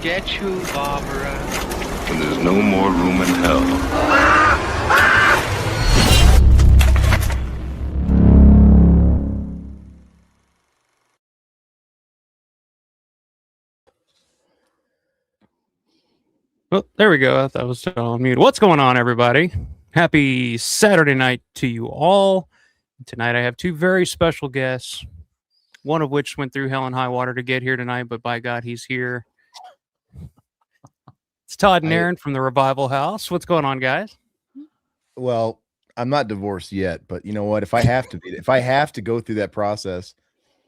Get you, Barbara. When there's no more room in hell. Well, there we go. I thought I was still on mute. What's going on, everybody? Happy Saturday night to you all. Tonight I have two very special guests, one of which went through hell and high water to get here tonight, but by God, he's here. It's Todd and Aaron from the Revival House. What's going on, guys? Well, I'm not divorced yet, but you know what? If I have to go through that process,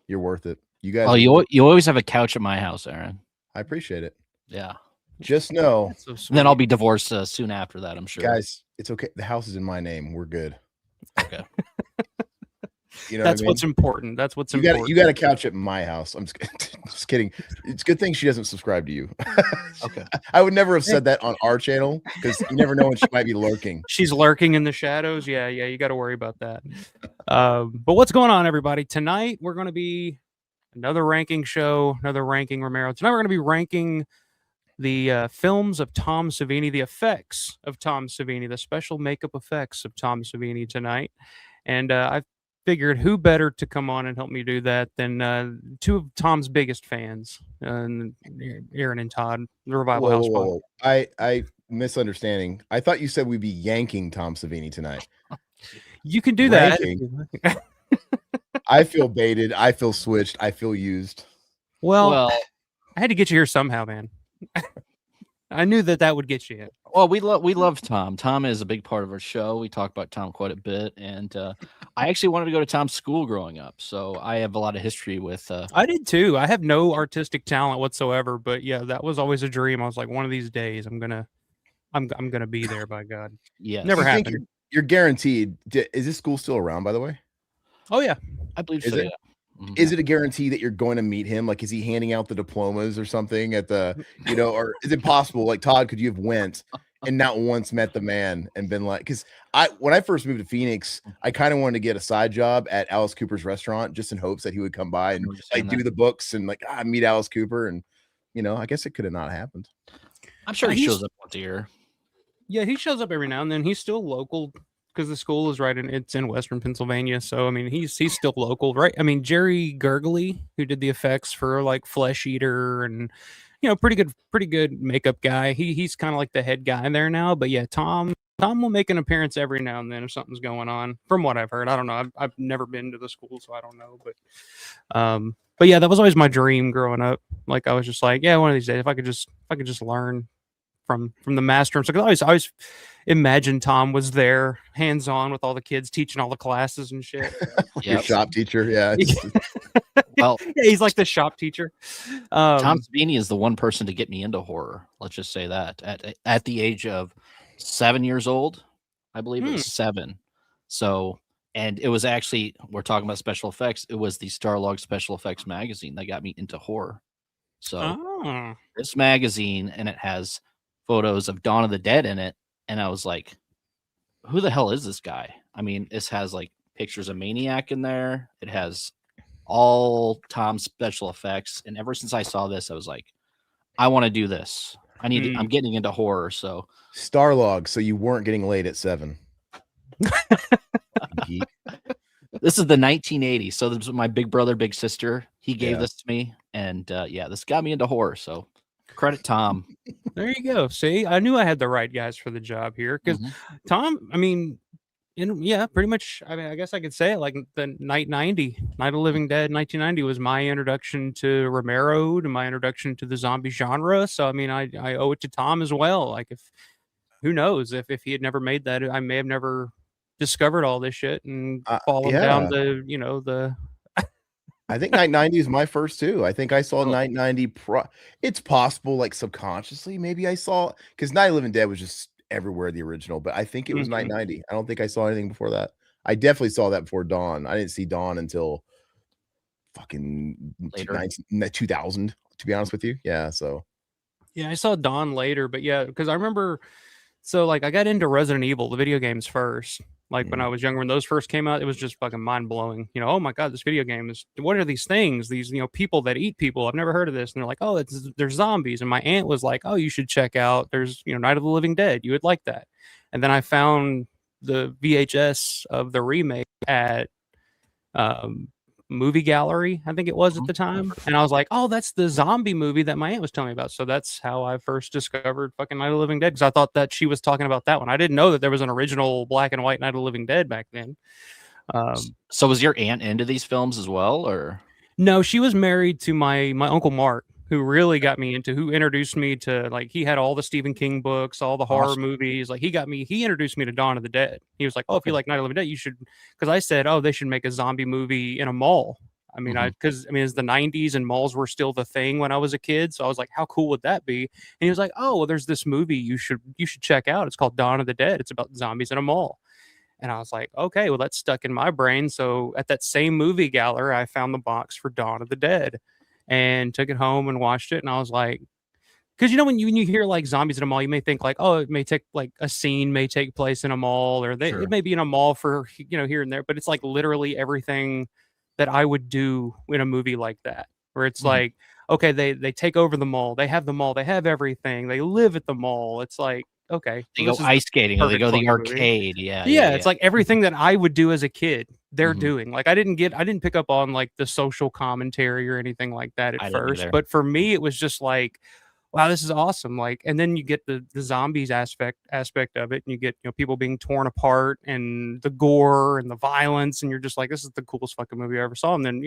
you're worth it. You guys. Oh, you always have a couch at my house, Aaron. I appreciate it. Yeah. Just know. So then I'll be divorced soon after that, I'm sure. Guys, it's okay. The house is in my name. We're good. Okay. You know that's what I mean? what's important. That's what's important. You got a couch at my house. I'm just kidding. It's a good thing she doesn't subscribe to you. Okay. I would never have said that on our channel because you never know when she might be lurking. She's lurking in the shadows. Yeah, you got to worry about that. But what's going on, everybody? Tonight we're going to be another ranking show, another ranking Romero. Tonight we're going to be ranking the films of Tom Savini, the effects of Tom Savini, the special makeup effects of Tom Savini tonight. And I figured who better to come on and help me do that than two of Tom's biggest fans, Aaron and Todd, the Revival House. Whoa. I misunderstanding. I thought you said we'd be yanking Tom Savini tonight. You can do that. I feel baited. I feel switched. I feel used. Well, I had to get you here somehow, man. I knew that would get you in. Well, we love Tom. Tom is a big part of our show. We talk about Tom quite a bit, and I actually wanted to go to Tom's school growing up, so I have a lot of history with. I did too. I have no artistic talent whatsoever, but yeah, that was always a dream. I was like, one of these days, I'm gonna be there. By God, yeah, never happened. You're guaranteed. Is this school still around? By the way. Oh yeah, I believe so. Yeah. Is it a guarantee that you're going to meet him? Like, is he handing out the diplomas or something at the, or is it possible? Like, Todd, could you have went and not once met the man and been like, because when I first moved to Phoenix, I kind of wanted to get a side job at Alice Cooper's restaurant just in hopes that he would come by and like do the books and like meet Alice Cooper. And, I guess it could have not happened. I'm sure he shows up once a year. Yeah, he shows up every now and then. He's still local. Because the school is it's in Western Pennsylvania, so I mean he's still local, right? I mean Jerry Gergely, who did the effects for like Flesh Eater and pretty good makeup guy. He's kind of like the head guy there now. But yeah, Tom will make an appearance every now and then if something's going on. From what I've heard, I don't know. I've never been to the school, so I don't know. But yeah, that was always my dream growing up. Like I was just like, yeah, one of these days if I could just learn from the master himself. I always imagined Tom was there, hands on with all the kids, teaching all the classes and shit. Your shop teacher, yeah. Well, yeah, he's like the shop teacher. Tom Savini is the one person to get me into horror. Let's just say that at the age of 7 years old, I believe it was 7. So, and it was actually, we're talking about special effects. It was the Starlog Special Effects magazine that got me into horror. So this magazine, and it has photos of Dawn of the Dead in it, and I was like, who the hell is this guy? I mean, this has like pictures of Maniac in there. It has all Tom's special effects, and ever since I saw this, I was like, I want to do this. I'm getting into horror, so Starlog, so you weren't getting laid at 7. Geek. this is the 1980s. So this was my big brother, big sister. He gave Yeah. this to me, and this got me into horror. So credit Tom. There you go. See, I knew I had the right guys for the job here because Tom, I mean, pretty much. I mean, I guess I could say it like the Night of the Living Dead, 1990 was my introduction to Romero, to my introduction to the zombie genre. So, I mean, I owe it to Tom as well. Like, who knows if he had never made that, I may have never discovered all this shit and fallen down the I think Night 90 is my first too. I think I saw Night 90. It's possible, like subconsciously, maybe I saw, because Night of the Living Dead was just everywhere, the original, but I think it was Night 90. I don't think I saw anything before that. I definitely saw that before Dawn. I didn't see Dawn until fucking 2000, to be honest with you. Yeah, so. Yeah, I saw Dawn later, but yeah, because I remember, so like I got into Resident Evil, the video games first. Like when I was younger, when those first came out, it was just fucking mind blowing. You know, oh my god, this video game is. What are these things? These people that eat people. I've never heard of this. And they're like, oh, they're zombies. And my aunt was like, oh, you should check out. There's Night of the Living Dead. You would like that. And then I found the VHS of the remake at Movie Gallery, I think it was at the time, and I was like, oh, that's the zombie movie that my aunt was telling me about. So that's how I first discovered fucking Night of the Living Dead, because I thought that she was talking about that one. I didn't know that there was an original black and white Night of the Living Dead back then. So was your aunt into these films as well, or no? She was married to my uncle Mark, who really got me into, who introduced me to, like, he had all the Stephen King books, all the horror movies. Like, he introduced me to Dawn of the Dead. He was like, oh, if you like Night of the Living Dead, you should, because I said, oh, they should make a zombie movie in a mall. I mean, because it's the 90s and malls were still the thing when I was a kid. So I was like, how cool would that be? And he was like, oh, well, there's this movie you should check out. It's called Dawn of the Dead. It's about zombies in a mall. And I was like, okay, well, that's stuck in my brain. So at that same movie gallery, I found the box for Dawn of the Dead and took it home and watched it. And I was like, because when you hear like zombies in a mall, you may think like, oh, it may take like a scene may take place in a mall, or it may be in a mall for here and there, but it's like literally everything that I would do in a movie like that, where it's like, okay, they take over the mall, they have everything, they live at the mall. It's like, okay, they go ice skating, or they go to the arcade. Yeah, it's like everything that I would do as a kid, they're doing. Like I didn't pick up on like the social commentary or anything like that at first, but for me, it was just like, wow, this is awesome. Like, and then you get the zombies aspect of it, and you get people being torn apart and the gore and the violence, and you're just like, this is the coolest fucking movie I ever saw. And then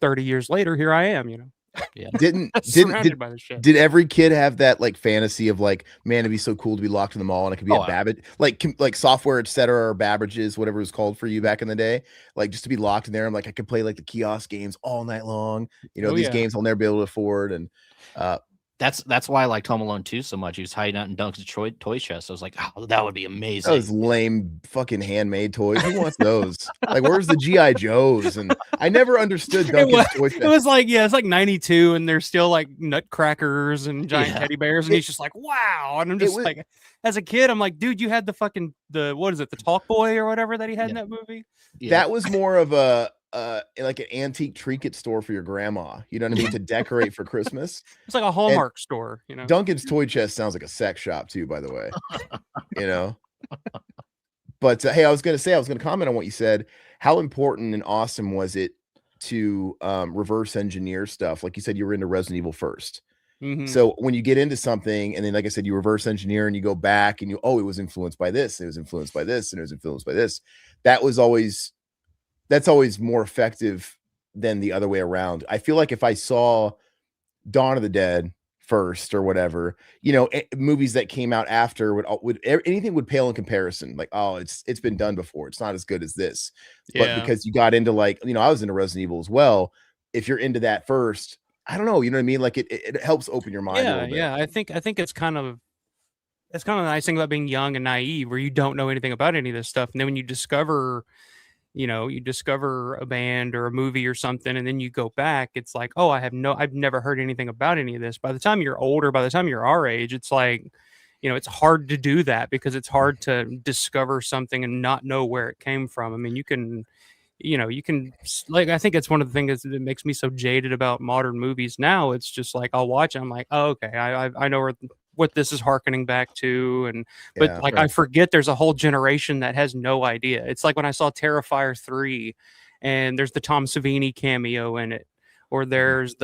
30 years later, here I am. Yeah. Did every kid have that like fantasy of like, man, it'd be so cool to be locked in the mall and it could be at Babbage, like Software Etc. or Babbage's, whatever it was called for you back in the day, like just to be locked in there. I'm like, I could play like the kiosk games all night long. These games I'll never be able to afford. And that's why I liked Home Alone 2 so much. He was hiding out in Duncan's toy chest. I was like, oh, that would be amazing. Those lame fucking handmade toys. Who wants those? Like, where's the G.I. Joes? And I never understood Duncan's toy chest. It was like, it's like 92, and there's still like nutcrackers and giant teddy bears, and he's just like, wow. And I'm just like, as a kid, I'm like, dude, you had the fucking what is it, the Talk Boy or whatever that he had in that movie? Yeah. That was more of a like an antique trinket store for your grandma, you know what I mean, to decorate for Christmas. It's like a Hallmark store, Duncan's toy chest sounds like a sex shop too, by the way. But hey, I was gonna comment on what you said. How important and awesome was it to reverse engineer stuff? Like you said, you were into Resident Evil first. So when you get into something, and then like I said, you reverse engineer and you go back and it was influenced by this, it was influenced by this, and it was influenced by this. That's always more effective than the other way around. I feel like if I saw Dawn of the Dead first or whatever, movies that came out after would anything would pale in comparison. Like, oh, it's been done before. It's not as good as this. But because you got into like, I was into Resident Evil as well. If you're into that first, I don't know, you know what I mean? Like it helps open your mind a little bit. Yeah. I think it's kind of the nice thing about being young and naive, where you don't know anything about any of this stuff. And then when you discover a band or a movie or something, and then you go back, it's like, oh, I've never heard anything about any of this. By the time you're older, by the time you're our age, it's like, it's hard to do that, because it's hard to discover something and not know where it came from. I mean, you can you can like, I think it's one of the things that makes me so jaded about modern movies now. It's just like I'll watch it, I'm like, oh, okay, I know what this is harkening back to, but Yeah. like I forget there's a whole generation that has no idea. It's like when I saw Terrifier 3 and there's the Tom Savini cameo in it, or there's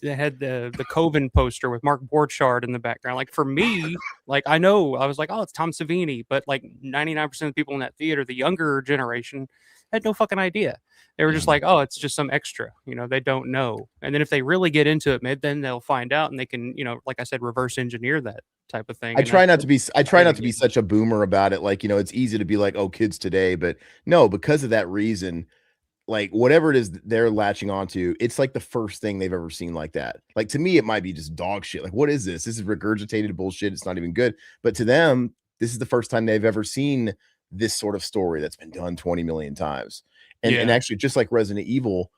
they had the Coven poster with Mark Borchardt in the background. Like for me, like I know I was like, oh, it's Tom Savini, but like 99% of the people in that theater, the younger generation, had no fucking idea. They were just like, oh, it's just some extra, they don't know. And then if they really get into it, then they'll find out and they can, like I said, reverse engineer that type of thing. I try not to be such a boomer about it. Like, it's easy to be like, oh, kids today, but no, because of that reason, like whatever it is they're latching onto, it's like the first thing they've ever seen like that. Like to me, it might be just dog shit. Like, what is this? This is regurgitated bullshit. It's not even good. But to them, this is the first time they've ever seen this sort of story that's been done 20 million times. And actually, just like Resident Evil,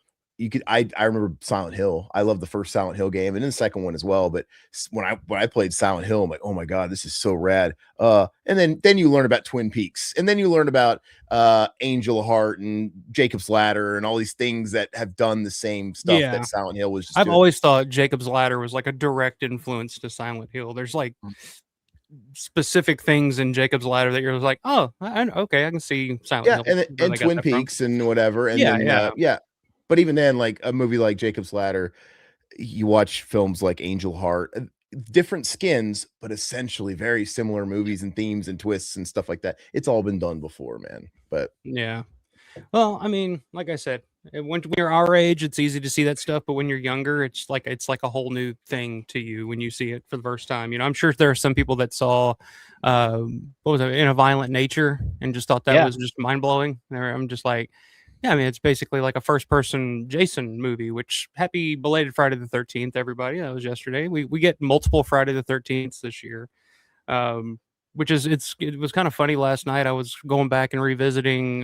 I remember Silent Hill. I love the first Silent Hill game and then the second one as well. But when I played Silent Hill, I'm like, oh my God, this is so rad. And then you learn about Twin Peaks, and then you learn about Angel Heart and Jacob's Ladder and all these things that have done the same stuff that Silent Hill was just I've doing. always thought Jacob's Ladder was like a direct influence to Silent Hill. There's like specific things in Jacob's Ladder that you're like, oh, okay, I can see Silent Hill. And Twin Peaks and whatever. And But even then, like a movie like Jacob's Ladder, you watch films like Angel Heart, different skins, but essentially very similar movies and themes and twists and stuff like that. It's all been done before, man. But yeah. Well, I mean, like I said, when you're our age, it's easy to see that stuff, but when you're younger, it's like a whole new thing to you when you see it for the first time. I'm sure there are some people that saw what was it, In a Violent Nature, and just thought that was just mind blowing. I'm just like, yeah, I mean, it's basically like a first person Jason movie, which happy belated Friday the 13th, everybody. That was yesterday. We get multiple Friday the 13th this year. Which is it was kind of funny last night. I was going back and revisiting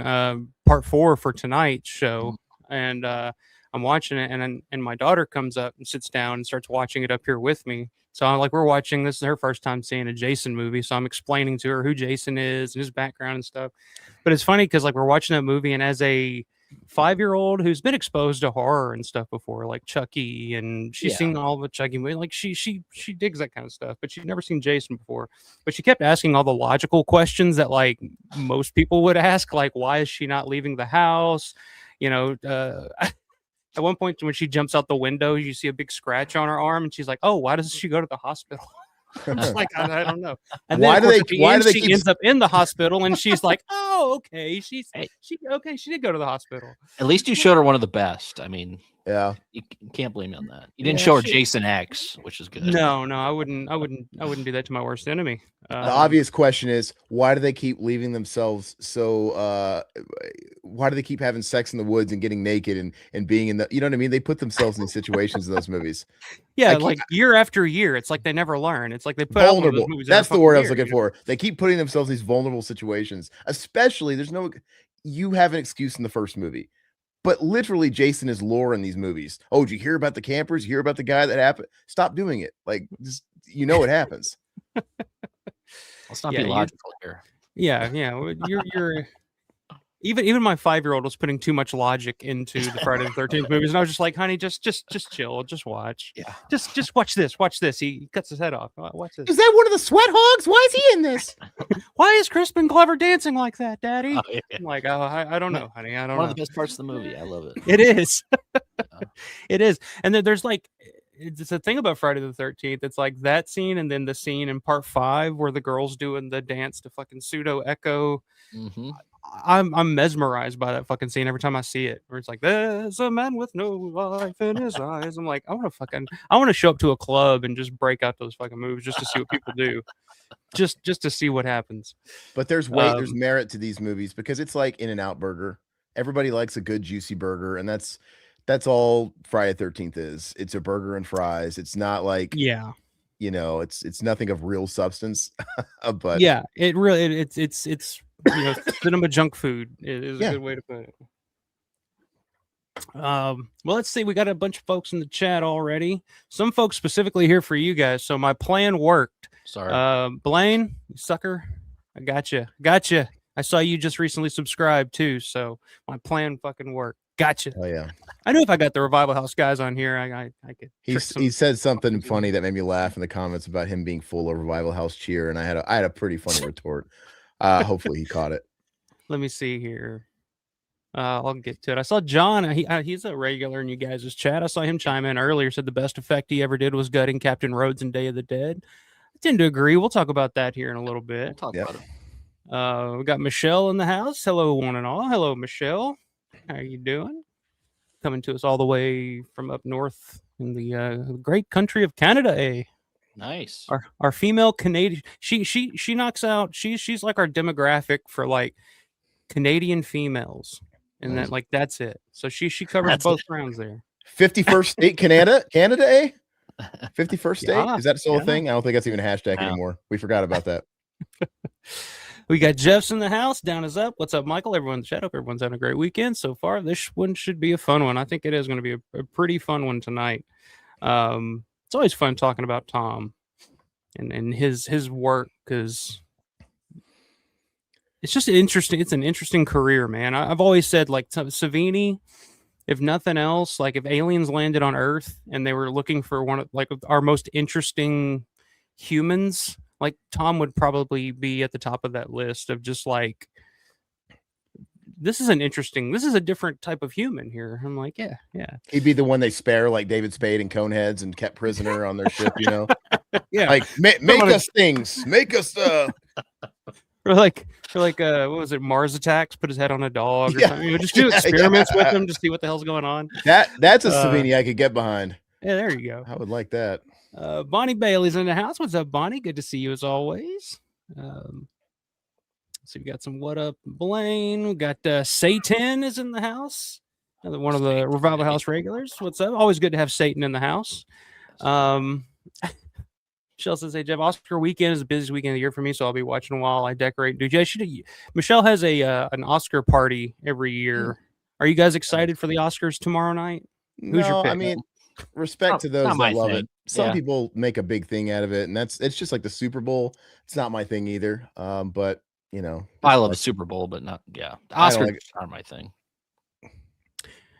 part 4 for tonight's show, and I'm watching it, and my daughter comes up and sits down and starts watching it up here with me. So I'm like, we're watching this. Is her first time seeing a Jason movie, so I'm explaining to her who Jason is and his background and stuff. But it's funny because like we're watching that movie, and as a 5-year-old who's been exposed to horror and stuff before, like Chucky, and she's seen all the Chucky movies, like she digs that kind of stuff, but she'd never seen Jason before. But she kept asking all the logical questions that like most people would ask, like why is she not leaving the house? At one point when she jumps out the window, you see a big scratch on her arm, and she's like, "Oh, why doesn't she go to the hospital?" I'm just like, I don't know. And then she ends up in the hospital, and she's like, "Oh, okay, she did go to the hospital." At least you showed her one of the best. I mean, yeah, you can't blame me on that. You didn't show her Jason X, which is good. No, I wouldn't do that to my worst enemy. The obvious question is, why do they keep leaving themselves so? Why do they keep having sex in the woods and getting naked and being in the? You know what I mean? They put themselves in these situations in those movies. Yeah, like year after year, it's like they never learn. It's like they put vulnerable. Out one of those movies That's the word I was looking for. They keep putting themselves in these vulnerable situations. Especially, you have an excuse in the first movie. But literally, Jason is lore in these movies. Oh, did you hear about the campers? You hear about the guy that happened? Stop doing it. Like, just, it happens. Let's not be logical here. Yeah. You're even my 5-year-old was putting too much logic into the Friday the 13th movies, and I was just like, honey, just chill, just watch. Yeah. Just watch this. Watch this. He cuts his head off. Watch this. Is that one of the sweat hogs? Why is he in this? Why is Crispin Glover dancing like that, Daddy? Oh, yeah. I'm like, I don't know, honey. I don't know. One of the best parts of the movie. I love it. It is. It is. And then there's like, it's a thing about Friday the 13th. It's like that scene, and then the scene in part 5 where the girl's doing the dance to fucking pseudo echo. Mm-hmm. I'm mesmerized by that fucking scene every time I see it, where it's like, there's a man with no life in his eyes. I'm like, I want to show up to a club and just break out those fucking moves just to see what people do, just to see what happens. But there's merit to these movies because it's like In-N-Out Burger. Everybody likes a good juicy burger, and that's all Friday the 13th is. It's a burger and fries. It's not like it's nothing of real substance. But yeah, it really it's cinema junk food is a good way to put it. Well, let's see. We got a bunch of folks in the chat already. Some folks specifically here for you guys. So my plan worked. Sorry, Blaine, you sucker. I gotcha. I saw you just recently subscribed too, so my plan fucking worked. Gotcha. Oh yeah. I knew if I got the Revival House guys on here, I could. He said something funny that made me laugh in the comments about him being full of Revival House cheer, and I had a pretty funny retort. Hopefully he caught it. Let me see here. I'll get to it. I saw John. He's a regular in you guys' chat. I saw him chime in earlier. Said the best effect he ever did was gutting Captain Rhodes in Day of the Dead. I tend to agree. We'll talk about that here in a little bit. We'll talk about it. We got Michelle in the house. Hello, one and all. Hello, Michelle. How are you doing? Coming to us all the way from up north in the great country of Canada. Nice. Our female Canadian. She knocks out. She's like our demographic for like Canadian females, and Nice. that like that's it. So she covers both rounds there. 51st state Canada, eh? 51st state? Yeah, Is that still yeah. a thing? I don't think that's even a hashtag Yeah. anymore. We forgot about that. We got Jeff's in the house. Down is up. What's up, Michael? Everyone's chat. Hope everyone's having a great weekend so far. This one should be a fun one. I think it is going to be a pretty fun one tonight. It's always fun talking about Tom and his work, because it's just interesting. It's an interesting career, man. I've always said, like, Savini, if nothing else, like if aliens landed on Earth and they were looking for one of like our most interesting humans, like Tom would probably be at the top of that list of just like, this is a different type of human here. I'm like, yeah. He'd be the one they spare, like David Spade and Coneheads, and kept prisoner on their ship, you know? Yeah. Like, make us things. Make us Or like what was it, Mars Attacks, put his head on a dog or Yeah. something. Just do experiments with him to see what the hell's going on. That's a Savini I could get behind. Yeah, there you go. I would like that. Bonnie Bailey's in the house. What's up, Bonnie? Good to see you as always. So we got some what up, Blaine. We got Satan is in the house. Another one of the Revival House regulars. What's up? Always good to have Satan in the house. Michelle says, "Hey Jeff, Oscar weekend is the busiest weekend of the year for me, so I'll be watching while I decorate." Dude, Michelle has an Oscar party every year. Are you guys excited for the Oscars tomorrow night? Who's your pick? I mean, respect to those not my that love thing. it. Some Yeah. people make a big thing out of it, and it's just like the Super Bowl. It's not my thing either. But you know, I love the Super Bowl, but not I don't Oscars like aren't my thing.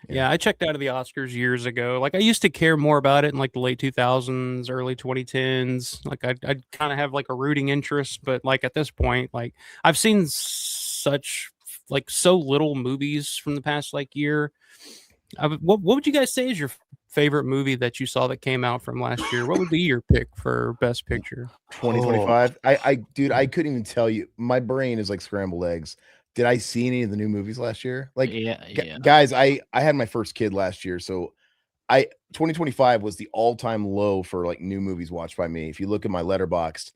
Yeah, I checked out of the Oscars years ago. Like I used to care more about it in like the late 2000s, early 2010s. Like I'd kind of have like a rooting interest, but like at this point, like I've seen so little movies from the past like year. What would you guys say is your favorite movie that you saw that came out from last year? What would be your pick for Best Picture? 2025. Dude, I couldn't even tell you. My brain is like scrambled eggs. Did I see any of the new movies last year? Like, guys, I had my first kid last year, so 2025 was the all-time low for like new movies watched by me. If you look at my Letterboxd,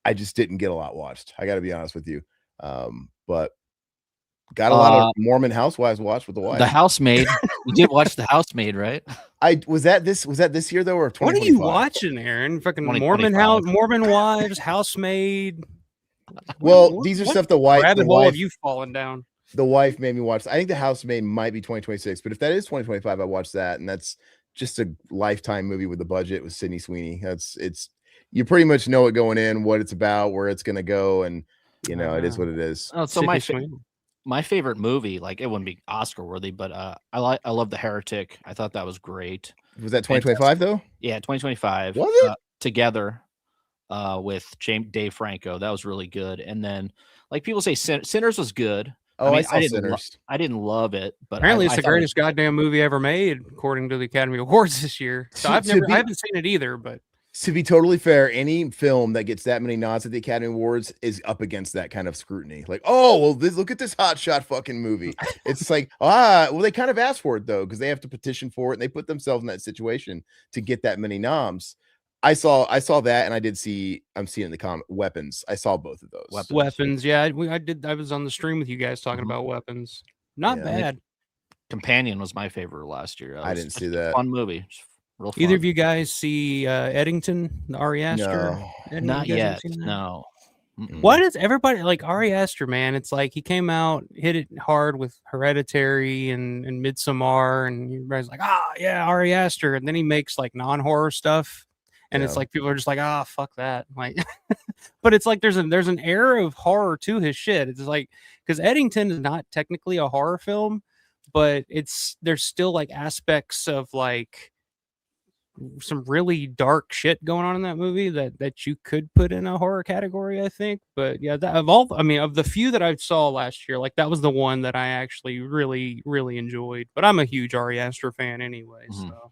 I just didn't get a lot watched. I got to be honest with you. But got a lot of Mormon Housewives watched with the wife. The Housemaid. You did watch The Housemaid, right? Was that this year though, or 2025? What are you watching, Aaron? Fucking Mormon Wives, Housemaid. Well, these are stuff the wife. Rabbit hole have you fallen down? The wife made me watch. I think The Housemaid might be 2026, but if that is 2025, I watched that, and that's just a lifetime movie with the budget with Sydney Sweeney. It's you pretty much know it going in, what it's about, where it's gonna go, and you know it is what it is. Oh, so my favorite movie, like it wouldn't be Oscar worthy, but I love The Heretic. I thought that was great. Was that 2025 though? Yeah, 2025. Was it? Together with Dave Franco. That was really good. And then, like people say, Sinners was good. Oh, I saw Sinners. I didn't love it, but apparently it's the greatest goddamn movie ever made, according to the Academy Awards this year. So I haven't seen it either, but to be totally fair, any film that gets that many nods at the Academy Awards is up against that kind of scrutiny. Like, oh, well, look at this hotshot fucking movie. It's like, well, they kind of asked for it though, because they have to petition for it, and they put themselves in that situation to get that many noms. I saw that, and I did see. I'm seeing the comment Weapons. I saw both of those. Weapons. Yeah, I did. I was on the stream with you guys talking about Weapons. Not bad. Companion was my favorite last year. I didn't see that. Fun movie. Real fun. Either of you guys see Eddington, the Ari Aster? No. Not yet. No. Why does everybody like Ari Aster, man? It's like he came out, hit it hard with Hereditary and Midsommar, and everybody's like, yeah, Ari Aster. And then he makes like non-horror stuff. and it's Yeah. like people are just like, ah, fuck that, like. But it's like there's an air of horror to his shit. It's like because Eddington is not technically a horror film, but there's still like aspects of like some really dark shit going on in that movie that you could put in a horror category, I think. But yeah, of the few that I saw last year, like that was the one that I actually really, really enjoyed. But I'm a huge Ari Aster fan anyway, so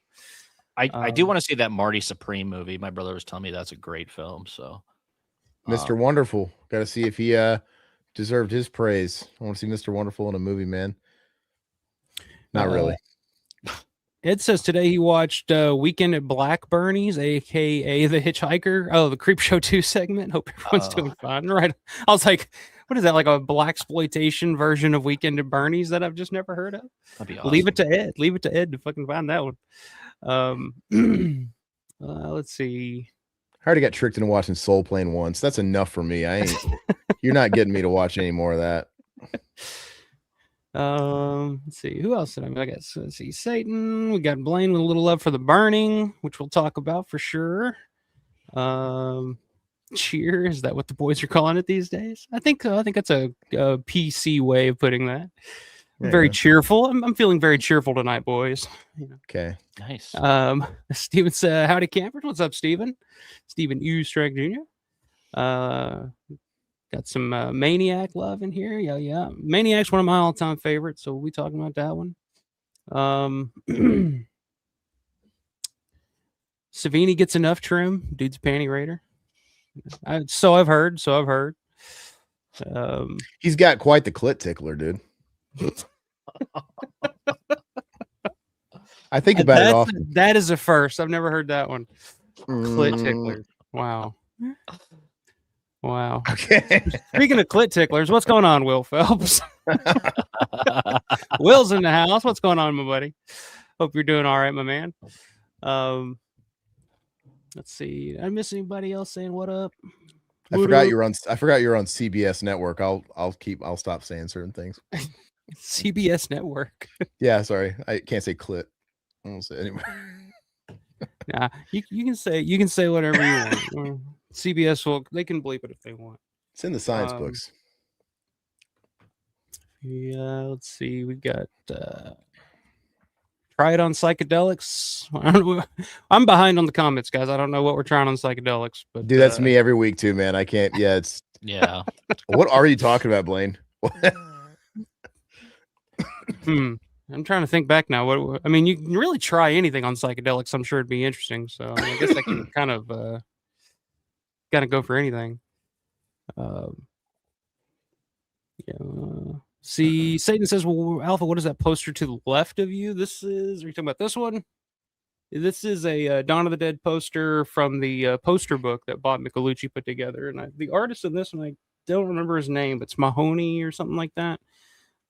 I do want to see that Marty Supreme movie. My brother was telling me that's a great film. So Mr. Wonderful. Got to see if he deserved his praise. I want to see Mr. Wonderful in a movie, man. Not really. Ed says today he watched Weekend at Black Bernie's, aka The Hitchhiker. Oh, the Creep Show 2 segment. Hope everyone's doing fine. Right. I was like, what is that? Like a blaxploitation version of Weekend at Bernie's that I've just never heard of? That'd be awesome. Leave it to Ed. Leave it to Ed to fucking find that one. Let's see. I already got tricked into watching Soul Plane once. That's enough for me. You're not getting me to watch any more of that. Let's see who else did I guess let's see Satan. We got Blaine with a little love for The Burning, which we'll talk about for sure. Cheer, is that what the boys are calling it these days? I think that's a PC way of putting that. Very cheerful. I'm feeling very cheerful tonight, boys. Okay, nice. Steven said, howdy campers. What's up, Steven? Steven Ustrek Jr. Got some Maniac love in here. Yeah. Maniac's one of my all-time favorites, so we'll be talking about that one. Savini gets enough trim. Dude's a panty raider. So I've heard. He's got quite the clit tickler, dude. I think about it often. That is a first. I've never heard that one. Clit tickler. Wow. Okay. Speaking of clit ticklers, what's going on, Will Phelps? Will's in the house. What's going on, my buddy? Hope you're doing all right, my man. Let's see. Did I miss anybody else saying what up? I forgot you're on CBS Network. I'll stop saying certain things. CBS Network. Yeah, sorry. I can't say clit. I won't say it anymore. Nah, you can say whatever you want. CBS they can bleep it if they want. It's in the science books. Yeah, let's see. We got try it on psychedelics. I'm behind on the comments, guys. I don't know what we're trying on psychedelics, but dude, that's me every week too, man. I can't. Yeah, it's yeah. What are you talking about, Blaine? I'm trying to think back now. What I mean, you can really try anything on psychedelics. I'm sure it'd be interesting. So I guess I can kind of gotta go for anything. See, Satan says, well, Alpha, what is that poster to the left of you? Are you talking about this one? This is a Dawn of the Dead poster from the poster book that Bob Michelucci put together. And the artist in this one, I don't remember his name. It's Mahoney or something like that.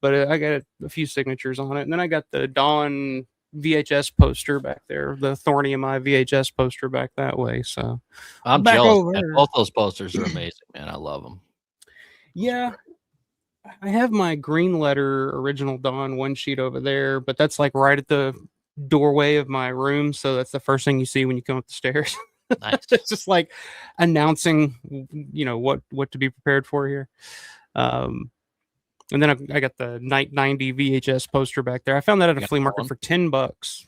But I got a few signatures on it. And then I got the Dawn VHS poster back there, the Thorny in My VHS poster back that way. So I'm jealous. Both those posters are amazing, man. I love them. Yeah. I have my Green Letter original Dawn one sheet over there, but that's like right at the doorway of my room. So that's the first thing you see when you come up the stairs. Nice. It's just like announcing, what to be prepared for here. And then I got the Night 90 VHS poster back there. I found that at a flea market for $10.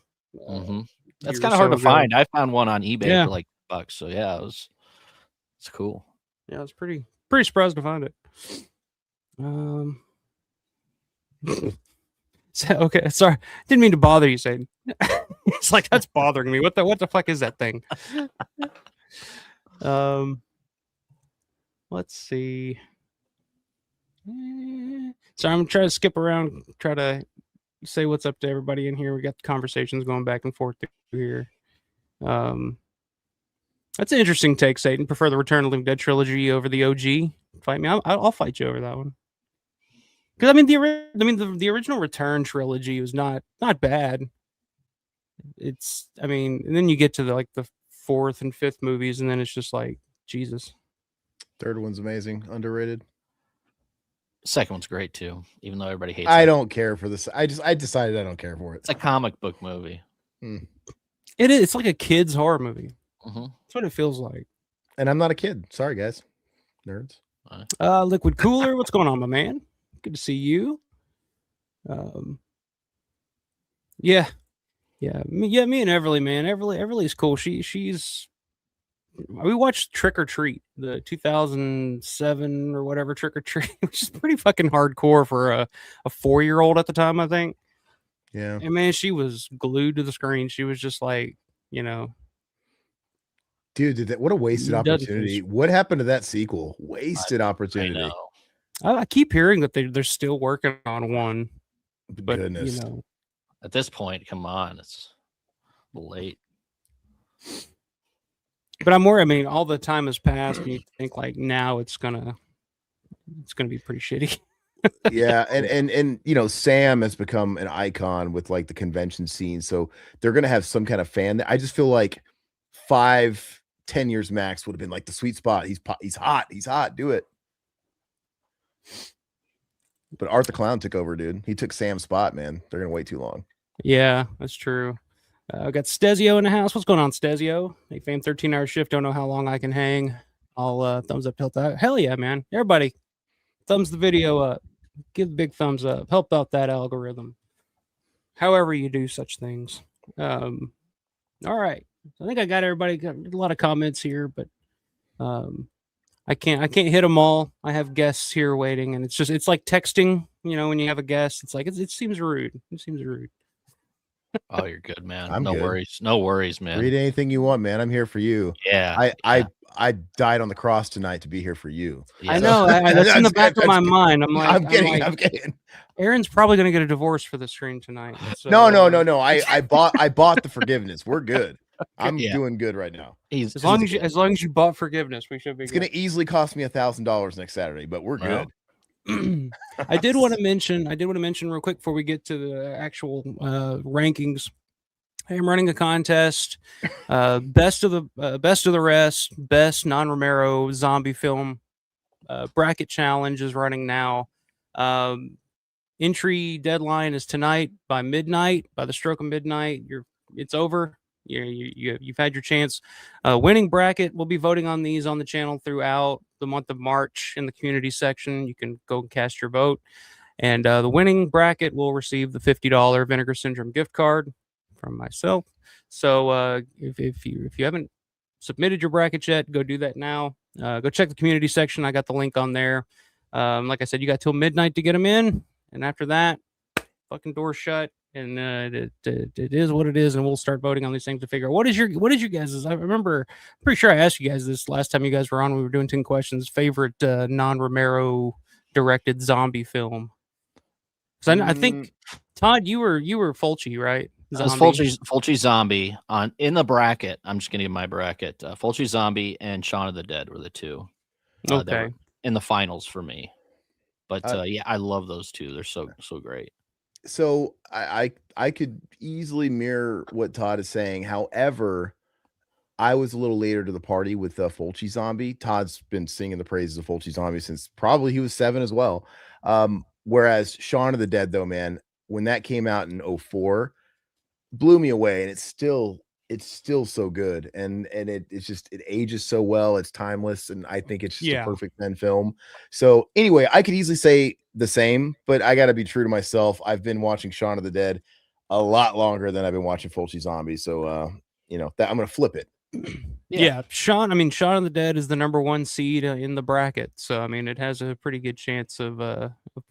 That's kind of hard to find. I found one on eBay for like $1. So yeah, it's cool. Yeah, I was pretty surprised to find it. So, okay, sorry, didn't mean to bother you, Satan. It's like that's bothering me. What the fuck is that thing? Let's see. So I'm trying to skip around, try to say what's up to everybody in here. We got conversations going back and forth here. That's an interesting take, Satan. Prefer the Return of the Living Dead trilogy over the OG? Fight me. I'll fight you over that one. Because the original Return trilogy was not bad. And then you get to the fourth and fifth movies, and then it's just like Jesus. Third one's amazing, underrated. Second one's great too, even though everybody hates it. I don't care for this. I decided I don't care for it. It's a comic book movie. It is. It's like a kid's horror movie. That's what it feels like. And I'm not a kid. Sorry, guys. Nerds. Liquid Cooler, what's going on, my man? Good to see you. Yeah. Me and Everly, man. Everly's cool. She's we watched Trick or Treat, the 2007 or whatever Trick or Treat, which is pretty fucking hardcore for a 4-year-old at the time, I think. Yeah. And man, she was glued to the screen. She was just like, Dude, what a wasted opportunity. What happened to that sequel? Wasted opportunity. I know. I keep hearing that they're still working on one. But, Goodness. At this point, come on, it's late. But I'm worried. I mean, all the time has passed, and you think like now it's gonna be pretty shitty. Yeah, and Sam has become an icon with like the convention scene, so they're gonna have some kind of fan. I just feel like 5-10 years max would have been like the sweet spot. He's hot, do it. But Art the Clown took over, dude. He took Sam's spot, man. They're gonna wait too long. Yeah, that's true. I got Stezio in the house. What's going on, Stezio? Hey, fam, 13-hour shift. Don't know how long I can hang. I'll thumbs up, tilt out. Hell yeah, man. Everybody, thumbs the video up. Give a big thumbs up. Help out that algorithm. However you do such things. All right. I think I got everybody. Got a lot of comments here, but I can't hit them all. I have guests here waiting, and it's like texting. When you have a guest, it's like it seems rude. It seems rude. Oh, you're good, man. I'm good. Worries. No worries, man. Read anything you want, man. I'm here for you. Yeah. I died on the cross tonight to be here for you. Yeah. I know. That's in the back of my mind. I'm like, I'm kidding. Aaron's probably going to get a divorce for the stream tonight. So, No. I bought the forgiveness. We're good. I'm doing good right now. As long as you bought forgiveness, we should be. It's going to easily cost me $1,000 next Saturday, but we're good. I did want to mention real quick before we get to the actual rankings. I am running a contest. Best of the rest, best non-Romero zombie film bracket challenge is running now. Entry deadline is tonight by midnight. By the stroke of midnight, it's over. You've had your chance. Winning bracket, we'll be voting on these on the channel throughout the month of March in the community section. You can go and cast your vote. And the winning bracket will receive the $50 Vinegar Syndrome gift card from myself. So if you haven't submitted your bracket yet, go do that now. Go check the community section. I got the link on there. Like I said, you got till midnight to get them in. And after that, fucking door shut. And it is what it is, and we'll start voting on these things to figure out what is your guys'. I remember, pretty sure I asked you guys this last time you guys were on. We were doing 10 questions. Favorite non-Romero directed zombie film. Because I think Todd, you were Fulci, right? Fulci Zombie in the bracket. I'm just gonna give my bracket. Fulci Zombie and Shaun of the Dead were the two. Okay. In the finals for me, but yeah, I love those two. They're so great. So I could easily mirror what Todd is saying. However, I was a little later to the party with Fulci Zombie. Todd's been singing the praises of Fulci Zombie since probably he was 7 as well. Whereas Shaun of the Dead, though, man, when that came out in 2004, blew me away, and it's still so good, and it ages so well. It's timeless, and I think it's just a perfect men film. So anyway, I could easily say the same, but I got to be true to myself. I've been watching Shaun of the Dead a lot longer than I've been watching Fulci Zombie, so that I'm gonna flip it. Yeah, Shaun of the Dead is the number 1 seed in the bracket, so I mean it has a pretty good chance of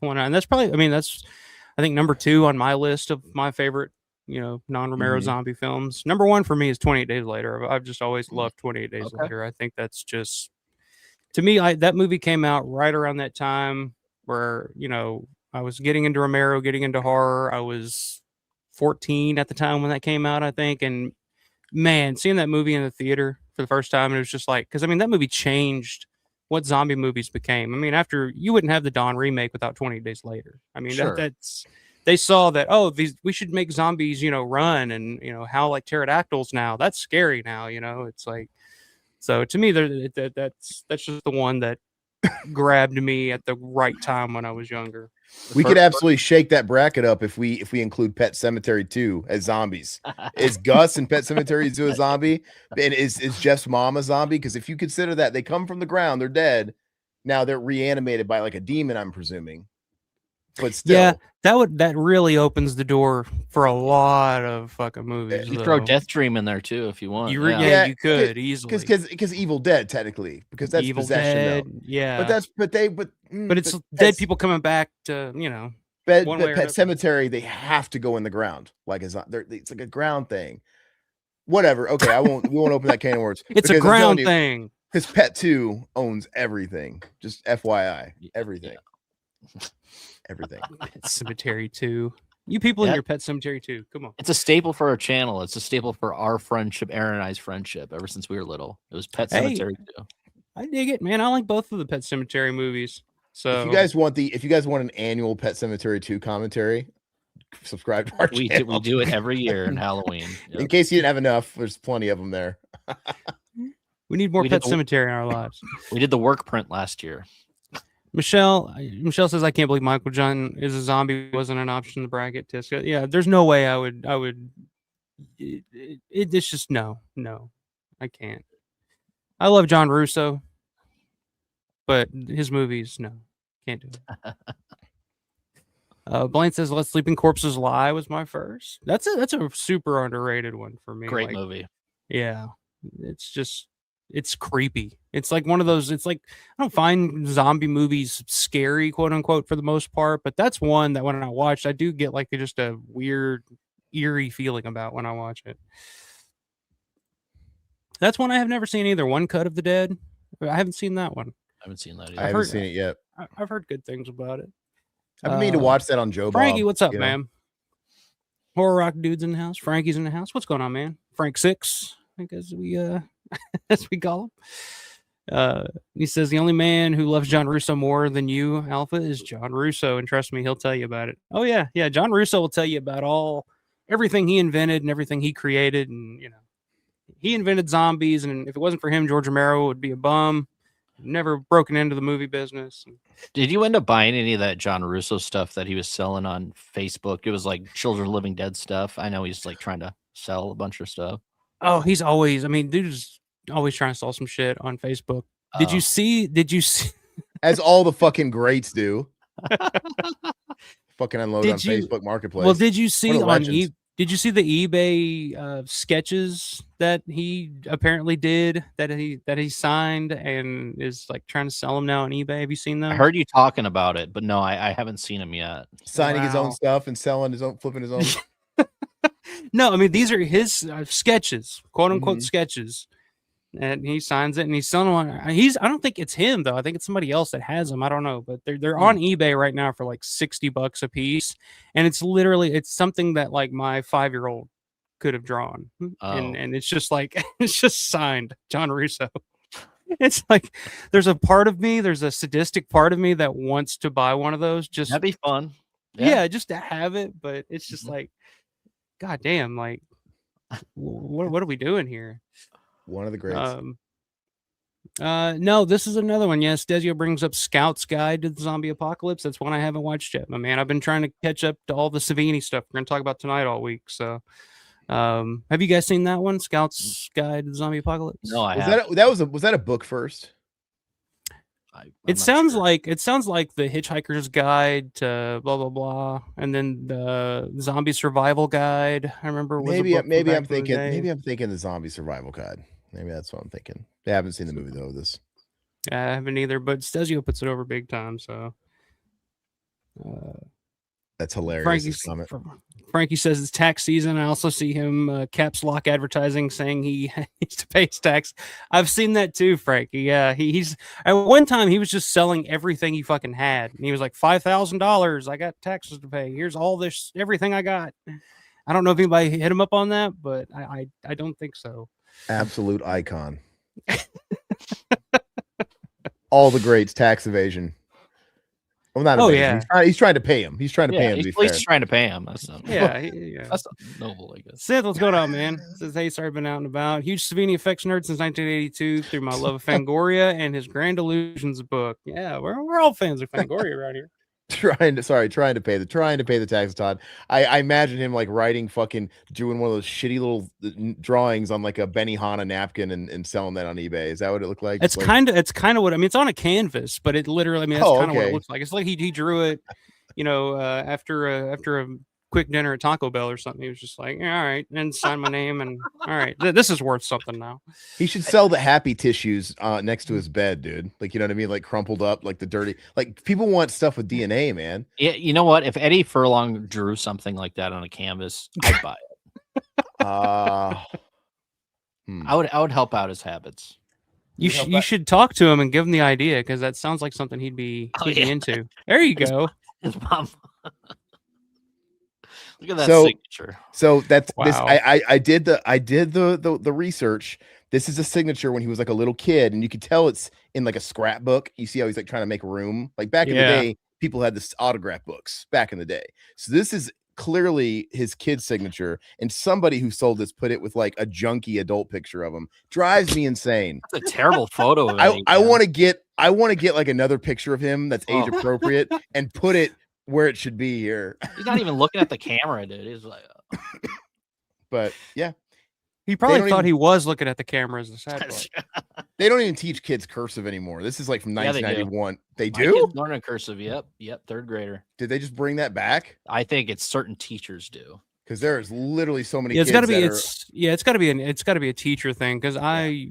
pulling out, and that's probably I think number 2 on my list of my favorite non-Romero zombie films. Number 1 for me is 28 Days Later. I've just always loved 28 Days Later. I think that's just, to me, that movie came out right around that time where, I was getting into Romero, getting into horror. I was 14 at the time when that came out, I think. And man, seeing that movie in the theater for the first time, it was just like, because that movie changed what zombie movies became. After, you wouldn't have the Dawn remake without 28 Days Later. Sure. That's, they saw that, we should make zombies, run and, howl like pterodactyls now. That's scary now, it's like, so to me, that's just the one that grabbed me at the right time when I was younger. We could absolutely shake that bracket up if we include Pet Cemetery 2 as zombies. Is Gus in Pet Cemetery 2 a zombie? And is Jeff's mom a zombie? Because if you consider that they come from the ground, they're dead. Now they're reanimated by like a demon, I'm presuming. But still, that really opens the door for a lot of fucking movies. You throw Death Dream in there too if you want. You could easily because Evil Dead technically, because that's Evil possession Dead, though. yeah. But It's dead people coming back to Pet Cemetery, they have to go in the ground like it's like a ground thing. Whatever. Okay, we won't open that can of worms. It's a ground thing. Because Pet 2 owns everything. Just FYI, everything. Everything. Pet Cemetery 2. You people in your Pet Cemetery 2. Come on. It's a staple for our channel. It's a staple for our friendship, Aaron and I's friendship ever since we were little. It was Pet Cemetery 2. I dig it, man. I like both of the Pet Cemetery movies. So if you guys want an annual Pet Cemetery 2 commentary, subscribe to our channel. We do it every year in Halloween. Yep. In case you didn't have enough, there's plenty of them there. We need more Pet Cemetery in our lives. We did the work print last year. Michelle says, I can't believe Michael John is a zombie wasn't an option in the bracket. Tiska. Yeah, there's no way I would. It's just no, I can't. I love John Russo, but his movies, no, can't do it. Blaine says, Let Sleeping Corpses Lie was my first. That's a super underrated one for me. Great movie. Yeah, it's creepy. It's like one of those. It's like I don't find zombie movies scary, quote unquote, for the most part, but that's one that when I watched, I do get like just a weird, eerie feeling about when I watch it. That's one I have never seen either. One Cut of the Dead. I haven't seen that one. I haven't seen that either. I haven't seen it yet. I've heard good things about it. I've been meaning to watch that on Joe Frankie, Bob, what's up, man? Horror Rock Dude's in the house. Frankie's in the house. What's going on, man? Frank 6, I think as we call him. He says the only man who loves John Russo more than you, Alpha, is John Russo, and trust me, he'll tell you about it. Oh yeah. John Russo will tell you about everything he invented and everything he created, and he invented zombies, and if it wasn't for him, George Romero would be a bum. Never broken into the movie business. Did you end up buying any of that John Russo stuff that he was selling on Facebook? It was like Children of Living Dead stuff. I know he's like trying to sell a bunch of stuff. Oh, he's always, dude's always trying to sell some shit on Facebook. Did you see? As all the fucking greats do. Fucking unload on Facebook Marketplace. Well, did you see did you see the eBay sketches that he apparently did that he signed and is like trying to sell them now on eBay? Have you seen them? I heard you talking about it, but no, I haven't seen him yet. Signing his own stuff and selling his own, flipping his own. No, these are his sketches, quote unquote sketches, and he signs it and he's selling one. I don't think it's him though. I think it's somebody else that has them. I don't know, but they're on eBay right now for like $60 a piece, and it's something that like my 5-year-old could have drawn, and it's just like it's just signed John Russo. It's like there's a sadistic part of me that wants to buy one of those. Just that'd be fun. Yeah, just to have it, but it's just like, God damn, like, what are we doing here? One of the greats. No, this is another one. Yes, Desio brings up Scout's Guide to the Zombie Apocalypse. That's one I haven't watched yet, my man. I've been trying to catch up to all the Savini stuff we're going to talk about tonight all week. So, have you guys seen that one, Scout's Guide to the Zombie Apocalypse? No, I haven't. Was that a book first? It sounds like the Hitchhiker's Guide to blah blah blah, and then the Zombie Survival Guide. I remember maybe I'm thinking the Zombie Survival Guide. Maybe that's what I'm thinking. I haven't seen the movie though. I haven't either, but Stesio puts it over big time. So that's hilarious. Frankie says it's tax season. I also see him caps lock advertising saying he needs to pay his tax. I've seen that too, Frankie. Yeah, he's at one time he was just selling everything he fucking had, and he was like $5,000. I got taxes to pay. Here's all this, everything I got. I don't know if anybody hit him up on that, but I don't think so. Absolute icon. All the greats, tax evasion. Well, not Oh, amazing. He's trying to pay him. He's trying to pay him. To be At least fair. he's trying to pay him. That's not, Yeah. that's not noble, I guess. Sith, what's going on, man? Says, hey, sorry, been out and about. Huge Savini effects nerd since 1982 through my love of Fangoria and his Grand Illusions book. Yeah, we're all fans of Fangoria around here. Trying to pay the taxes, Todd. I imagine him like doing one of those shitty little drawings on like a Benihana napkin and selling that on eBay. Is that what it looked like? It's kind of what I mean. It's on a canvas, but it literally, I mean, that's kind of what it looks like. It's like he drew it, after a quick dinner at Taco Bell or something. He was just like, yeah, all right, and sign my name, and all right, this is worth something now. He should sell the happy tissues next to his bed, dude. Like, you know what I mean? Like crumpled up, like the dirty. Like people want stuff with DNA, man. Yeah, you know what? If Eddie Furlong drew something like that on a canvas, I'd buy it. I would help out his habits. You should talk to him and give him the idea, because that sounds like something he'd be into. There you go. His mom. Look at that signature. So that's wow. This. I did the research. This is a signature when he was like a little kid, and you could tell it's in like a scrapbook. You see how he's like trying to make room. Like back in the day, people had this autograph books back in the day. So this is clearly his kid's signature, and somebody who sold this put it with like a junky adult picture of him. Drives me insane. That's a terrible photo of I want to get like another picture of him that's age appropriate and put it where it should be here. He's not even looking at the camera, dude. He's like, but yeah, he probably thought he was looking at the camera as the sad part. They don't even teach kids cursive anymore. This is like from 1991. They do. My kids learn cursive. Yep, third grader. Did they just bring that back? I think it's certain teachers do. Because there's literally so many. It's got to be. It's got to be a teacher thing. Because I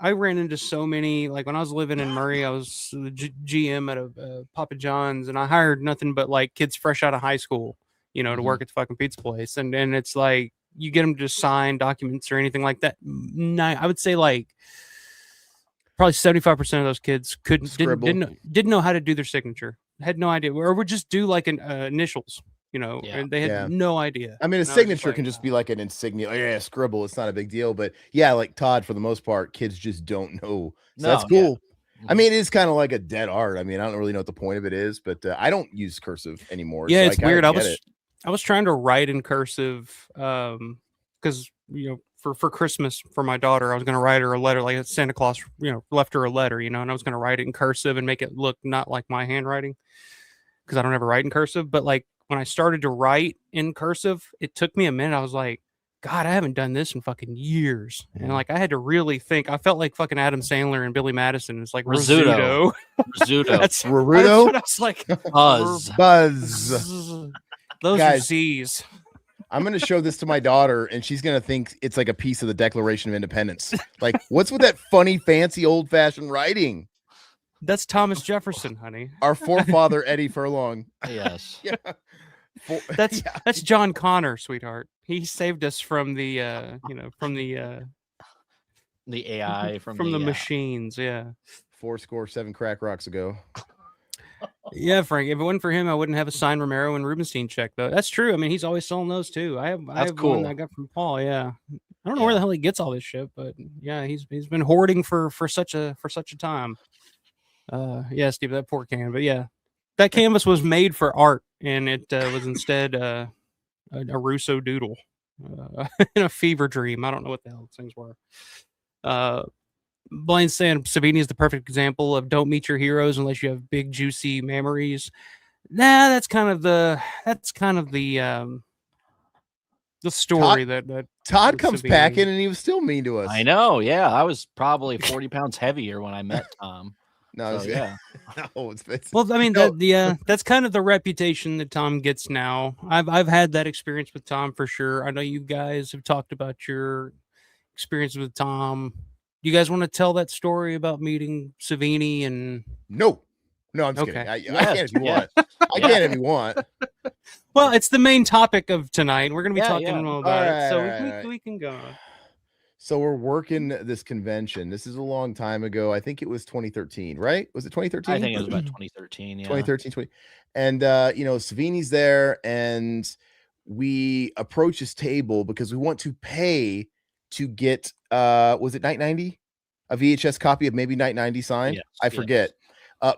ran into so many. Like when I was living in Murray, I was the GM at a Papa John's, and I hired nothing but like kids fresh out of high school, to work at the fucking pizza place. And it's like you get them to just sign documents or anything like that. I would say like probably 75% of those kids didn't know how to do their signature. Had no idea, or would just do like initials. And they had no idea. I mean, a signature can just be like an insignia. Scribble. It's not a big deal. But yeah, like Todd, for the most part, kids just don't know. So that's cool. Yeah. I mean, it is kind of like a dead art. I mean, I don't really know what the point of it is, but I don't use cursive anymore. Yeah, so it's weird. I was trying to write in cursive because for Christmas for my daughter, I was going to write her a letter, like Santa Claus, left her a letter, and I was going to write it in cursive and make it look not like my handwriting because I don't ever write in cursive, but like. When I started to write in cursive, it took me a minute. I was like, God, I haven't done this in fucking years. And like, I had to really think. I felt like fucking Adam Sandler and Billy Madison. It's like Rizzuto. That's Naruto. what I was like. Buzz. Those guys, are Z's. I'm going to show this to my daughter, and she's going to think it's like a piece of the Declaration of Independence. Like, what's with that funny, fancy, old-fashioned writing? That's Thomas Jefferson, honey. Our forefather, Eddie Furlong. Yes. Yeah. That's John Connor, sweetheart. He saved us from the AI, from the machines. Yeah. 7 crack rocks ago. Yeah, Frank. If it wasn't for him, I wouldn't have a signed Romero and Rubenstein check, though. That's true. I mean, he's always selling those too. I have cool. one I got from Paul. Yeah. I don't know where the hell he gets all this shit, but yeah, he's been hoarding for such a time. Yeah, Steve, that poor can. But yeah, that canvas was made for art, and it was instead a Russo doodle in a fever dream. I don't know what the hell those things were. Blaine's saying Savini is the perfect example of don't meet your heroes unless you have big juicy memories. Nah, that's kind of the story that Todd comes Savini. packing, and he was still mean to us. I know. Yeah, I was probably 40 pounds heavier when I met Tom. No, so, yeah. No, it's well, I mean, that's kind of the reputation that Tom gets now. I've had that experience with Tom for sure. I know you guys have talked about your experience with Tom. You guys want to tell that story about meeting Savini and? No, I'm just kidding. I can if you want. I can if you want. Well, it's the main topic of tonight. We're going to be talking about it, so we can go on. So we're working this convention. This is a long time ago. I think it was 2013, right? Was it 2013? I think it was about 2013. Yeah. 2013, 20. And, Savini's there, and we approach his table because we want to pay to get, was it Night 90? A VHS copy of maybe Night 90 signed? Yes, I forget.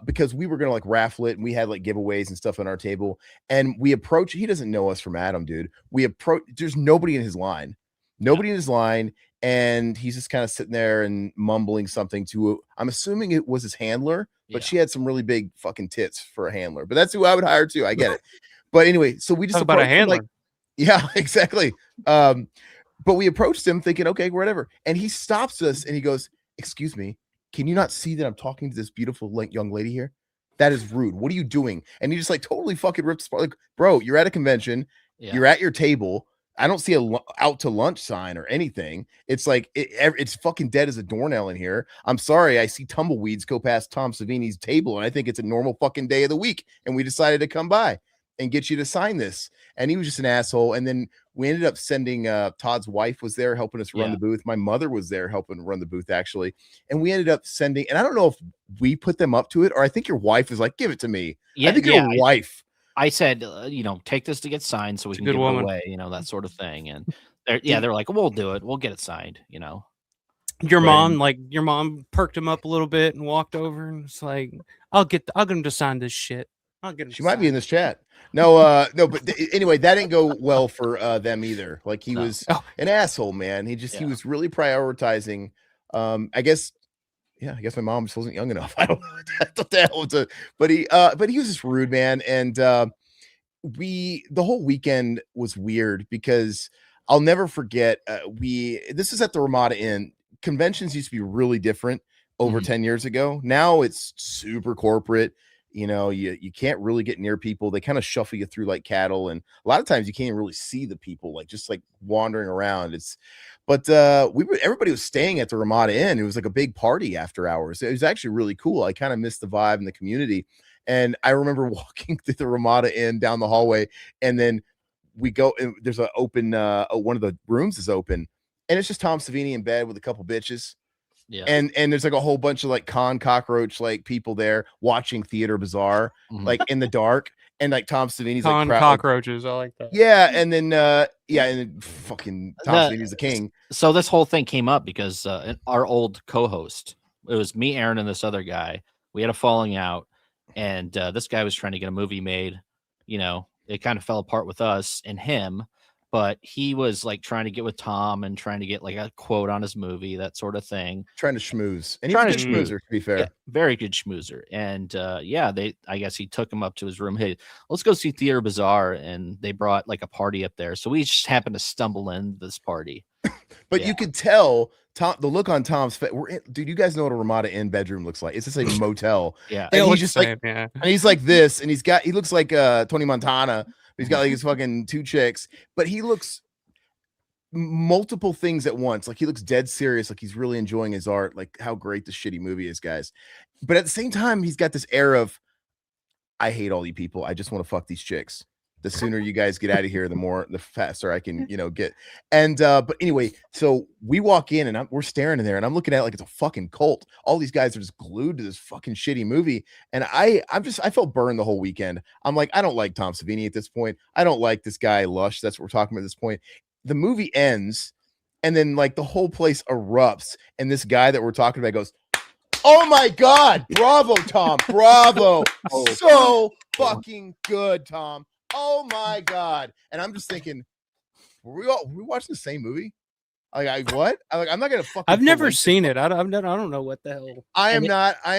because we were gonna like raffle it and we had like giveaways and stuff on our table. And we approach. He doesn't know us from Adam, dude. We approach. There's nobody in his line. Nobody in his line. And he's just kind of sitting there and mumbling something to, I'm assuming it was his handler, but she had some really big fucking tits for a handler. But that's who I would hire too. I get it. But anyway, so we just Talk about a handler. like, yeah, exactly. But we approached him thinking, okay, whatever. And he stops us and he goes, "Excuse me, can you not see that I'm talking to this beautiful young lady here? That is rude. What are you doing?" And he just like totally fucking rips like, bro, you're at a convention, you're at your table. I don't see a out to lunch sign or anything. It's like it's fucking dead as a doornail in here. I'm sorry. I see tumbleweeds go past Tom Savini's table, and I think it's a normal fucking day of the week. And we decided to come by and get you to sign this. And he was just an asshole. And then we ended up sending Todd's wife was there helping us run the booth. My mother was there helping run the booth actually. And we ended up sending, and I don't know if we put them up to it or I think your wife was like, "Give it to me." Yeah, I think your wife. I said, take this to get signed so we can give it away, that sort of thing. And they're like, "We'll do it. We'll get it signed." Your mom perked him up a little bit and walked over and was like, I'll get him to sign this shit. I'll get him. She might be in this chat. No, but anyway, that didn't go well for them either. Like he was an asshole, man. He was really prioritizing. I guess my mom just wasn't young enough. I don't know what the hell to, but he was just rude, man. And the whole weekend was weird because I'll never forget. This is at the Ramada Inn. Conventions used to be really different over 10 years ago. Now it's super corporate. You can't really get near people. They kind of shuffle you through like cattle, and a lot of times you can't even really see the people, like just like wandering around. Everybody was staying at the Ramada Inn. It was like a big party after hours. It was actually really cool. I kind of missed the vibe in the community. And I remember walking through the Ramada Inn down the hallway, and then we go, and there's an open, one of the rooms is open, and it's just Tom Savini in bed with a couple bitches. Yeah. And there's like a whole bunch of like cockroach like people there watching Theater Bazaar, like in the dark. And like Tom Savini's like cockroaches. I like that. Yeah. And then fucking Tom Savini's the king. So this whole thing came up because our old co-host, it was me, Aaron, and this other guy. We had a falling out, and this guy was trying to get a movie made. It kind of fell apart with us and him. But he was like trying to get with Tom and trying to get like a quote on his movie, that sort of thing. Trying to schmooze. And he's a good schmoozer, to be fair. Yeah, very good schmoozer. And I guess he took him up to his room. "Hey, let's go see Theater Bazaar." And they brought like a party up there. So we just happened to stumble in this party. But you could tell the look on Tom's face. Dude, you guys know what a Ramada Inn bedroom looks like. It's just like a motel. Yeah. And he's just and he's like this, and he looks like Tony Montana. He's got like his fucking two chicks, but he looks multiple things at once. Like he looks dead serious, like he's really enjoying his art, like how great this shitty movie is, guys. But at the same time, he's got this air of, "I hate all you people. I just want to fuck these chicks. The sooner you guys get out of here, the faster I can, get." And but anyway, so we walk in and we're staring in there, and I'm looking at it like it's a fucking cult. All these guys are just glued to this fucking shitty movie, and I felt burned the whole weekend. I'm like, I don't like Tom Savini at this point. I don't like this guy Lush. That's what we're talking about at this point. The movie ends, and then like the whole place erupts, and this guy that we're talking about goes, "Oh my God, bravo, Tom, bravo, so fucking good, Tom. Oh my God." And I'm just thinking, were we watching the same movie? What? I'm not gonna fucking. I've never seen it. I don't know what the hell. I am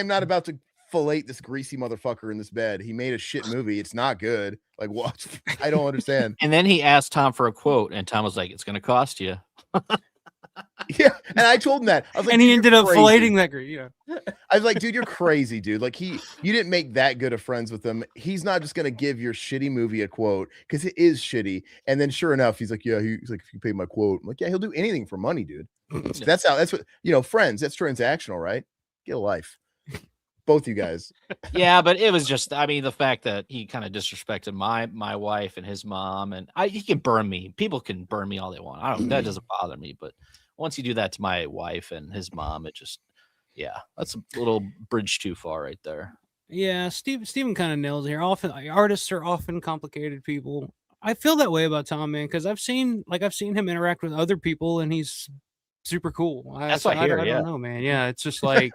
not about to fillet this greasy motherfucker in this bed. He made a shit movie. It's not good. Like what? I don't understand. And then he asked Tom for a quote, and Tom was like, "It's gonna cost you." Yeah, and I told him that. I was like, and he ended up filleting that. I was like, "Dude, you're crazy, dude. Like you didn't make that good of friends with him. He's not just gonna give your shitty movie a quote because it is shitty." And then sure enough, he's like, "Yeah." He's like, "If you pay my quote," I'm like, "Yeah, he'll do anything for money, dude." That's what friends. That's transactional, right? Get a life, both you guys. Yeah, but it was just, the fact that he kind of disrespected my wife and his mom, and he can burn me. People can burn me all they want. That doesn't bother me, but once you do that to my wife and his mom, it just, that's a little bridge too far right there. Yeah, Steven kind of nails here. Often artists are often complicated people. I feel that way about Tom, man, because I've seen him interact with other people, and he's super cool. That's what I hear. I don't know, man. Yeah, it's just like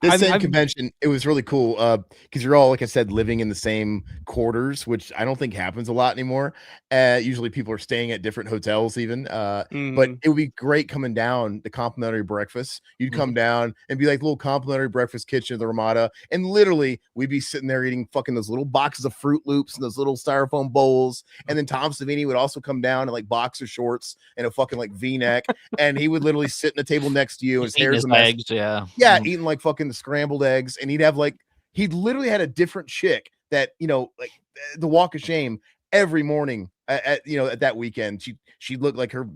This same convention, it was really cool because you're all, like I said, living in the same quarters, which I don't think happens a lot anymore. Usually people are staying at different hotels even. But it would be great coming down the complimentary breakfast. You'd come down and be like little complimentary breakfast kitchen of the Ramada. And literally we'd be sitting there eating fucking those little boxes of Fruit Loops and those little styrofoam bowls. And then Tom Savini would also come down in like boxer shorts and a fucking like V-neck. And he would literally sit in the table next to you. His hair's a mess. Eggs, yeah. Yeah, eating like fucking the scrambled eggs, and he'd have like he literally had a different chick that like the walk of shame every morning at that weekend. She looked like her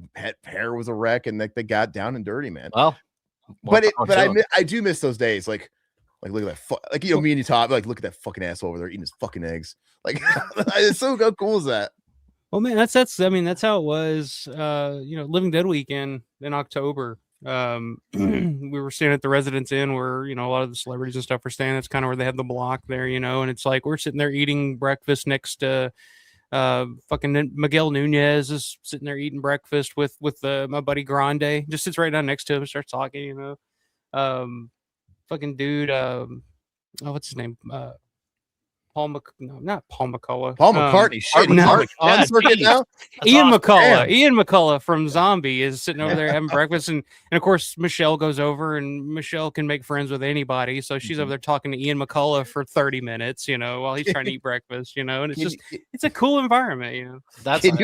hair was a wreck, and like they got down and dirty, man. Well, I do miss those days. Like look at that, me and you talk like look at that fucking asshole over there eating his fucking eggs. Like it's so how cool is that? Well, man, that's how it was. Living Dead weekend in October. We were staying at the Residence Inn where a lot of the celebrities and stuff were staying. That's kind of where they have the block there, and it's like we're sitting there eating breakfast next to fucking Miguel Nunez is sitting there eating breakfast with my buddy Grande. Just sits right down next to him and starts talking. Fucking dude. What's his name? Not Paul McCullough. Paul McCartney. On circuit now. Ian McCullough. Ian McCullough from Zombie is sitting over there having breakfast, and of course Michelle goes over, and Michelle can make friends with anybody, so she's over there talking to Ian McCullough for 30 minutes, while he's trying to eat breakfast, and it's a cool environment, Can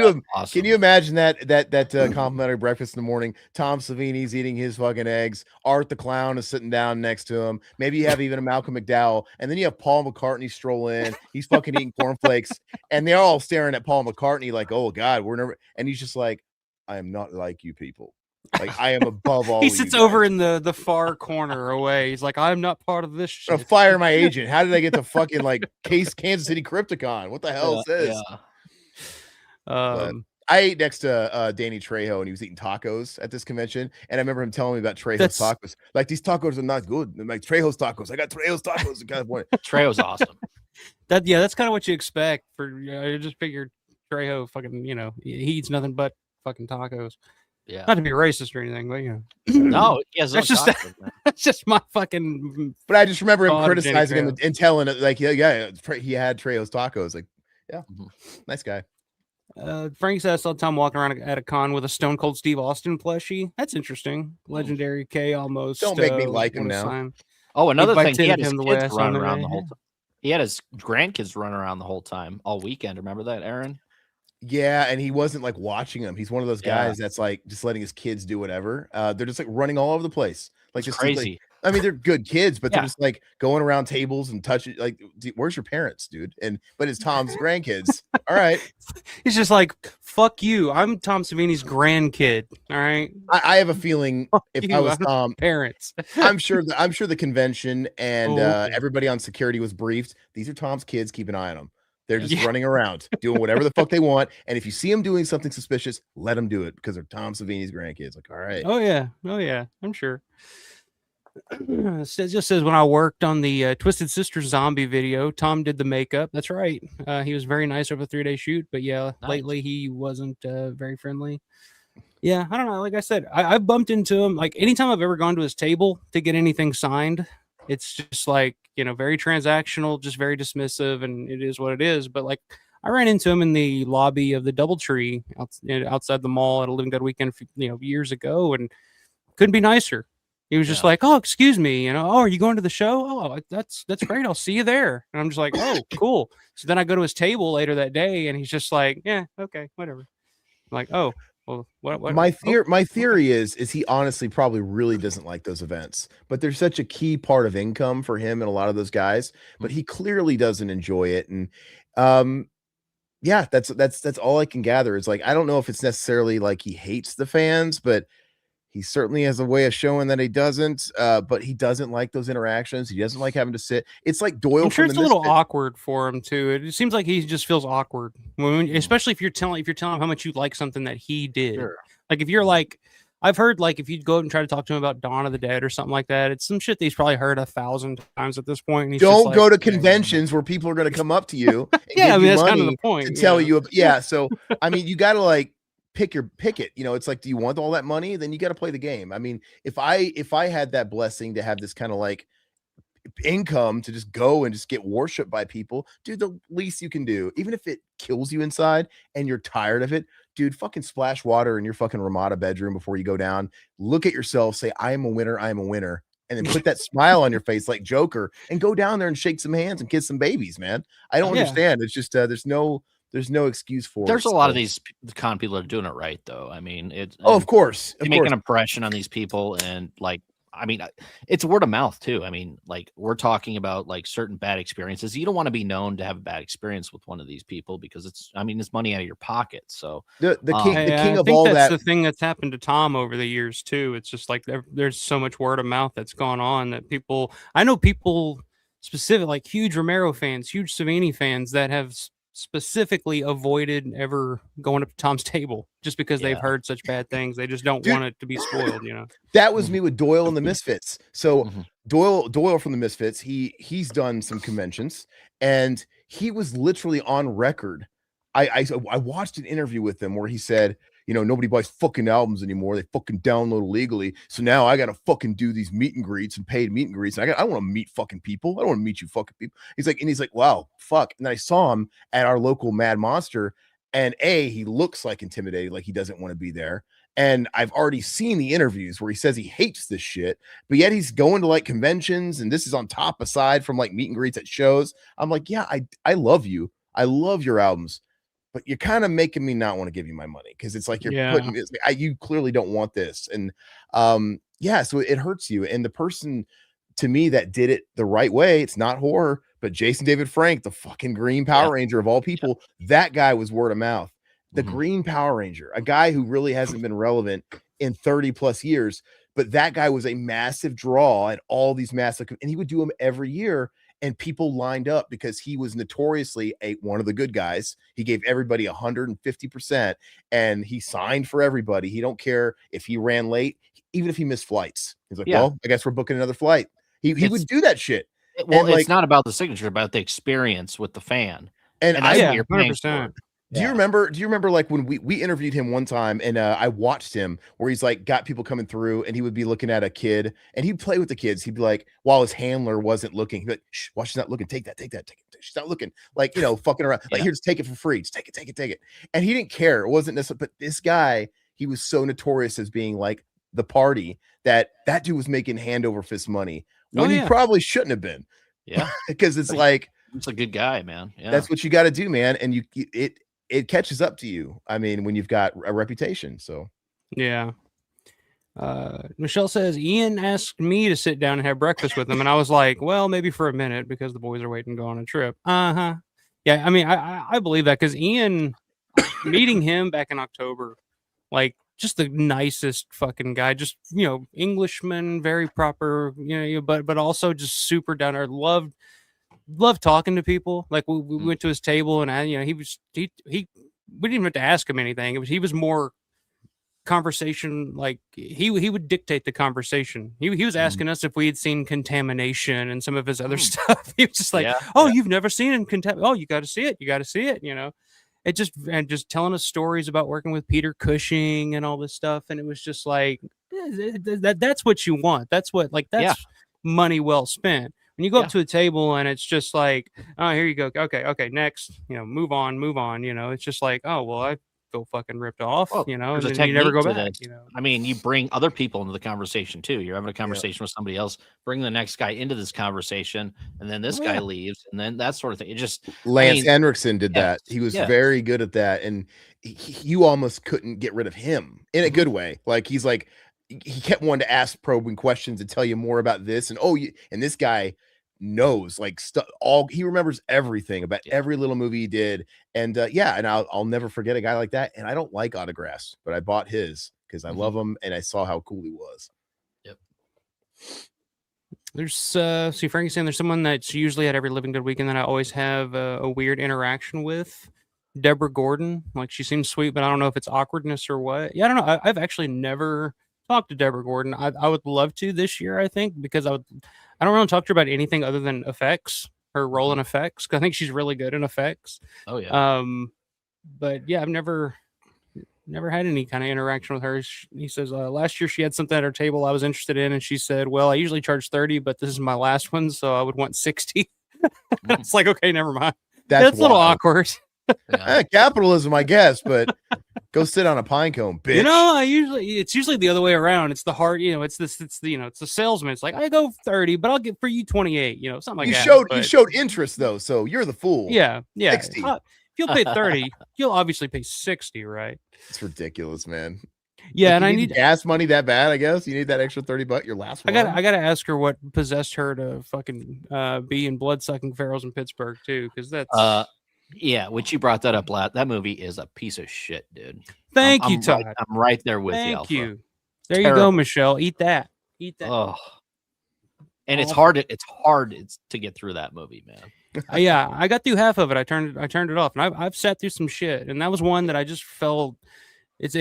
you imagine that complimentary breakfast in the morning? Tom Savini's eating his fucking eggs. Art the Clown is sitting down next to him. Maybe you have even a Malcolm McDowell, and then you have Paul McCartney stroll in. He's fucking eating cornflakes, and they're all staring at Paul McCartney like, "Oh God, we're never." And he's just like, "I am not like you people. Like I am above all." He sits over in the far corner away. He's like, "I'm not part of this shit." Fire my agent. How did I get to fucking like Kansas City Crypticon? What the hell is this? Yeah. I ate next to Danny Trejo, and he was eating tacos at this convention. And I remember him telling me about Trejo's tacos. Like, these tacos are not good. I'm like, Trejo's tacos. I got Trejo's tacos. Trejo's awesome. That's kind of what you expect. I just figured Trejo fucking, he eats nothing but fucking tacos. Yeah. Not to be racist or anything, but No, that's just my fucking. But I just remember him criticizing him and telling it like, he had Trejo's tacos. Like, yeah, nice guy. Frank says I saw Tom walking around at a con with a Stone Cold Steve Austin plushie. That's interesting. Legendary K almost. Don't make me like him now. Sign. Oh, another thing, he had his kids running around the whole time. He had his grandkids running around the whole time, all weekend. Remember that, Aaron? Yeah, and he wasn't like watching them. He's one of those guys that's like just letting his kids do whatever. They're just like running all over the place. Like it's crazy. Like, I mean, they're good kids, but they're just like going around tables and touching. Like, where's your parents, dude? But it's Tom's grandkids. All right, he's just like, fuck you. I'm Tom Savini's grandkid. All right. I have a feeling if I was Tom, parents, I'm sure the convention and everybody on security was briefed. These are Tom's kids. Keep an eye on them. They're just running around doing whatever the fuck they want. And if you see them doing something suspicious, let them do it because they're Tom Savini's grandkids. Like, all right. Oh yeah. I'm sure. It just says when I worked on the Twisted Sister zombie video, Tom did the makeup. That's right. He was very nice over a 3-day shoot, but lately he wasn't very friendly. Yeah, I don't know. Like I said, I bumped into him. Like anytime I've ever gone to his table to get anything signed, it's just like, very transactional, just very dismissive, and it is what it is. But like I ran into him in the lobby of the Doubletree outside the mall at a Living Dead weekend, years ago, and couldn't be nicer. He was just like, "Oh, excuse me, oh, are you going to the show? Oh, that's great. I'll see you there." And I'm just like, "Oh, cool." So then I go to his table later that day, and he's just like, "Yeah, okay, whatever." I'm like, "Oh, well, what?" My theory is he honestly probably really doesn't like those events, but they're such a key part of income for him and a lot of those guys. But he clearly doesn't enjoy it, and that's all I can gather. Is like I don't know if it's necessarily like he hates the fans, but he certainly has a way of showing that he doesn't, but he doesn't like those interactions. He doesn't like having to sit. It's like Doyle. I'm sure it's a little awkward for him too. It seems like he just feels awkward, especially if you're telling him how much you like something that he did. Sure. Like if you're like, I've heard like if you go and try to talk to him about Dawn of the Dead or something like that, it's some shit that he's probably heard 1,000 times at this point. And he's don't go to conventions where people are going to come up to you. And give you that's money kind of the point. To tell you, So I mean, you got to like. Pick it. It's like, do you want all that money? Then you got to play the game. I mean, if I had that blessing to have this kind of like income to just go and just get worshipped by people, dude, the least you can do, even if it kills you inside and you're tired of it, dude, fucking splash water in your fucking Ramada bedroom before you go down. Look at yourself, say, I am a winner, I am a winner. And then put that smile on your face like Joker and go down there and shake some hands and kiss some babies, man. I don't understand. It's just there's no excuse for it. There's a lot of these con people that are doing it right, though. I mean, of course. You make an impression on these people, and like, I mean, it's word of mouth too. I mean, like, we're talking about like certain bad experiences. You don't want to be known to have a bad experience with one of these people because it's money out of your pocket. So the king of think all that's that. the thing that's happened to Tom over the years too. It's just like there's so much word of mouth that's gone on that I know people specific, like huge Romero fans, huge Savini fans that have specifically avoided ever going up to Tom's table just because they've heard such bad things. They just don't want it to be spoiled, you know. That was me with Doyle and the Misfits. So Doyle from the Misfits, he's done some conventions and he was literally on record. I watched an interview with him where he said, you know, nobody buys fucking albums anymore. They fucking download illegally. So now I got to fucking do these meet and greets and paid meet and greets. And I want to meet fucking people. I don't want to meet you fucking people. He's like, wow, fuck. And then I saw him at our local Mad Monster, and he looks like intimidated, like he doesn't want to be there. And I've already seen the interviews where he says he hates this shit, but yet he's going to like conventions, and this is on top aside from like meet and greets at shows. I'm like, yeah, I love you. I love your albums. But you're kind of making me not want to give you my money because it's like you're putting this, you clearly don't want this. And so it hurts you. And the person to me that did it the right way, it's not horror, but Jason David Frank, the fucking Green Power Ranger of all people, that guy was word of mouth. The Green Power Ranger, a guy who really hasn't been relevant in 30 plus years, but that guy was a massive draw at all these massive, and he would do them every year. And people lined up because he was notoriously one of the good guys. He gave everybody 150% and he signed for everybody. He don't care if he ran late, even if he missed flights. He's like, well, I guess we're booking another flight. He would do that shit. Well, it's not about the signature, about the experience with the fan. And that's what you're paying 100%. for. Do you remember like when we interviewed him one time and I watched him where he's like got people coming through and he would be looking at a kid and he'd play with the kids. He'd be like, while his handler wasn't looking, he'd be like, shh, watch, she's not looking. Take that. She's not looking, like, you know, fucking around. Like, here, just take it for free. Just take it. And he didn't care. It wasn't necessarily, but this guy, he was so notorious as being like the party that dude was making hand over fist money when he probably shouldn't have been. Yeah. Because it's like, it's a good guy, man. Yeah. That's what you got to do, man. And it catches up to you. I mean, when you've got a reputation. So yeah. Michelle says Ian asked me to sit down and have breakfast with him, and I was like, well, maybe for a minute because the boys are waiting to go on a trip. Yeah, I mean, I believe that because Ian, meeting him back in October, like just the nicest fucking guy, just, you know, Englishman, very proper, you know, but also just super down to earth. Loved talking to people. Like we went to his table and you know, we didn't even have to ask him anything. He was more conversation. Like he would dictate the conversation. He was asking us if we had seen Contamination and some of his other stuff. He was just like, you've never seen Contamination. Oh, you got to see it. You know, just telling us stories about working with Peter Cushing and all this stuff. And it was just like, that's what you want. That's money well spent. When you go up to a table and it's just like, oh, here you go. Okay, next. You know, move on. You know, it's just like, oh, well, I feel fucking ripped off. Well, you know, and then you never go back. You know, I mean, you bring other people into the conversation too. You're having a conversation with somebody else. Bring the next guy into this conversation, and then this guy leaves, and then that sort of thing. It just Lance Henriksen did that. He was very good at that, and you almost couldn't get rid of him in a good way. Like he kept wanting to ask probing questions and tell you more about this, and and this guy knows like he remembers everything about every little movie he did. And and I'll never forget a guy like that. And I don't like autographs, but I bought his because I love him and I saw how cool he was. Yep. There's see Frankie's saying there's someone that's usually at every Living Good weekend that I always have a weird interaction with. Deborah Gordon. Like, she seems sweet, but I don't know if it's awkwardness or what. I don't know. I've actually never talked to Deborah Gordon. I would love to this year, I think, because I don't want to talk to her about anything other than effects, her role in effects, because I think she's really good in effects. Oh yeah. But yeah, I've never never had any kind of interaction with her. He says last year she had something at her table I was interested in, and she said, "Well, I usually charge 30, but this is my last one, so I would want 60." It's like, okay, never mind. That's a little awkward. Capitalism, I guess, but go sit on a pine cone, bitch. You know, it's usually the other way around. It's the hard, it's the salesman. It's like, I go 30, but I'll get for you 28, something like that. You showed interest though, so you're the fool. Yeah. 60. If you'll pay 30, you'll obviously pay 60, right? It's ridiculous, man. Yeah, like, and I need gas money that bad. I guess you need that extra $30. Your last one. I gotta ask her what possessed her to fucking be in blood-sucking pharaohs in Pittsburgh too, because that's yeah. When you brought that up, that movie is a piece of shit, dude. Thank you, Todd. I'm right there with you. Thank you. There you go, Michelle. Eat that. Oh, and it's hard. It's hard to get through that movie, man. Yeah, I got through half of it. I turned it off, and I've sat through some shit, and that was one that I just felt. It's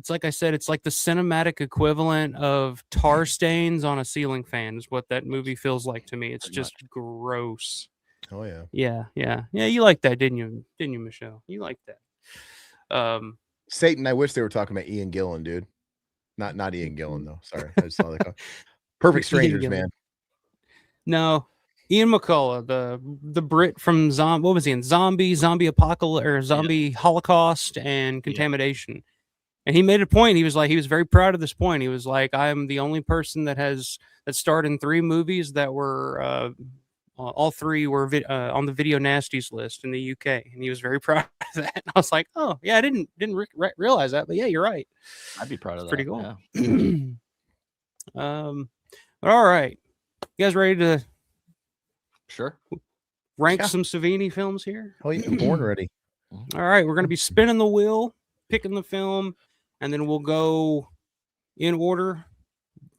like I said, it's like the cinematic equivalent of tar stains on a ceiling fan is what that movie feels like to me. It's just gross. Oh yeah. Yeah. You liked that, didn't you, Michelle? You liked that. Satan, I wish they were talking about Ian Gillan, dude. Not Ian Gillan though. Sorry, I just saw that. Perfect Strangers, man. No. Ian McCullough, the Brit from what was he in? Zombie Apocalypse or Zombie Holocaust and Contamination. Yeah. And he made a point. He was very proud of this point. He was like, I'm the only person that starred in 3 movies that were all 3 were on the Video Nasties list in the UK, and he was very proud of that. And I was like, oh yeah, I didn't realize that, but yeah, you're right. I'd be proud of that. Pretty cool. Yeah. But all right, you guys ready to? Sure. Rank some Savini films here. Oh, you're born ready. All right, we're going to be spinning the wheel, picking the film, and then we'll go in order.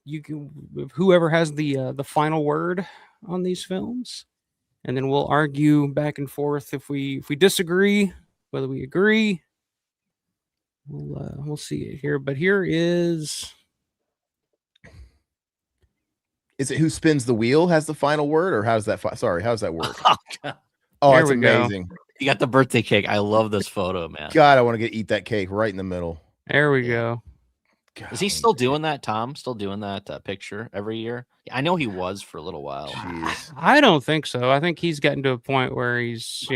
You can whoever has the final word on these films, and then we'll argue back and forth if we disagree, whether we agree. We'll see it here, but here is. Is it who spins the wheel has the final word, or how's that? How's that work? Oh, that's amazing. You got the birthday cake. I love this photo, man. God, I want to eat that cake right in the middle. There we go. God, is he still doing that, Tom? Still doing that picture every year? I know he was for a little while. Jeez. I don't think so. I think he's gotten to a point where he's,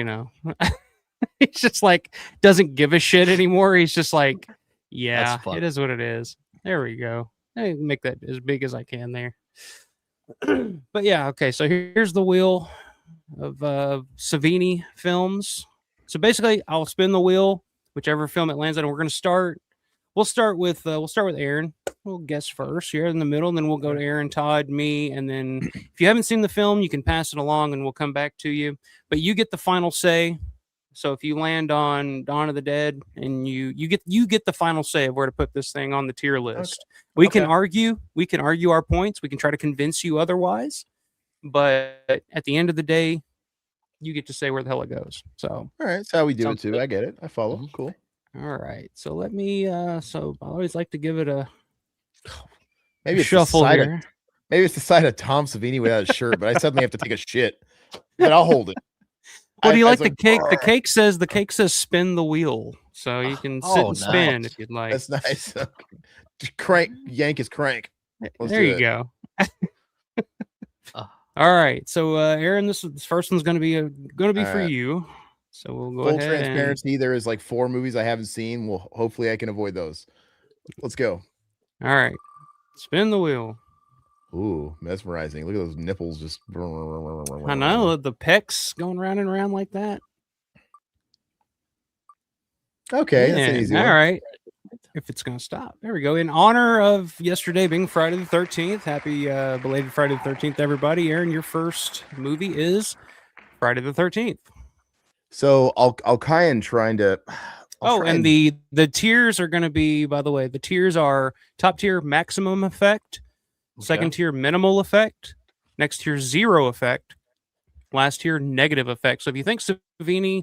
he's just like doesn't give a shit anymore. He's just like, yeah, it is what it is. There we go. I make that as big as I can there. But yeah, okay. So here's the wheel of Savini films. So basically, I'll spin the wheel, whichever film it lands on. And we're going to start. We'll start with Aaron. We'll guess first. You're in the middle, and then we'll go to Aaron, Todd, me, and then if you haven't seen the film, you can pass it along, and we'll come back to you. But you get the final say. So if you land on Dawn of the Dead, and you get the final say of where to put this thing on the tier list. Okay. We can argue our points. We can try to convince you otherwise. But at the end of the day, you get to say where the hell it goes. So all right, that's how we do it too. Good. I get it. I follow. Mm-hmm. Cool. All right. So let me. So I always like to give it a maybe shuffle here. Maybe it's the side of Tom Savini without a shirt, but I suddenly have to take a shit. But I'll hold it. What do you like the cake? The cake says spin the wheel, so you can sit and spin if you'd like. That's nice. Crank, yank his crank. There you go. All right, so Aaron, this first one's going to be for you. So we'll go full ahead. Transparency. There is like 4 movies I haven't seen. Well, hopefully I can avoid those. Let's go. All right, spin the wheel. Ooh, mesmerizing. Look at those nipples just. I know, the pecs going round and round like that. Okay, that's an easy one. All right. If it's going to stop. There we go. In honor of yesterday being Friday the 13th, happy belated Friday the 13th, everybody. Aaron, your first movie is Friday the 13th. So I'll kind trying to. And the tiers are going to be, by the way, the tiers are top tier maximum effect. Second tier, minimal effect. Next tier, zero effect. Last tier, negative effect. So if you think Savini,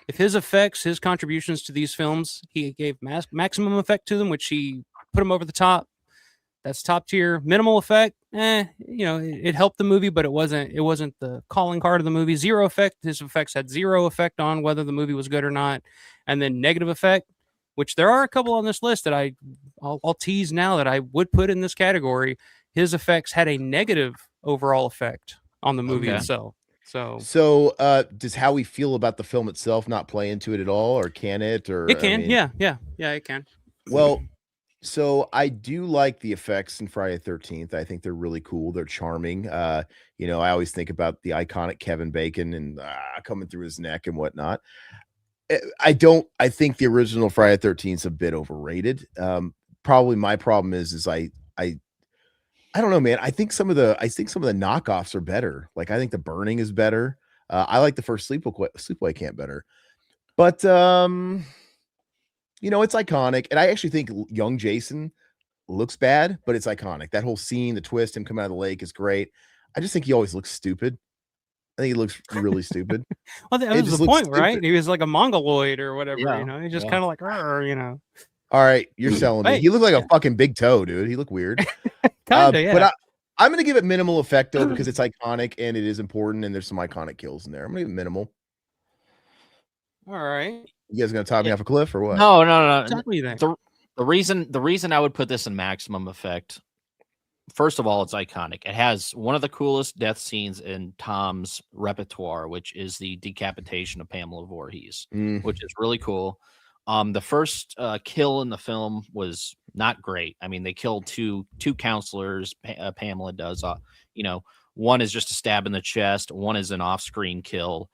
if his effects, his contributions to these films, he gave maximum effect to them, which he put them over the top. That's top tier. Minimal effect, it helped the movie, but it wasn't the calling card of the movie. Zero effect, his effects had zero effect on whether the movie was good or not. And then negative effect, which there are a couple on this list that I'll tease now that I would put in this category. His effects had a negative overall effect on the movie itself. So, does how we feel about the film itself not play into it at all, or can it? Or it can, I mean, yeah, it can. Well, so I do like the effects in Friday the 13th. I think they're really cool. They're charming. You know, I always think about the iconic Kevin Bacon and coming through his neck and whatnot. I think the original Friday the 13th is a bit overrated. Probably my problem is I don't know, man. I think some of the knockoffs are better. Like I think The Burning is better. I like the first Sleepaway Camp better. But you know, it's iconic. And I actually think young Jason looks bad, but it's iconic. That whole scene, the twist, him coming out of the lake is great. I just think he always looks stupid. I think he looks really stupid. Well, that was the point, right? He was like a mongoloid or whatever, you know. He's just kind of like, you know. All right, you're selling me. He looked like a fucking big toe, dude. He looked weird. Kinda, yeah. But I'm gonna give it minimal effect though, because it's iconic and it is important, and there's some iconic kills in there. I'm gonna give it minimal. All right. You guys gonna top me off a cliff or what? No. The reason I would put this in maximum effect, first of all, it's iconic. It has one of the coolest death scenes in Tom's repertoire, which is the decapitation of Pamela Voorhees, which is really cool. The first kill in the film was not great. I mean, they killed two counselors. Pamela does, you know, one is just a stab in the chest. One is an off-screen kill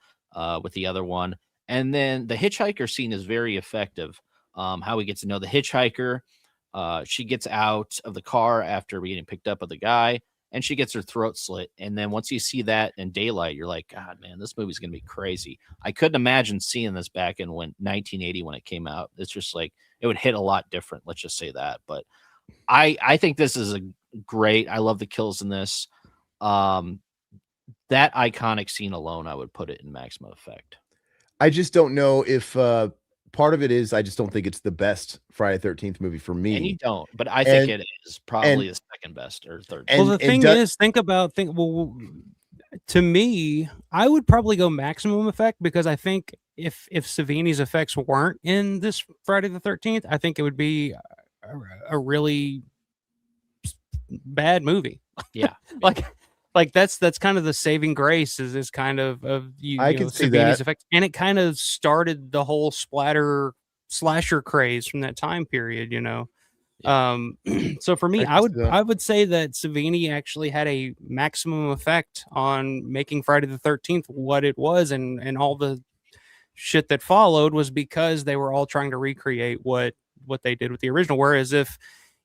with the other one. And then the hitchhiker scene is very effective. How we get to know the hitchhiker. She gets out of the car after getting picked up by the guy, and she gets her throat slit. And then once you see that in daylight, you're like, God, man, this movie's going to be crazy. I couldn't imagine seeing this back in 1980 when it came out. It's just like, it would hit a lot different. Let's just say that. But I think this is a great, I love the kills in this. That iconic scene alone, I would put it in maximum effect. I just don't know if part of it is I just don't think it's the best Friday the 13th movie for me. And you don't, but I think it is probably the second best or third. Well, the thing is, well, to me, I would probably go maximum effect, because I think if Savini's effects weren't in this Friday the 13th, I think it would be a really bad movie. Yeah. Like that's kind of the saving grace is kind of I can see Savini's that. effect, and it kind of started the whole slasher craze from that time period, you know. Yeah. So for me, I would say that Savini actually had a maximum effect on making Friday the 13th what it was, and all the shit that followed was because they were all trying to recreate what they did with the original. Whereas if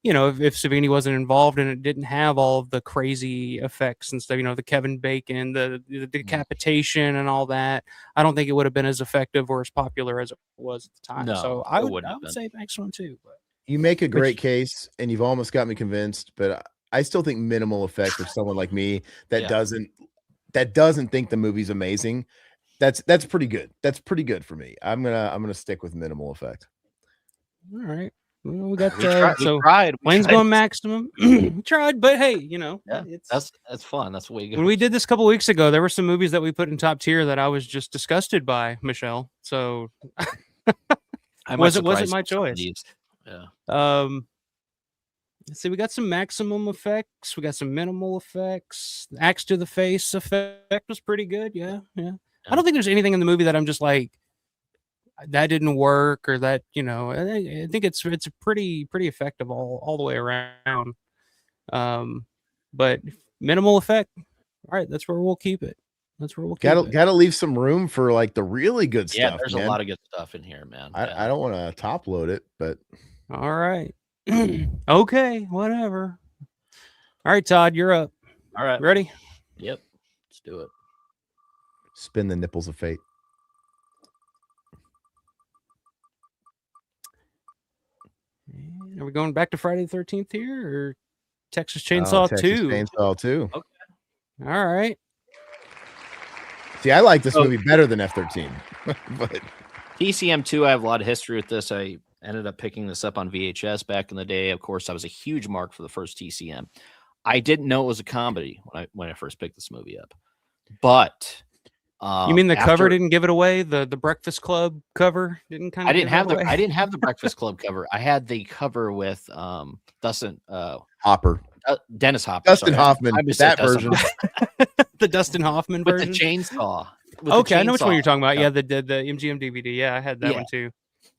Savini wasn't involved and it didn't have all of the crazy effects and stuff, you know, the Kevin Bacon, the decapitation and all that, I don't think it would have been as effective or as popular as it was at the time. No, so I would say maximum too. But. You make a great case, and you've almost got me convinced, but I still think minimal effect for someone like me that doesn't think the movie's amazing. That's pretty good. That's pretty good for me. I'm gonna stick with minimal effect. All right. Well, we got we tried. Wayne's going maximum. We tried, but hey, you know, that's fun. That's the way you go. When we did this a couple weeks ago, there were some movies that we put in top tier that I was just disgusted by, Michelle. So wasn't my choice. Yeah. Let's see, we got some maximum effects, we got some minimal effects. Axe to the face effect was pretty good. Yeah. I don't think there's anything in the movie that I'm just like, that didn't work, or that, you know, I think it's pretty effective all the way around. But minimal effect, all right, that's where we'll keep it. Gotta leave some room for like the really good stuff. Yeah, there's a lot of good stuff in here, man. I don't want to top load it, but all right. Okay, whatever. All right, Todd, you're up. All right, ready? Yep, let's do it. Spin the nipples of fate. Are we going back to Friday the 13th here, or Texas Chainsaw 2? Chainsaw 2. Okay. All right. See, I like this movie better than F-13. But TCM 2, I have a lot of history with this. I ended up picking this up on VHS back in the day. Of course, I was a huge mark for the first TCM. I didn't know it was a comedy when I first picked this movie up. But You mean the cover after- didn't give it away? The Breakfast Club cover didn't kind of. I didn't have the Breakfast Club cover. I had the cover with Dustin Hopper. Dennis Hopper. Dustin sorry. Hoffman. I misaid That Dustin version. Hoffman. the Dustin Hoffman with version the chainsaw. Okay, I know which one you're talking about. Yeah, the MGM DVD. Yeah, I had that Yeah. one too.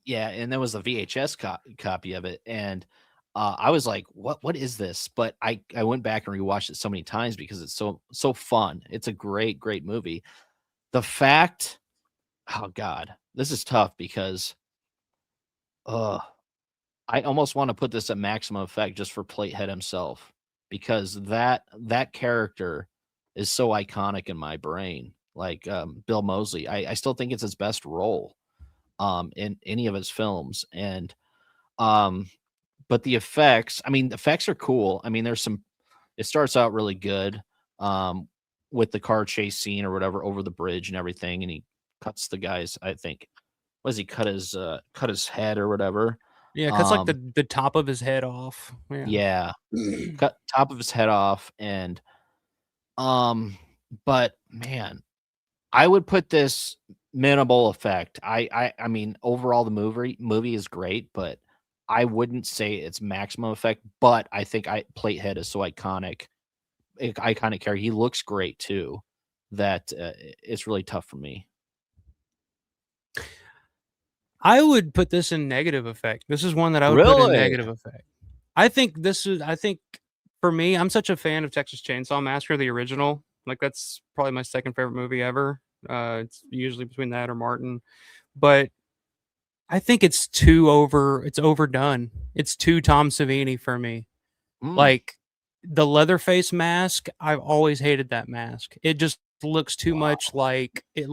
Yeah, and there was a VHS copy of it, and I was like, "What is this?" But I went back and rewatched it so many times because it's so fun. It's a great movie. The fact, oh God, this is tough because, I almost want to put this at maximum effect just for Platehead himself because that character is so iconic in my brain. Like Bill Moseley, I still think it's his best role in any of his films. And but the effects, I mean, the effects are cool. I mean, it starts out really good with the car chase scene or whatever over the bridge and everything, and he cuts the guy's, I think, he cut his head or whatever. Yeah, cuts like the top of his head off. Yeah, cut top of his head off, and but man, I would put this minimal effect. I mean, overall the movie is great, but I wouldn't say it's maximum effect. But I think Platehead is so iconic character. He looks great too. That it's really tough for me. I would put this in negative effect. This is one that I would put in negative effect. I think for me, I'm such a fan of Texas Chainsaw Massacre, the original. Like that's probably my second favorite movie ever. It's usually between that or Martin, but I think it's overdone. It's too Tom Savini for me. Like the Leatherface mask, I've always hated that mask. It just looks too much like a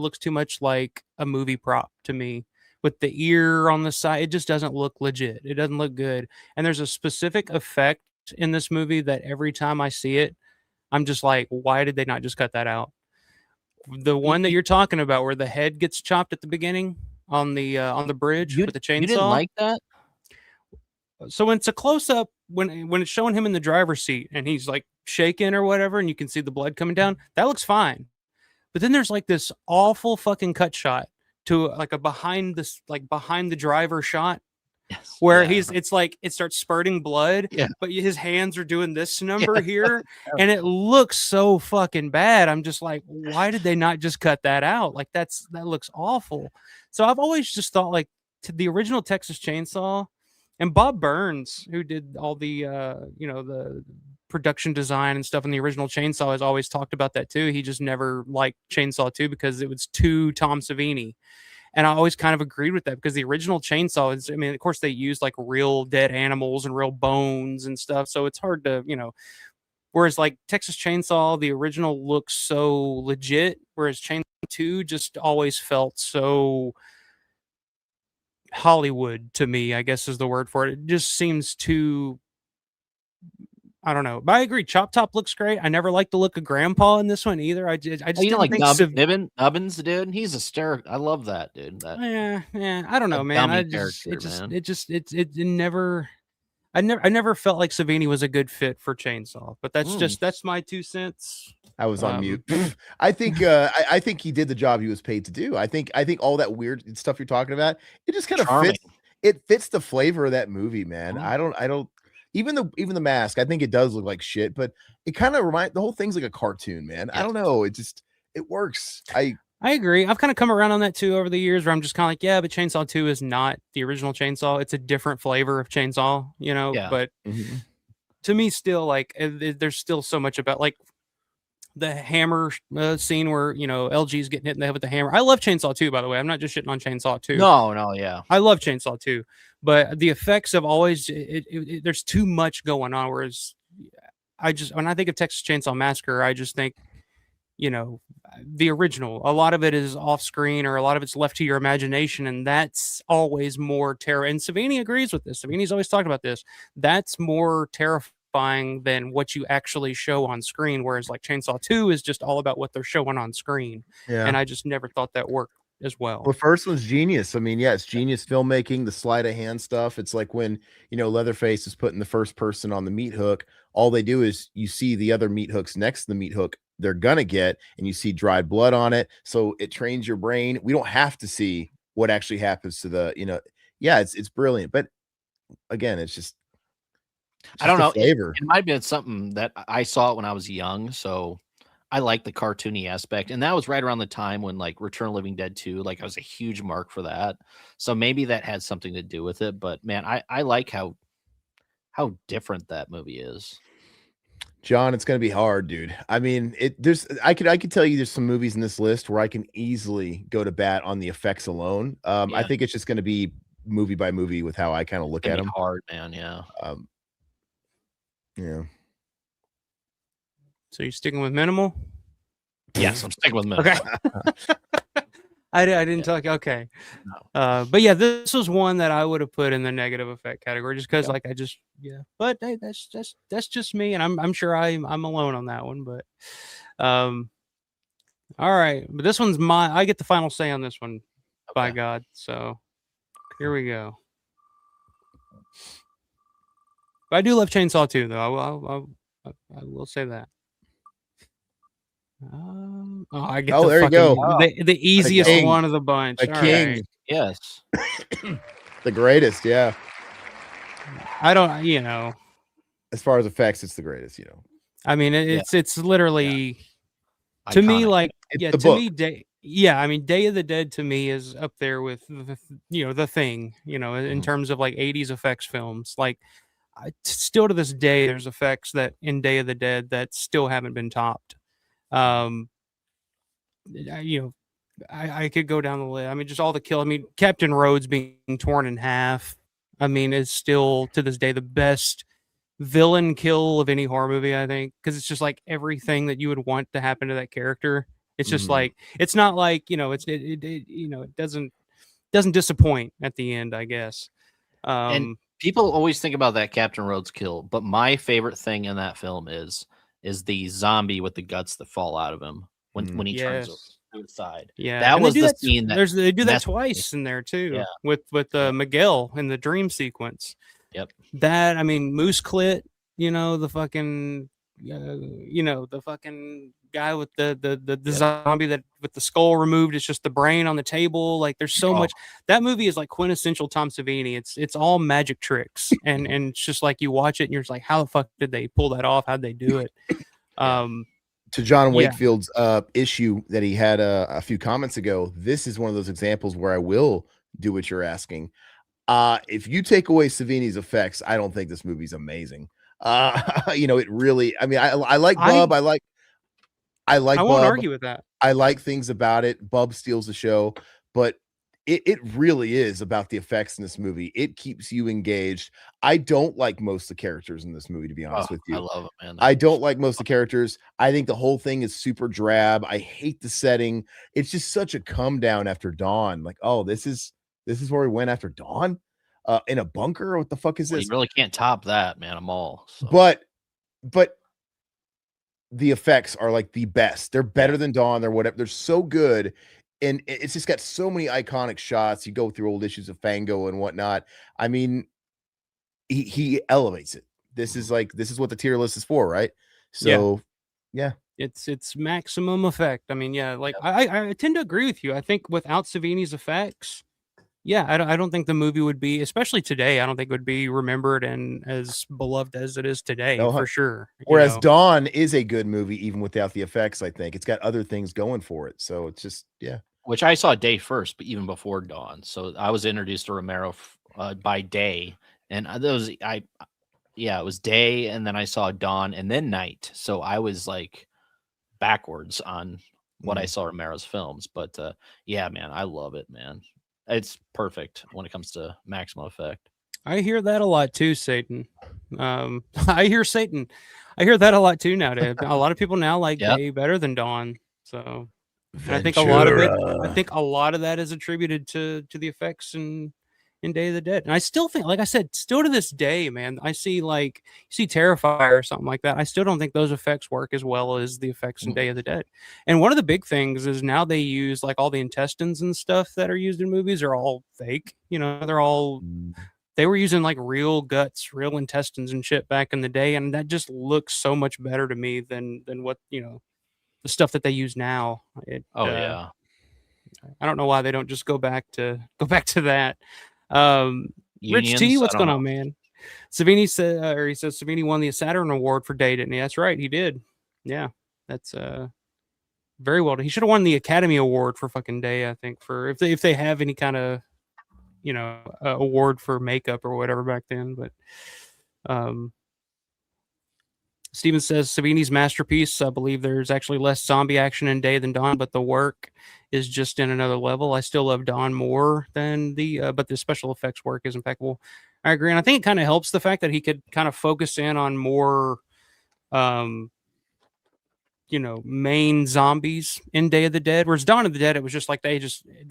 movie prop to me. With the ear on the side, it just doesn't look legit. It doesn't look good. And there's a specific effect in this movie that every time I see it, I'm just like, why did they not just cut that out? The one that you're talking about where the head gets chopped at the beginning on the bridge with the chainsaw. You didn't like that? So when it's a close up, when it's showing him in the driver's seat and he's like shaking or whatever, and you can see the blood coming down, that looks fine. But then there's like this awful fucking cut shot to like a behind the driver shot. Yes, where it's like it starts spurting blood, yeah, but his hands are doing this number here, and it looks so fucking bad. I'm just like, why did they not just cut that out? Like that looks awful. So I've always just thought like to the original Texas Chainsaw, and Bob Burns, who did all the the production design and stuff in the original Chainsaw, has always talked about that too. He just never liked Chainsaw 2 because it was too Tom Savini. And I always kind of agreed with that because the original Chainsaw is, I mean, of course they used like real dead animals and real bones and stuff. So it's hard to, whereas like Texas Chainsaw, the original looks so legit, whereas Chainsaw 2 just always felt so Hollywood to me, I guess is the word for it. It just seems too, I don't know, but I agree. Chop Top looks great. I never liked the look of Grandpa in this one either. I just didn't like Nubbins, dude. He's hysterical. I love that, dude. Yeah. I don't know, man. I never felt like Savini was a good fit for Chainsaw. But that's my 2 cents. I was on mute. I think I think he did the job he was paid to do. I think all that weird stuff you're talking about, it just kind of fits. It fits the flavor of that movie, man. I don't. Even the mask, I think it does look like shit, but it kind of the whole thing's like a cartoon, man. I don't know. It works. I agree. I've kind of come around on that too over the years where I'm just kind of like, yeah, but Chainsaw 2 is not the original Chainsaw. It's a different flavor of Chainsaw, but to me still like there's still so much about like the hammer scene where, LG's getting hit in the head with the hammer. I love Chainsaw 2, by the way. I'm not just shitting on Chainsaw 2. No, yeah. I love Chainsaw 2. But the effects have always there's too much going on. Whereas when I think of Texas Chainsaw Massacre, I just think, the original. A lot of it is off screen or a lot of it's left to your imagination, and that's always more terror. And Savini agrees with this. Savini's always talked about this. That's more terrifying than what you actually show on screen. Whereas like Chainsaw 2 is just all about what they're showing on screen. Yeah. And I just never thought that worked as well. The first one's genius. I mean, yeah, it's genius filmmaking, the sleight of hand stuff. It's like when, Leatherface is putting the first person on the meat hook. All they do is you see the other meat hooks next to the meat hook they're gonna get, and you see dried blood on it, so it trains your brain. We don't have to see what actually happens to the, yeah, it's brilliant. But again, it's just I don't the know. flavor. It might have been something that I saw it when I was young, so I like the cartoony aspect, and that was right around the time when like Return of the Living Dead 2, like I was a huge mark for that. So maybe that had something to do with it. But man, I like how different that movie is. John, it's gonna be hard, dude. I mean, I could tell you there's some movies in this list where I can easily go to bat on the effects alone. I Yeah. think it's just gonna be movie by movie with how I kind of look at It's them. hard, man. Yeah. Yeah. So you sticking with minimal? Yes, I'm sticking with Minimal. Okay. I didn't talk. Okay. No. But yeah, this was one that I would have put in the negative effect category just because, like, But hey, that's just me, and I'm sure I'm alone on that one. But, all right. But this one's I get the final say on this one, by Okay. God. So here we go. But I do love Chainsaw 2, though. I will say that. I get there you go. the easiest king. one of the bunch. The All king. right. Yes. The greatest, yeah. I don't, As far as effects, it's the greatest, I mean, it's literally to me Iconic. like It's the to book. me I mean, Day of the Dead to me is up there with the Thing, in terms of like 80s effects films. Like still to this day, there's effects that in Day of the Dead that still haven't been topped. I could go down the list. I mean, just all the kill. I mean, Captain Rhodes being torn in half. I mean, is still to this day the best villain kill of any horror movie. I think because it's just like everything that you would want to happen to that character. It's just like it's not like it doesn't disappoint at the end. I guess. And people always think about that Captain Rhodes kill, but my favorite thing in that film is the zombie with the guts that fall out of him when he turns to the side. Yeah, that and was they do the scene that they do that messed with me. twice in there too. Yeah. With Miguel in the dream sequence. Yep. That, I mean, Moose Clit, the fucking the fucking guy with the zombie that with the skull removed, it's just the brain on the table. Like there's so much. That movie is like quintessential Tom Savini. It's all magic tricks, and it's just like you watch it and you're just like, how the fuck did they pull that off? How'd they do it? To John Wakefield's issue that he had a few comments ago, this is one of those examples where I will do what you're asking. If you take away Savini's effects, I don't think this movie's amazing. It really, I mean, I like Bub. I like I Bub. won't argue with that. I like things about it. Bub steals the show, but it really is about the effects in this movie. It keeps you engaged. I don't like most of the characters in this movie, to be honest with you. I love it, man. I don't like most of the characters. I think the whole thing is super drab. I hate the setting. It's just such a come down after dawn. Like, oh, this is where we went after dawn, in a bunker. What the fuck is this? You really can't top that, man. I'm all. So. But the effects are like the best. They're better than Dawn. They're whatever. They're so good. And it's just got so many iconic shots. You go through old issues of Fango and whatnot. I mean, he elevates it. This is what the tier list is for, right? So yeah. It's maximum effect. I mean, like I tend to agree with you. I think without Savini's effects, I don't think the movie would be, especially today, I don't think it would be remembered and as beloved as it is today, for sure. Whereas Dawn is a good movie even without the effects, I think. It's got other things going for it. So it's just, Which I saw Day first, but even before Dawn. So I was introduced to Romero by Day. And it was Day, and then I saw Dawn, and then Night. So I was like backwards on what I saw Romero's films. But man, I love it, man. It's perfect when it comes to maximum effect. I hear that a lot too, Satan. I hear Satan. I hear that a lot too nowadays. A lot of people now like Day better than Dawn. So I think a lot of it. I think a lot of that is attributed to the effects in Day of the Dead. And I still think, like I said, still to this day, man, I see Terrifier or something like that. I still don't think those effects work as well as the effects in Day of the Dead. And one of the big things is now they use like all the intestines and stuff that are used in movies are all fake. They were using like real guts, real intestines and shit back in the day, and that just looks so much better to me than what stuff that they use now. Yeah. I don't know why they don't just go back to that. Rich T, Unions? I what's don't going know. on, man? Savini said, or he says Savini won the Saturn Award for Day, didn't he? That's right, he did. Yeah, that's very well done. He should have won the Academy Award for fucking Day, I think, for if they have any kind of award for makeup or whatever back then. But Steven says Savini's masterpiece. I believe there's actually less zombie action in Day than Dawn, but the work is just in another level. I still love Dawn more than but the special effects work is impeccable. I agree, and I think it kind of helps the fact that he could kind of focus in on more, main zombies in Day of the Dead. Whereas Dawn of the Dead, it was just like they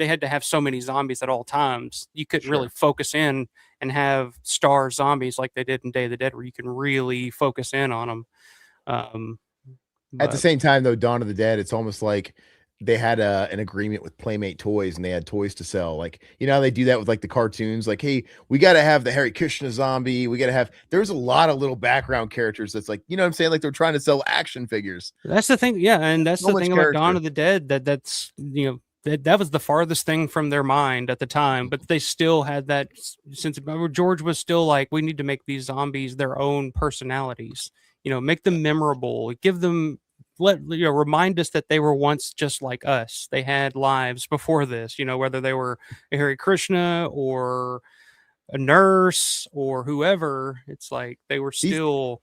had to have so many zombies at all times. You couldn't really focus in and have star zombies like they did in Day of the Dead, where you can really focus in on them. At the same time, though, Dawn of the Dead, it's almost like they had an agreement with Playmate Toys, and they had toys to sell. Like, you know how they do that with like the cartoons? Like, hey, we got to have the Hare Krishna zombie. We got to have. There's a lot of little background characters. That's like, you know what I'm saying? Like they're trying to sell action figures. That's the thing, yeah, and that's So the thing much about Dawn character. of the Dead. That's that was the farthest thing from their mind at the time, but they still had that sense of George was still like, we need to make these zombies their own personalities. Make them memorable. Give them remind us that they were once just like us. They had lives before this, whether they were a Hare Krishna or a nurse or whoever. It's like they were still.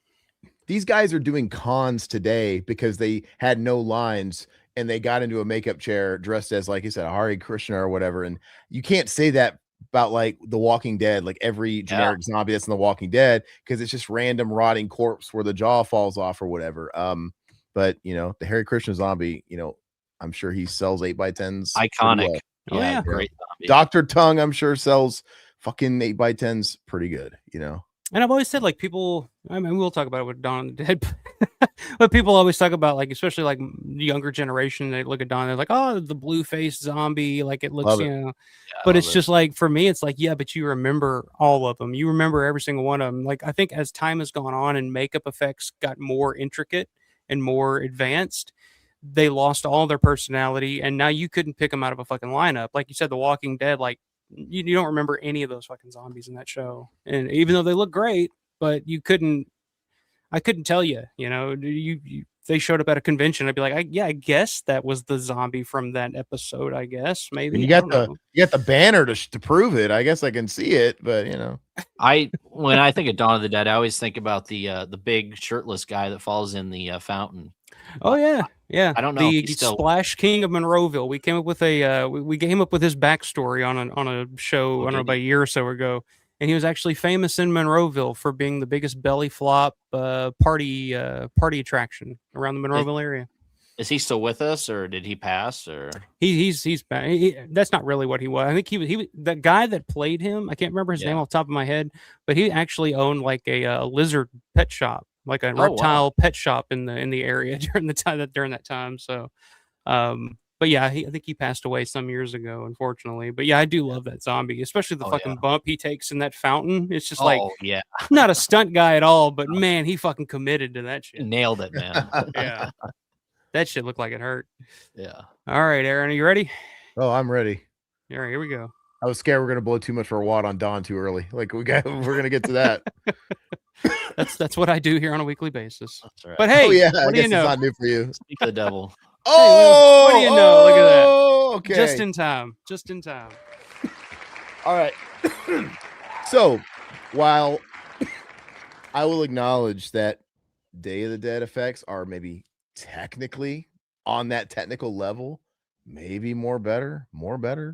These guys are doing cons today because they had no lines and they got into a makeup chair dressed as, like you said, a Hare Krishna or whatever. And you can't say that about like The Walking Dead, like every generic zombie that's in The Walking Dead, because it's just random rotting corpse where the jaw falls off or whatever. But the Hare Krishna zombie, I'm sure he sells 8x10s. Iconic. Oh yeah, great zombie. Dr. Tongue, I'm sure sells fucking 8x10s pretty good, And I've always said, like, people, I mean, we'll talk about it with Dawn of the Dead, but people always talk about, like, especially like the younger generation, they look at Dawn, they're like, oh, the blue faced zombie, like it looks, but it's just like, for me, it's like, yeah, but you remember all of them. You remember every single one of them. Like, I think as time has gone on and makeup effects got more intricate and more advanced, they lost all their personality. And now you couldn't pick them out of a fucking lineup. Like you said, The Walking Dead, like, you don't remember any of those fucking zombies in that show, and even though they look great, but I couldn't tell you. They showed up at a convention, I'd be like, I guess that was the zombie from that episode. I guess maybe you got the banner to prove it. I guess I can see it, but when I think of Dawn of the Dead, I always think about the big shirtless guy that falls in the fountain. Oh yeah. I don't know. The Splash King of Monroeville. We came up with we came up with his backstory on a show, I don't know, about a year or so ago, and he was actually famous in Monroeville for being the biggest belly flop party attraction around the Monroeville area. Is he still with us, or did he pass? Or he's that's not really what he was. I think he was that guy that played him. I can't remember his name off the top of my head, but he actually owned like a lizard pet shop, like a reptile pet shop in the area during that time. So, but yeah, I think he passed away some years ago, unfortunately. But yeah, I do love that zombie, especially the fucking bump he takes in that fountain. It's just not a stunt guy at all, but man, he fucking committed to that shit. Nailed it, man. Yeah. That shit looked like it hurt. Yeah. All right, Aaron, are you ready? Oh, I'm ready. All right, here we go. I was scared we're gonna blow too much for a wad on Dawn too early. Like we're gonna get to that. That's what I do here on a weekly basis. That's right. But hey, what do you know? It's not new for you. Speak of the devil. Oh, what do you know? Look at that. Okay. Just in time. Just in time. All right. So, while I will acknowledge that Day of the Dead effects are maybe technically on that technical level, maybe more better.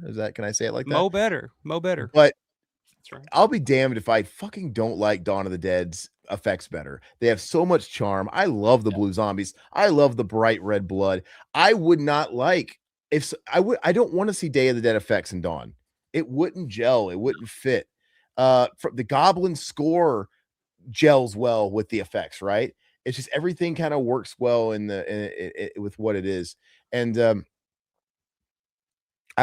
Is that, can I say it like that? Mo better. But that's right. I'll be damned if I fucking don't like Dawn of the Dead's effects better. They have so much charm. I love the blue zombies. I love the bright red blood. I would not like I don't want to see Day of the Dead effects in Dawn. It wouldn't gel. It wouldn't fit. The Goblin score gels well with the effects, right? It's just everything kind of works well with what it is. And I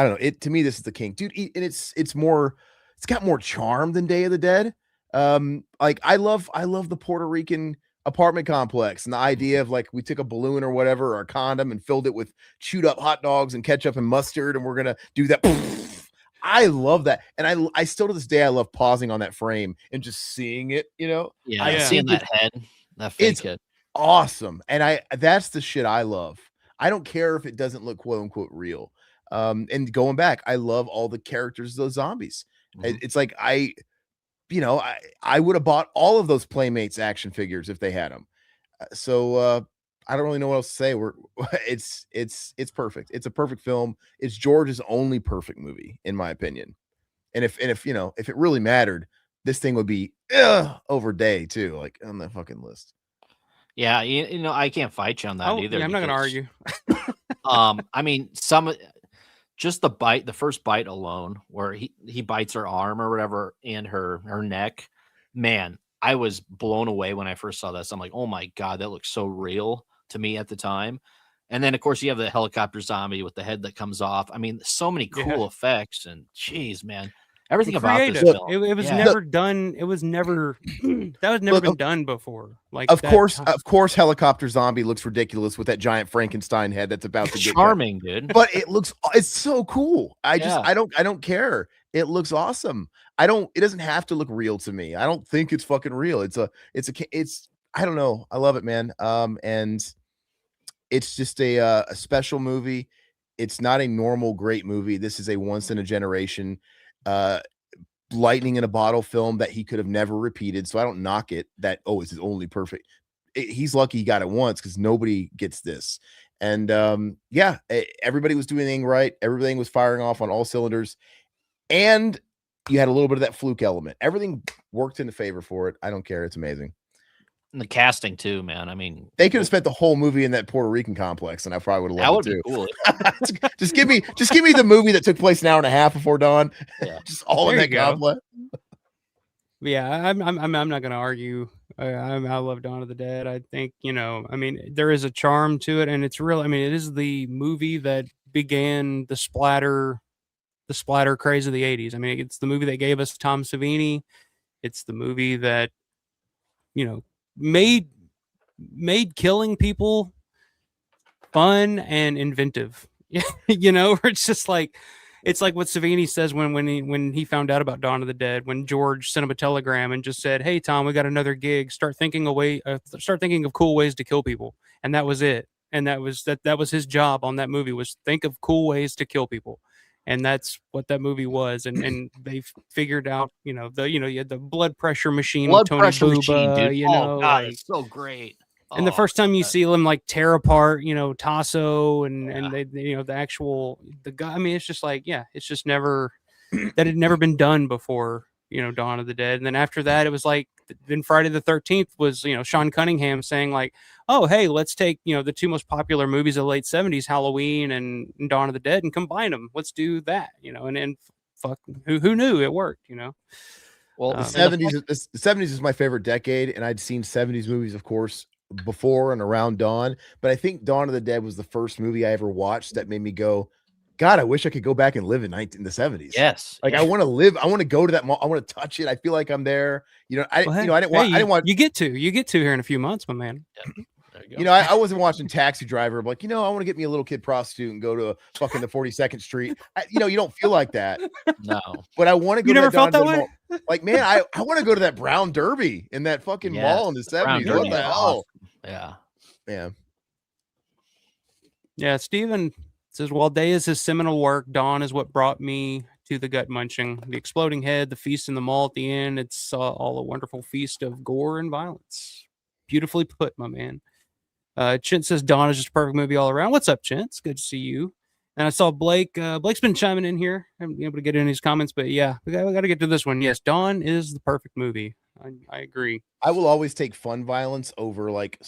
don't know. To me, this is the king, dude. And it's got more charm than Day of the Dead. Like I love the Puerto Rican apartment complex, and the idea of like we took a balloon or whatever or a condom and filled it with chewed up hot dogs and ketchup and mustard, and we're gonna do that. I love that, and I still to this day I love pausing on that frame and just seeing it. Yeah, Yeah. seeing that head, that fake It's head. awesome, and that's the shit I love. I don't care if it doesn't look quote unquote real. And going back, I love all the characters of those zombies. It's like I would have bought all of those Playmates action figures if they had them. So I don't really know what else to say. It's perfect. It's a perfect film. It's George's only perfect movie, in my opinion. And if if it really mattered, this thing would be over day too, like on the fucking list. Yeah, I can't fight you on that either. Yeah, I'm not gonna argue. I mean, just the first bite alone, where he bites her arm or whatever and her neck. Man, I was blown away when I first saw this. I'm like, oh my God, that looks so real to me at the time. And then of course you have the helicopter zombie with the head that comes off. I mean, so many cool effects, and geez, man. Everything about this Creative. film. It was never done. It was never that was never been done before. Like of course, helicopter zombie looks ridiculous with that giant Frankenstein head that's about to get charming, dude. But it's so cool. I don't care. It looks awesome. It doesn't have to look real to me. I don't think it's fucking real. It's I don't know. I love it, man. And it's just a special movie. It's not a normal great movie. This is a once in a generation lightning in a bottle film that he could have never repeated. So I don't knock it that, it's his only perfect. He's lucky he got it once, because nobody gets this. And everybody was doing anything right. Everything was firing off on all cylinders. And you had a little bit of that fluke element. Everything worked in the favor for it. I don't care. It's amazing. And the casting too, man. I mean, they could have spent the whole movie in that Puerto Rican complex, and I probably would have loved it too. That would be cool. just give me the movie that took place an hour and a half before dawn. Yeah. Just all in that complex. Yeah, I'm not gonna argue. I love Dawn of the Dead. I think I mean, there is a charm to it, and it's real. I mean, it is the movie that began the splatter craze of the '80s. I mean, it's the movie that gave us Tom Savini. It's the movie that made killing people fun and inventive. Where it's just like, it's like what Savini says when he found out about Dawn of the Dead, when George sent him a telegram and just said, "Hey Tom, we got another gig. Start thinking of cool ways to kill people." And that was it. And that was his job on that movie, was think of cool ways to kill people. And that's what that movie was. And they figured out, you had the blood pressure machine with Tony Bubba, dude. God, it's so great. And the first time you see them like tear apart, Tasso and they, the guy. I mean, it's just like, it's just never that had never been done before, Dawn of the Dead. And then after that, it was like, then Friday the 13th was, Sean Cunningham saying like, oh, hey, let's take, the two most popular movies of the late 70s, Halloween and Dawn of the Dead, and combine them. Let's do that, and fuck, who knew it worked, Well, the 70s is my favorite decade, and I'd seen 70s movies, of course, before and around Dawn, but I think Dawn of the Dead was the first movie I ever watched that made me go, God, I wish I could go back and live in the 70s. Yes. Like I want to live. I want to go to that mall. I want to touch it. I feel like I'm there. I didn't want. You get to here in a few months, my man. Yeah. There you go. I wasn't watching Taxi Driver. I'm like, I want to get me a little kid prostitute and go to fucking the 42nd Street. You don't feel like that. No. But I want to go. You to never felt that way? Mall. Like, man, I want to go to that Brown Derby in that fucking mall in the 70s. What the hell? Yeah. Yeah. Yeah. Steven says, while Day is his seminal work, Dawn is what brought me to the gut munching. The exploding head, the feast in the mall at the end. It's all a wonderful feast of gore and violence. Beautifully put, my man. Chint says Dawn is just a perfect movie all around. What's up, Chint? It's good to see you. And I saw Blake. Blake's been chiming in here. I haven't been able to get in his comments, but yeah, we got to get to this one. Yes, Dawn is the perfect movie. I agree. I will always take fun violence over like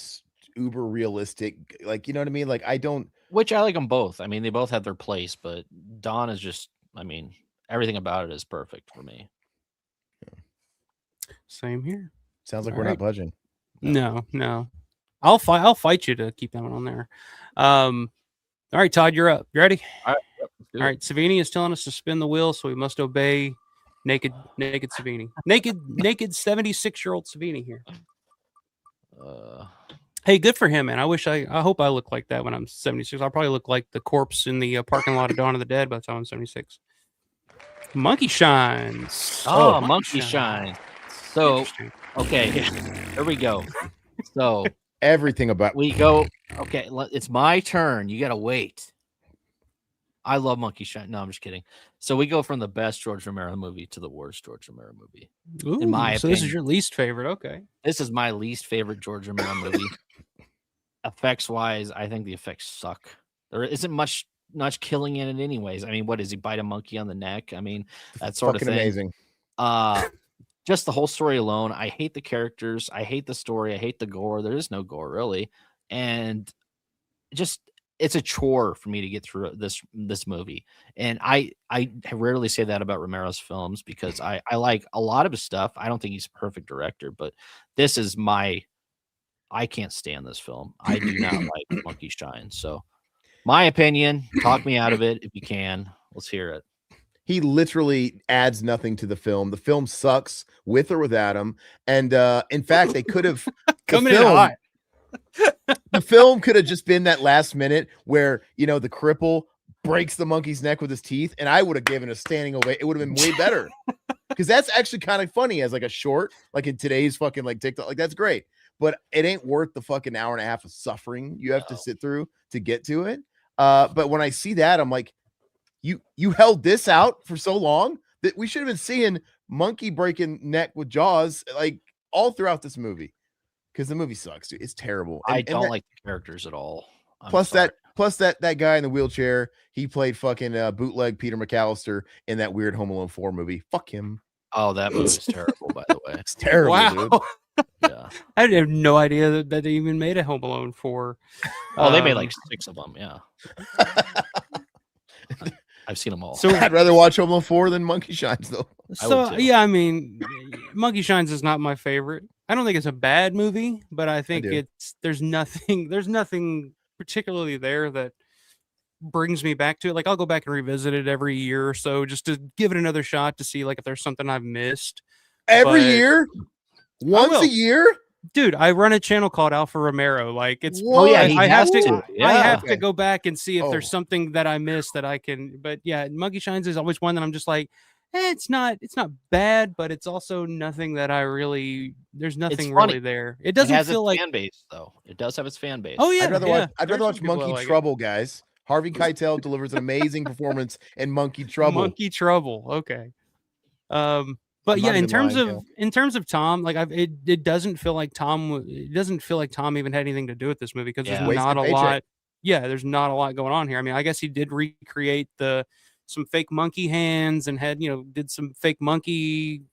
uber realistic, like, you know what I mean? Like, I don't. Which I like them both. I mean, they both have their place, but Dawn is just, I mean, everything about it is perfect for me. Yeah. Same here. Sounds like we're not budging. No. I'll fight you to keep that one on there. All right, Todd, you're up. You ready? All right. All right. Savini is telling us to spin the wheel, so we must obey naked Savini. Naked 76-year-old Savini here. Hey, good for him, man. I hope I look like that when I'm 76. I'll probably look like the corpse in the parking lot of Dawn of the Dead by the time I'm 76. Monkey Shines. Oh, Monkey Shine. So, Interesting. okay, here we go. So Everything about we go. Okay, it's my turn. You gotta wait. I love Monkey Shine. No, I'm just kidding. So we go from the best George Romero movie to the worst George Romero movie. Ooh, in my so opinion. this is your least favorite. Okay. This is my least favorite George Romero movie. Effects wise, I think the effects suck. There isn't much killing in it anyways. I mean, what does he bite a monkey on the neck? I mean, that sort fucking of thing. amazing. Just the whole story alone. I hate the characters. I hate the story. I hate the gore. There is no gore really. And just it's a chore for me to get through this movie. And I rarely say that about Romero's films because I like a lot of his stuff. I don't think he's a perfect director, but this is I can't stand this film. I do not like Monkey Shine. So my opinion, talk me out of it if you can. Let's hear it. He literally adds nothing to the film. The film sucks with or without him. And in fact, they could have Coming in hot. The film could have just been that last minute where, you know, the cripple breaks the monkey's neck with his teeth, and I would have given a standing ovation. It would have been way better. Because that's actually kind of funny as like a short, like in today's fucking like TikTok. Like that's great. But it ain't worth the fucking hour and a half of suffering you have to sit through to get to it. But when I see that, I'm like, you held this out for so long that we should have been seeing monkey breaking neck with jaws like all throughout this movie. Because the movie sucks, dude. It's terrible. I don't like the characters at all. Plus that guy in the wheelchair, he played fucking bootleg Peter McAllister in that weird Home Alone 4 movie. Fuck him. Oh, that movie is terrible, by the way. It's terrible, Wow. dude. Yeah. I have no idea that they even made a Home Alone 4. Oh, they made like 6 of them. Yeah. I've seen them all. So I'd rather watch Home Alone 4 than Monkey Shines, though. So yeah, I mean, Monkey Shines is not my favorite. I don't think it's a bad movie, but I think there's nothing particularly there that brings me back to it. Like I'll go back and revisit it every year or so just to give it another shot to see like if there's something I've missed. Every year? Once a year? Dude, I run a channel called Alpha Romero. Like it's I have have to go back and see if there's something that I missed that I can. But yeah, Monkey Shines is always one that I'm just like, it's not bad, but it's also nothing that I really. There's nothing really there. It doesn't feel like fan base though. It does have its fan base. Oh yeah, I'd rather watch Monkey Trouble, guys. Harvey Keitel delivers an amazing performance in Monkey Trouble. Monkey Trouble, okay. But yeah, in terms of Tom, like it doesn't feel like Tom. It doesn't feel like Tom even had anything to do with this movie because there's not a lot. Yeah, there's not a lot going on here. I mean, I guess he did recreate some fake monkey hands and did some fake monkey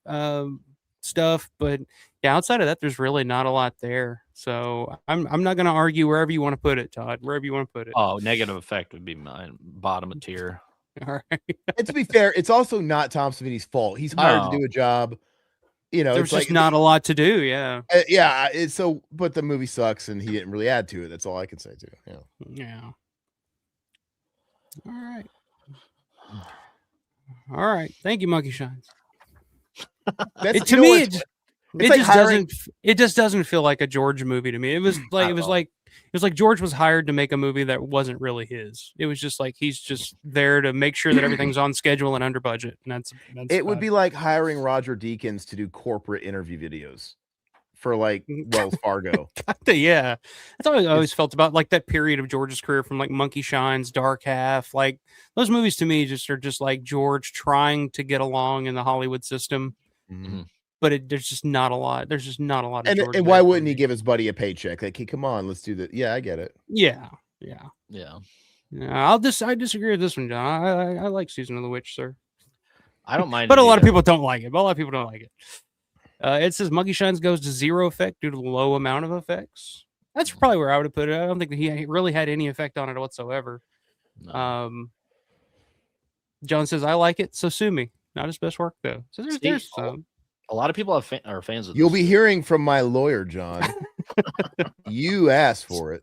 stuff, but yeah, outside of that, there's really not a lot there. So I'm not going to argue wherever you want to put it, Todd. Wherever you want to put it. Oh, negative effect would be my bottom of tier. All right. And to be fair, it's also not Tom Savini's fault. He's hired to do a job. You know, there's just not a lot to do. Yeah. But the movie sucks, and he didn't really add to it. That's all I can say too. Yeah. Yeah. All right. Thank you, Monkey Shines. It just doesn't feel like a George movie to me. It was like George was hired to make a movie that wasn't really his. It was just like he's just there to make sure that everything's on schedule and under budget. And that's it would be like hiring Roger Deakins to do corporate interview videos for like Wells Fargo. Yeah. That's how I always felt about like that period of George's career from like Monkey Shines, Dark Half. Like those movies to me are just like George trying to get along in the Hollywood system. Mm-hmm. But there's just not a lot. There's just not a lot of George. And why wouldn't he give his buddy a paycheck? Like, hey, come on, let's do that. Yeah, I get it. Yeah. I disagree with this one, John. I like Season of the Witch, sir. I don't mind, but a lot of people don't like it. It says Monkey Shines goes to 0 effect due to the low amount of effects. That's probably where I would have put it. I don't think that he really had any effect on it whatsoever. No. John says I like it, so sue me. Not his best work though. So there's some. A lot of people are fans of this. You'll be hearing from my lawyer, John. You asked for it.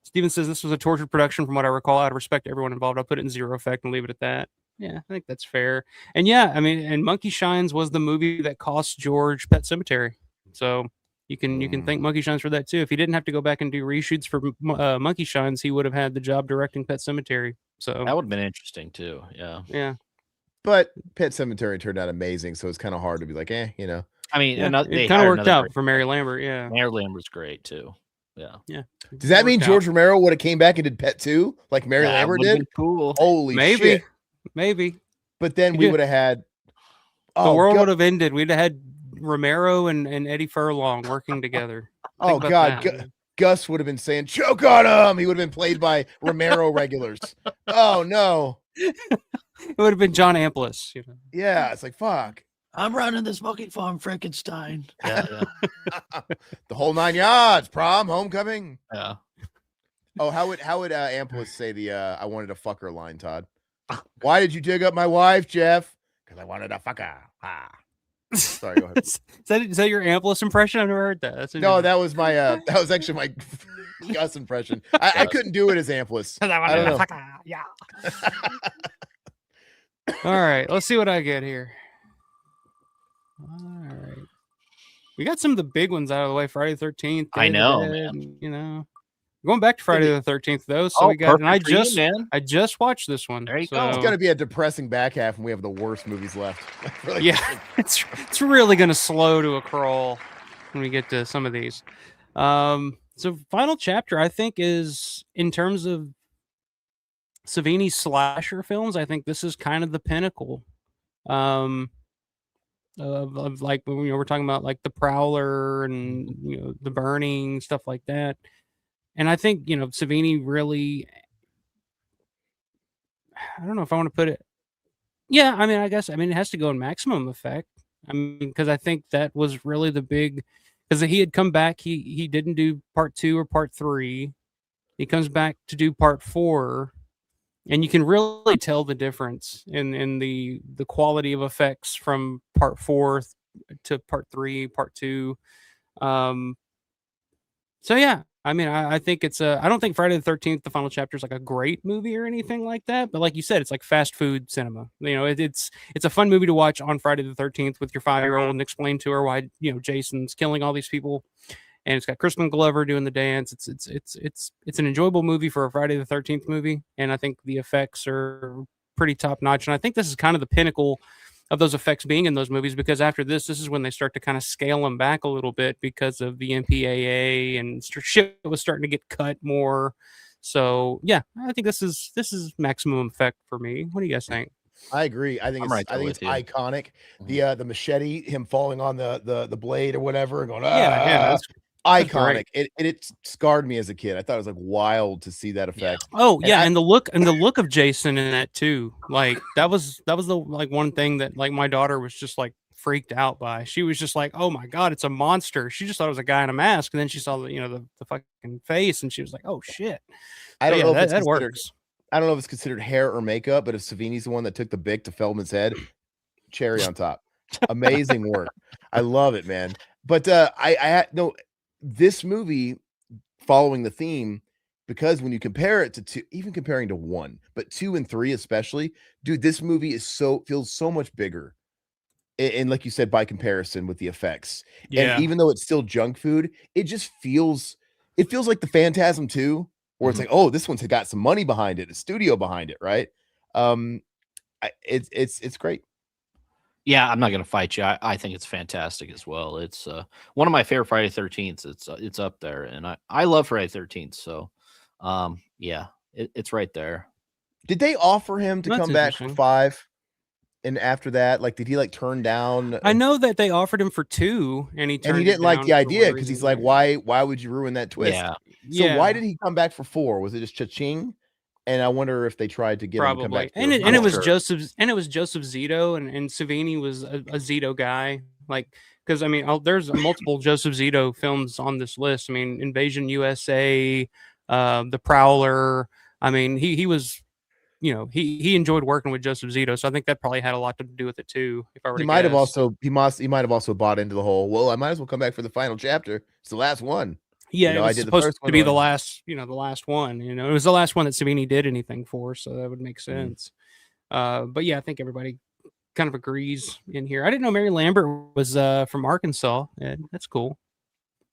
Steven says this was a tortured production from what I recall. Out of respect to everyone involved, I'll put it in 0 effect and leave it at that. Yeah, I think that's fair. And yeah, I mean, and Monkey Shines was the movie that cost George Pet Sematary. So You can thank Monkey Shines for that too. If he didn't have to go back and do reshoots for Monkey Shines, he would have had the job directing Pet Sematary. So That would have been interesting too. Yeah. yeah. But Pet Sematary turned out amazing, so it's kind of hard to be like, you know. I mean, Yeah, they it kind of hired worked another out great for Mary Lambert. Yeah. Mary Lambert's great too. Yeah. Yeah. Does that mean Worked George out. Romero would have came back and did Pet 2 like Mary That Lambert would've did? been cool. Holy Maybe. shit. Maybe. But then we Yeah. would have had The world would have ended. We'd have had Romero and Eddie Furlong working together. Oh Think God, about that. Gus would have been saying choke on him. He would have been played by Romero regulars. Oh no. It would have been John Amplis. You know? Yeah, it's like fuck. I'm running the smoking farm, Frankenstein. Yeah. The whole 9 yards, prom, homecoming. Yeah. Oh, how would Amplis say the I wanted to fuck her line, Todd? Why did you dig up my wife, Jeff? Because I wanted to fuck her. Ah. Sorry, go ahead. Is that your Amplis impression? I've never heard that. That's No, that was my that was actually my Gus impression. I couldn't do it as Amplis. I don't know. Yeah. All right, let's see what I get here. All right, we got some of the big ones out of the way. Friday the 13th. I know, man. You know, going back to Friday the 13th though. So we got, and I just watched this one. There you so, go. It's gonna be a depressing back half, and we have the worst movies left. Yeah, it's really gonna slow to a crawl when we get to some of these. So final chapter, I think, is in terms of Savini slasher films. I think this is kind of the pinnacle. Of like when we're talking about like the Prowler and the Burning, stuff like that. And I think Savini really, I don't know if I want to put it. Yeah, I mean, I guess it has to go in Maximum Effect. I mean, because I think that was really the big, because he had come back. He didn't do part 2 or part 3. He comes back to do part 4. And you can really tell the difference in the quality of effects from part 4 to part 3, part 2. So yeah, I mean, I think it's I don't think Friday the 13th, the final chapter, is like a great movie or anything like that. But like you said, it's like fast food cinema. It's a fun movie to watch on Friday the 13th with your 5-year-old and explain to her why Jason's killing all these people. And it's got Crispin Glover doing the dance. It's an enjoyable movie for a Friday the 13th movie, and I think the effects are pretty top notch. And I think this is kind of the pinnacle of those effects being in those movies, because after this is when they start to kind of scale them back a little bit because of the MPAA and shit was starting to get cut more. So yeah, I think this is Maximum Effect for me. What do you guys think? I agree. I think it's iconic. The machete, him falling on the blade or whatever, and going, yeah, iconic. It scarred me as a kid. I thought it was like wild to see that effect. Yeah. Oh yeah, and the look of Jason in that too. Like that was the like one thing that like my daughter was just like freaked out by. She was just like, "Oh my god, it's a monster." She just thought it was a guy in a mask, and then she saw the fucking face, and she was like, "Oh shit." I don't know if that works. I don't know if it's considered hair or makeup, but if Savini's the one that took the Bic to Feldman's head, cherry on top. Amazing work. I love it, man. But I no. This movie, following the theme, because when you compare it to 2, even comparing to 1, but 2 and 3 especially, dude, this movie feels so much bigger. And like you said, by comparison with the effects. Yeah. And even though it's still junk food, it feels like the Phantasm 2, where it's like, oh, this one's got some money behind it, a studio behind it, right? It's great. Yeah, I'm not gonna fight you. I think it's fantastic as well. It's one of my favorite Friday 13th. It's up there, and I love Friday 13th. So, yeah, it's right there. Did they offer him to come back for 5? And after that, like, did he like turn down? I know that they offered him for 2, and he didn't like the idea because he's like, why would you ruin that twist? Yeah. So why did he come back for 4? Was it just cha-ching? And I wonder if they tried to get him to come back. And it was Joseph Zito, and Savini was a Zito guy. Like, because I mean, there's multiple Joseph Zito films on this list. I mean, Invasion USA, The Prowler. I mean, he was, he enjoyed working with Joseph Zito, so I think that probably had a lot to do with it too. If I were he might have also bought into the whole. Well, I might as well come back for the final chapter. It's the last one. Yeah, it was supposed to be the last, the last one. It was the last one that Savini did anything for, so that would make sense. But yeah, I think everybody kind of agrees in here. I didn't know Mary Lambert was from Arkansas. That's cool.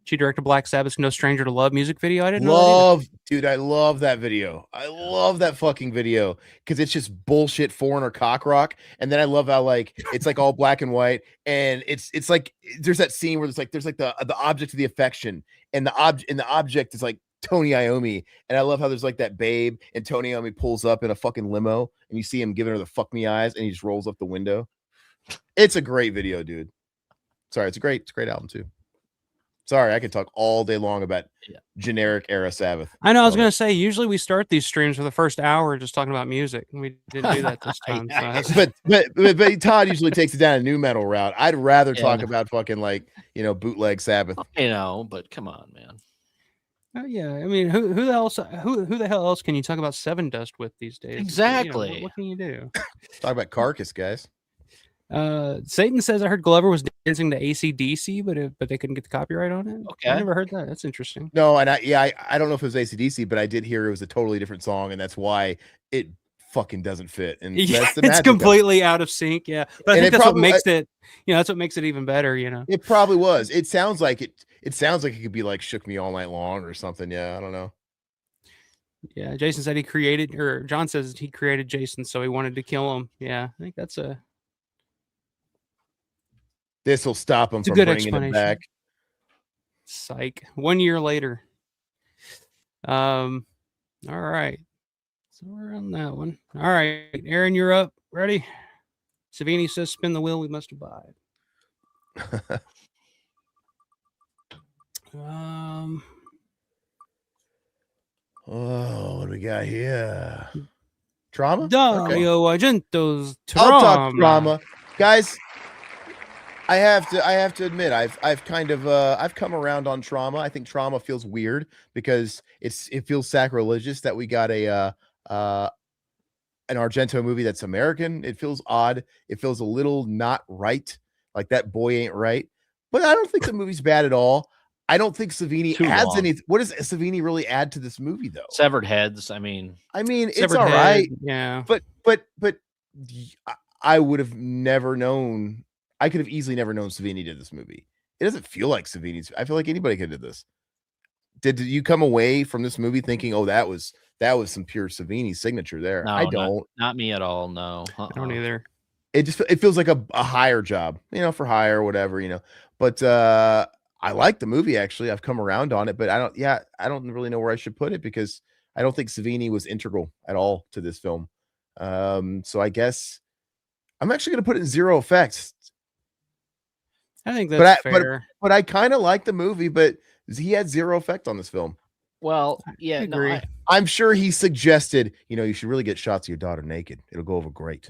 She directed Black Sabbath's "No Stranger to Love" music video. I didn't know that either. Dude, I love that video. I love that fucking video because it's just bullshit foreigner cock rock. And then I love how like it's like all black and white, and it's like there's that scene where there's like the object of the affection, and the object is like Tony Iommi. And I love how there's like that babe, and Tony Iommi pulls up in a fucking limo, and you see him giving her the fuck me eyes, and he just rolls up the window. It's a great video, dude. Sorry, it's a great album too. Sorry, I could talk all day long about generic era Sabbath. I know. I was going to say, usually we start these streams for the first hour just talking about music. We didn't do that this time. But Todd usually takes it down a new metal route. I'd rather talk about fucking like, bootleg Sabbath. But come on, man. Oh yeah, I mean, who the hell else can you talk about Seven Dust with these days? Exactly. What can you do? Talk about Carcass, guys. Satan says I heard Glover was dancing to AC/DC, but they couldn't get the copyright on it. Okay, I never heard that. That's interesting. No, and I don't know if it was AC/DC, but I did hear it was a totally different song, and that's why it fucking doesn't fit. And that's the it's completely out of sync. Yeah, but I think that's what makes it. That's what makes it even better. It probably was. It sounds like it. It sounds like it could be like "Shook Me All Night Long" or something. Yeah, I don't know. Yeah, Jason said John says he created Jason, so he wanted to kill him. Yeah, I think that's a. This will stop him from bringing him back. Psych. 1 year later. All right. So we're on that one. All right, Aaron, you're up. Ready? Savini says, "Spin the wheel. We must abide." Oh, what do we got here? Trauma? Dario Argento's Trauma. I'll talk Trauma. Guys, I have to admit, I've kind of I've come around on Trauma. I think Trauma feels weird because it feels sacrilegious that we got an Argento movie that's American. It feels odd. It feels a little not right. Like That Boy Ain't Right. But I don't think the movie's bad at all. I don't think Savini adds anything. What does Savini really add to this movie, though? Severed heads. I mean, it's all right. Yeah. But I would have never known. I could have easily never known Savini did this movie. It doesn't feel like Savini's. I feel like anybody could have did this. Did you come away from this movie thinking, "Oh, that was some pure Savini signature there"? No, I don't. Not me at all. No, I don't either. It feels like a higher job, for hire or whatever, But I like the movie, actually. I've come around on it, but I don't really know where I should put it because I don't think Savini was integral at all to this film. So I guess I'm actually going to put it in zero effects. I think that's fair. But I kind of like the movie, but he had zero effect on this film. Well, yeah, I agree. I'm sure he suggested, you should really get shots of your daughter naked. It'll go over great.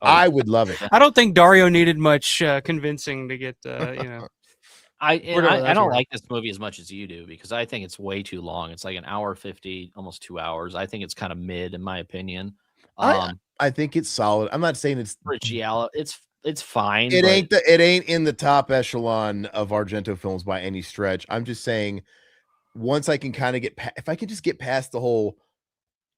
I would love it. I don't think Dario needed much convincing to get, I don't like this movie as much as you do because I think it's way too long. It's like an hour 50, almost 2 hours. I think it's kind of mid, in my opinion. I think it's solid. I'm not saying it's for Giallo. It's fine. It ain't in the top echelon of Argento films by any stretch. I'm just saying, once I can kind of if I can just get past the whole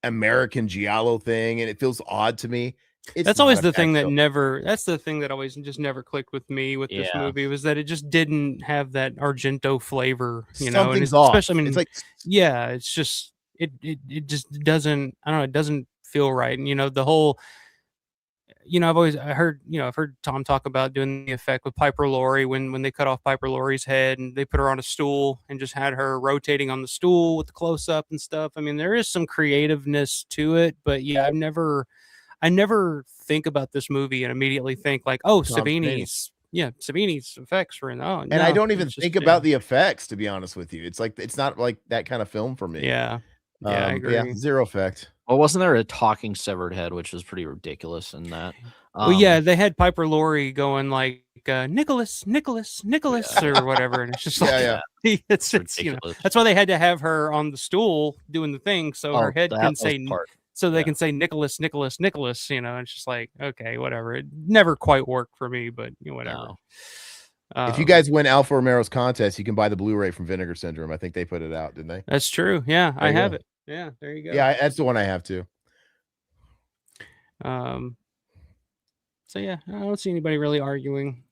American Giallo thing, and it feels odd to me. That's always the thing that's the thing that always just never clicked with me with this movie was that it just didn't have that Argento flavor, Something's off. Especially, it's like, it's just, it just doesn't, I don't know, it doesn't feel right. And, the whole, I've heard Tom talk about doing the effect with Piper Laurie when they cut off Piper Laurie's head and they put her on a stool and just had her rotating on the stool with the close up and stuff. I mean, there is some creativeness to it, but I never think about this movie and immediately think like, oh, Savini's effects were in. And I don't even think about the effects, to be honest with you. It's like, it's not like that kind of film for me. Yeah. I agree. Yeah, zero effect. Well, wasn't there a talking severed head, which was pretty ridiculous in that? They had Piper Laurie going like Nicholas or whatever, and it's just like it's ridiculous. That's why they had to have her on the stool doing the thing so her head can say they can say Nicholas, and it's just like, okay, whatever. It never quite worked for me, but whatever. No. If you guys win Alfa Romero's contest, you can buy the Blu-ray from Vinegar Syndrome. I think they put it out, didn't they? That's true. Yeah, I have it. Yeah, there you go. Yeah, that's the one I have too. So yeah, I don't see anybody really arguing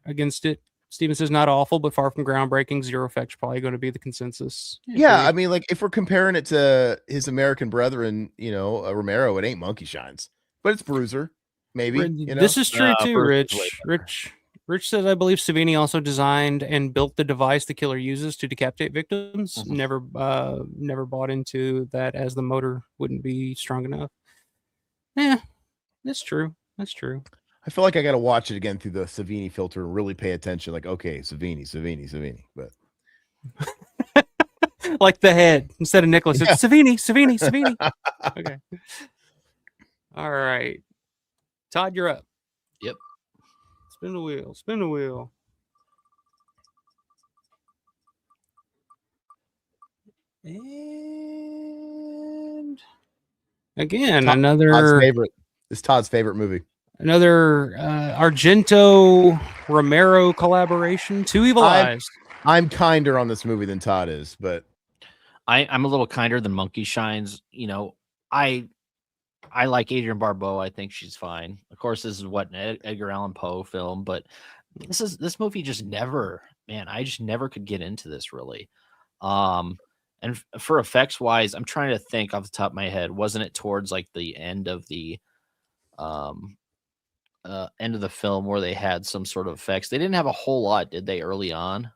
against it. Steven says not awful, but far from groundbreaking. Zero effects probably going to be the consensus. Yeah, I mean, like if we're comparing it to his American brethren, Romero, it ain't monkey shines, but it's Bruiser, maybe. This is true too, Bruce is way Rich. Rich says, I believe Savini also designed and built the device the killer uses to decapitate victims. Mhm. Never bought into that, as the motor wouldn't be strong enough. Yeah, that's true. That's true. I feel like I got to watch it again through the Savini filter and really pay attention. Like, okay, Savini, but Like the head instead of Nicholas, it's Savini. Okay. All right, Todd, you're up. Yep. Spin the wheel. And again, Todd's favorite. It's Todd's favorite movie. Another Argento Romero collaboration. Two Evil Eyes. I'm kinder on this movie than Todd is, but I'm a little kinder than Monkey Shines. I like Adrienne Barbeau. I think she's fine. Of course, this is what an Edgar Allan Poe film, but this movie just never, man. I just never could get into this really. And for effects wise, I'm trying to think off the top of my head. Wasn't it towards like the end of the film where they had some sort of effects? They didn't have a whole lot, did they, early on?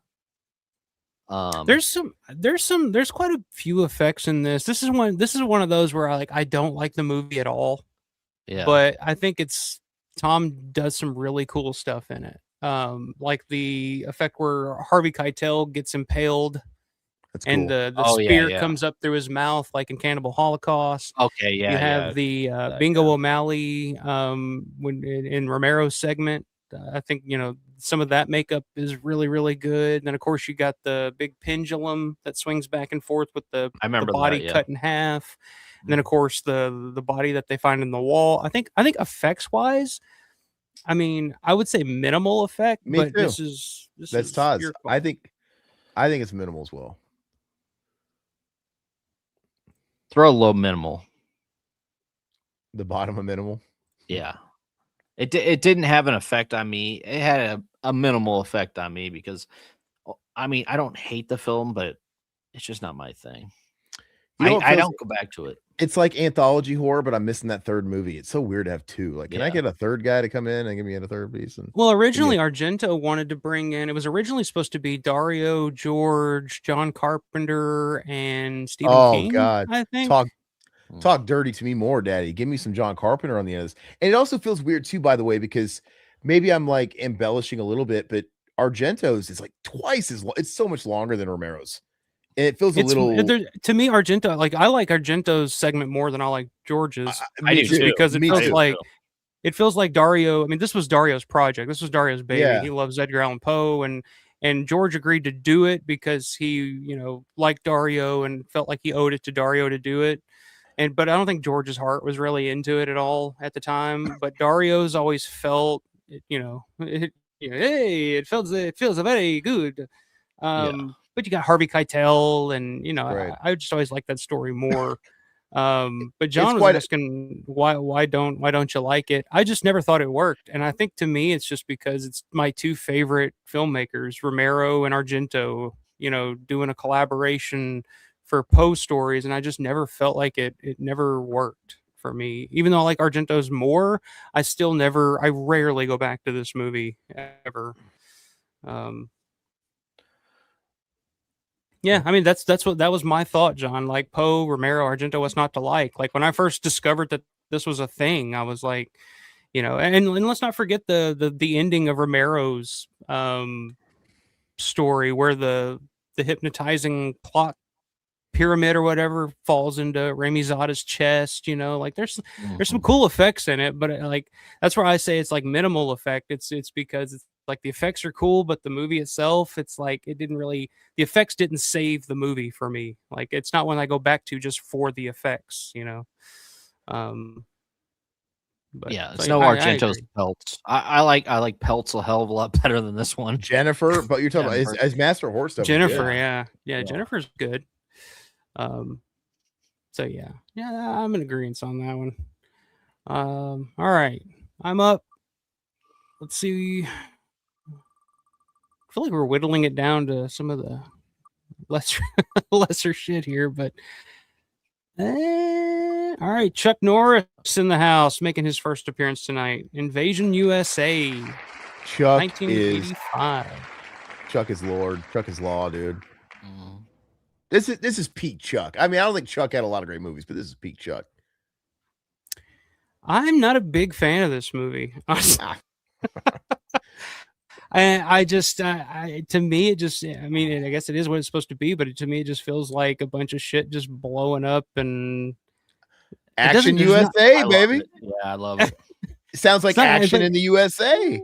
There's quite a few effects in this. This is one of those where I don't like the movie at all. Yeah. But I think Tom does some really cool stuff in it. Like the effect where Harvey Keitel gets impaled. That's cool. And the spear comes up through his mouth, like in Cannibal Holocaust. Okay, yeah. You have the Bingo O'Malley when in Romero's segment. I think some of that makeup is really, really good. And then of course you got the big pendulum that swings back and forth with the body cut in half. And then of course the body that they find in the wall. I think effects wise, I mean, I would say minimal effect. Me but too. That's Todd's. I think it's minimal as well. Throw a low minimal. The bottom of minimal. Yeah. It didn't have an effect on me. It had a minimal effect on me because, I mean, I don't hate the film, but it's just not my thing. I don't go back to it. It's like anthology horror, but I'm missing that third movie. It's so weird to have two. Like, can I get a third guy to come in and give me a third piece? Well, originally Argento wanted to bring in. It was originally supposed to be Dario, George, John Carpenter, and Stephen King. Oh God! I think talk dirty to me more, Daddy. Give me some John Carpenter on the end. And it also feels weird too, by the way, because maybe I'm like embellishing a little bit, but Argento's is like twice as long. It's so much longer than Romero's. And it feels a little to me. Argento, I like Argento's segment more than I like George's. I do too, because it feels like Dario. I mean, this was Dario's project. This was Dario's baby. Yeah. He loves Edgar Allan Poe, and George agreed to do it because he, liked Dario and felt like he owed it to Dario to do it. But I don't think George's heart was really into it at all at the time. But Dario's always felt, hey, it feels very good. But you got Harvey Keitel, and Right. I just always like that story more. But John was asking why don't you like it? I just never thought it worked, and I think to me it's just because it's my two favorite filmmakers, Romero and Argento, doing a collaboration for Poe stories, and I just never felt like it never worked for me. Even though I like Argento's more, I rarely go back to this movie ever. Yeah, I mean that was my thought, John. Like Poe, Romero, Argento, what's not to like? Like when I first discovered that this was a thing, I was like, and let's not forget the ending of Romero's story where the hypnotizing plot pyramid or whatever falls into Rami Zada's chest. Like there's some cool effects in it, but that's where I say it's like minimal effect. It's because it's like the effects are cool, but the movie itself, it's like the effects didn't save the movie for me. Like it's not one I go back to just for the effects, But yeah, it's no Argento's Pelts. I like Pelts a hell of a lot better than this one. Jennifer, but you're talking about as Master of Horror stuff. Jennifer, yeah, Jennifer's good. So yeah, I'm in agreement on that one. All right, I'm up. Let's see. feel like we're whittling it down to some of the lesser shit here, but all right. Chuck Norris in the house, making his first appearance tonight. Invasion USA, Chuck 1985. Chuck is Lord. Chuck is law, dude. Mm. This is peak Chuck. I mean, I don't think Chuck had a lot of great movies, but this is peak Chuck. I'm not a big fan of this movie. I just, to me, it just, I mean, I guess it is what it's supposed to be, but to me, it just feels like a bunch of shit just blowing up and Action USA, baby. Yeah, I love it. It sounds like action in the USA.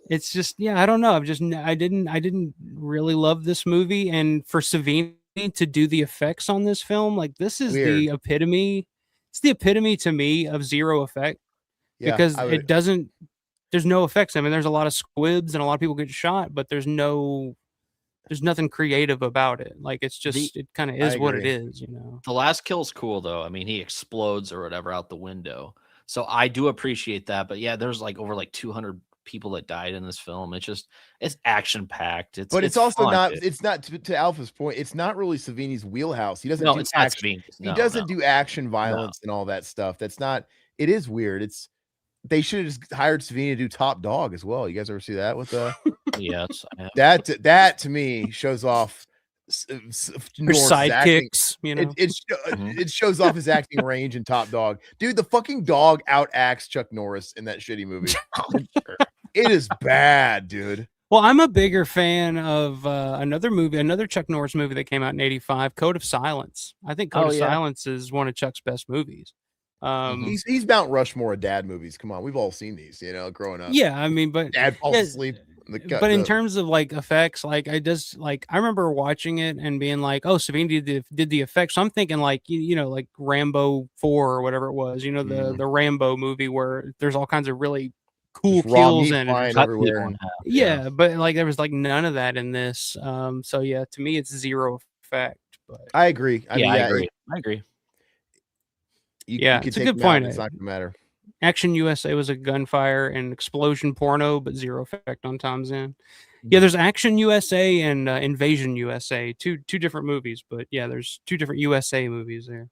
It's just, yeah, I don't know. I didn't really love this movie, and for Savini to do the effects on this film, like this is the epitome. It's the epitome to me of zero effect, because it doesn't. There's no effects. I mean, there's a lot of squibs and a lot of people get shot, but there's nothing creative about it. Like it's just it kind of is what it is, you know. The last kill's cool though. I mean, he explodes or whatever out the window. So I do appreciate that. But yeah, there's like over 200 people that died in this film. It's action packed. It's also fun, not. dude. It's not to Alpha's point. It's not really Savini's wheelhouse. He doesn't. No, do it's action. not Savini. He doesn't do action, violence, and all that stuff. That's not. It is weird. They should have just hired Savini to do Top Dog as well. You guys ever see that with Yes, that to me shows off sidekicks, you know. It shows off his acting range in Top Dog. Dude, the fucking dog outacts Chuck Norris in that shitty movie. It is bad, dude. Well, I'm a bigger fan of another Chuck Norris movie that came out in '85, Code of Silence. I think Code of Silence is one of Chuck's best movies. He's Mount Rushmore of dad movies. Come on, we've all seen these, you know, growing up. Yeah, I mean, but dad falls asleep. But in terms of effects, I remember watching it and being like, oh, Savini did the effects. So I'm thinking you know, like Rambo 4 or whatever it was, you know, the Rambo movie where there's all kinds of really cool kills in it everywhere. Yeah, but there was none of that in this. So yeah, to me it's zero effect. But I agree. I agree. It's a good point. It's not gonna matter. Action USA was a gunfire and explosion porno, but zero effect on Tom's End. Yeah, there's Action USA and Invasion USA, two different movies, but yeah, there's two different USA movies there.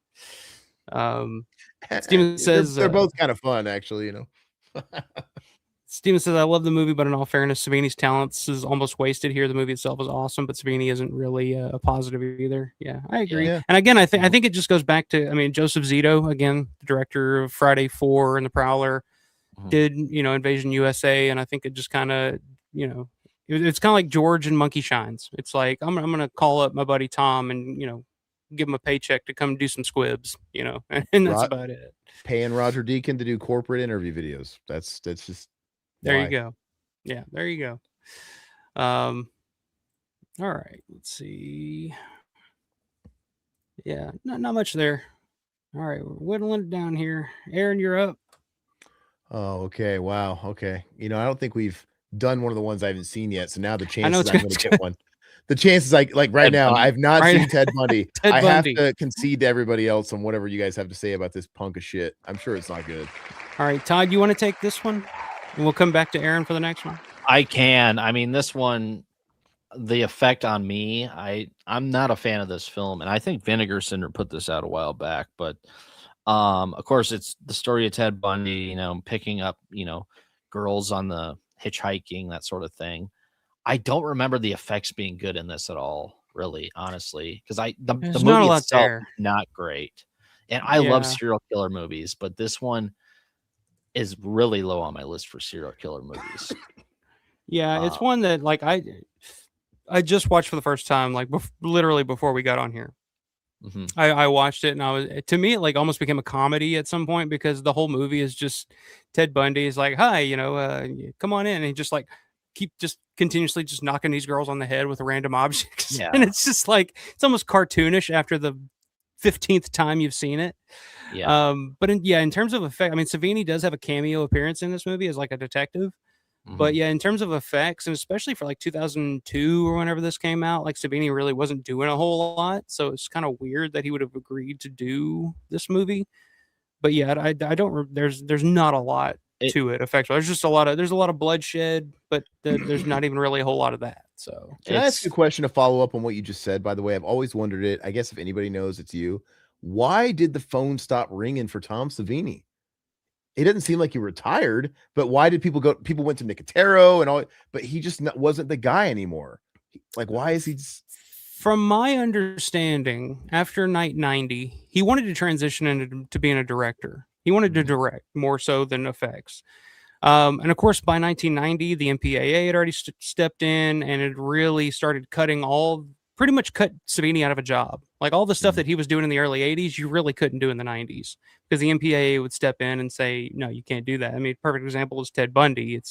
Steven says they're both kind of fun, actually. You know. Steven says, I love the movie, but in all fairness, Savini's talents is almost wasted here. The movie itself is awesome, but Savini isn't really a positive either. Yeah, I agree. Yeah. And again, I think it just goes back to, I mean, Joseph Zito, again, the director of Friday 4 and The Prowler, did, you know, Invasion USA. And I think it just kind of, you know, it's kind of like George and Monkey Shines. It's like, I'm going to call up my buddy Tom and, you know, give him a paycheck to come do some squibs, you know, and that's about it. Paying Roger Deakin to do corporate interview videos. That's just. There you go. Yeah, there you go. All right, let's see. Yeah, not much there. All right, we're whittling it down here. Aaron, you're up. Oh, okay. Wow. Okay. You know, I don't think we've done one of the ones I haven't seen yet. So now the chances I'm going to get one. The chances like right now, I've not seen Ted Bundy. I have to concede to everybody else on whatever you guys have to say about this punk of shit. I'm sure it's not good. All right, Todd, you want to take this one? And we'll come back to Aaron for the next one. I can. I mean, this one, the effect on me, I'm not a fan of this film. And I think Vinegar Syndrome put this out a while back. But, of course, it's the story of Ted Bundy, you know, picking up, you know, girls on the hitchhiking, that sort of thing. I don't remember the effects being good in this at all, really, honestly. Because the movie itself not great. And I love serial killer movies. But this one is really low on my list for serial killer movies. Yeah, it's one that I just watched for the first time, literally before we got on here. I watched it and to me it almost became a comedy at some point, because the whole movie is just Ted Bundy is like, hi, you know, come on in, and he just keep continuously just knocking these girls on the head with random objects. And it's just it's almost cartoonish after the 15th time you've seen it. But in terms of effect, I mean, Savini does have a cameo appearance in this movie as a detective. But yeah, in terms of effects, and especially for 2002 or whenever this came out, Savini really wasn't doing a whole lot. So it's kind of weird that he would have agreed to do this movie. But yeah, I don't. There's not a lot to it effects. There's just a lot of bloodshed, but there's not even really a whole lot of that. So Can I ask you a question to follow up on what you just said? By the way, I've always wondered it. I guess if anybody knows, it's you. Why did the phone stop ringing for Tom Savini? It doesn't seem like he retired, but why did people go? People went to Nicotero and all, but he just wasn't the guy anymore. Like, why is he? From my understanding, after Night 90, he wanted to transition into being a director. He wanted to direct more so than effects. And of course, by 1990, the MPAA had already stepped in and it really started pretty much cut Savini out of a job. Like all the stuff that he was doing in the early 80s, you really couldn't do in the 90s because the MPAA would step in and say, no, you can't do that. I mean, perfect example is Ted Bundy.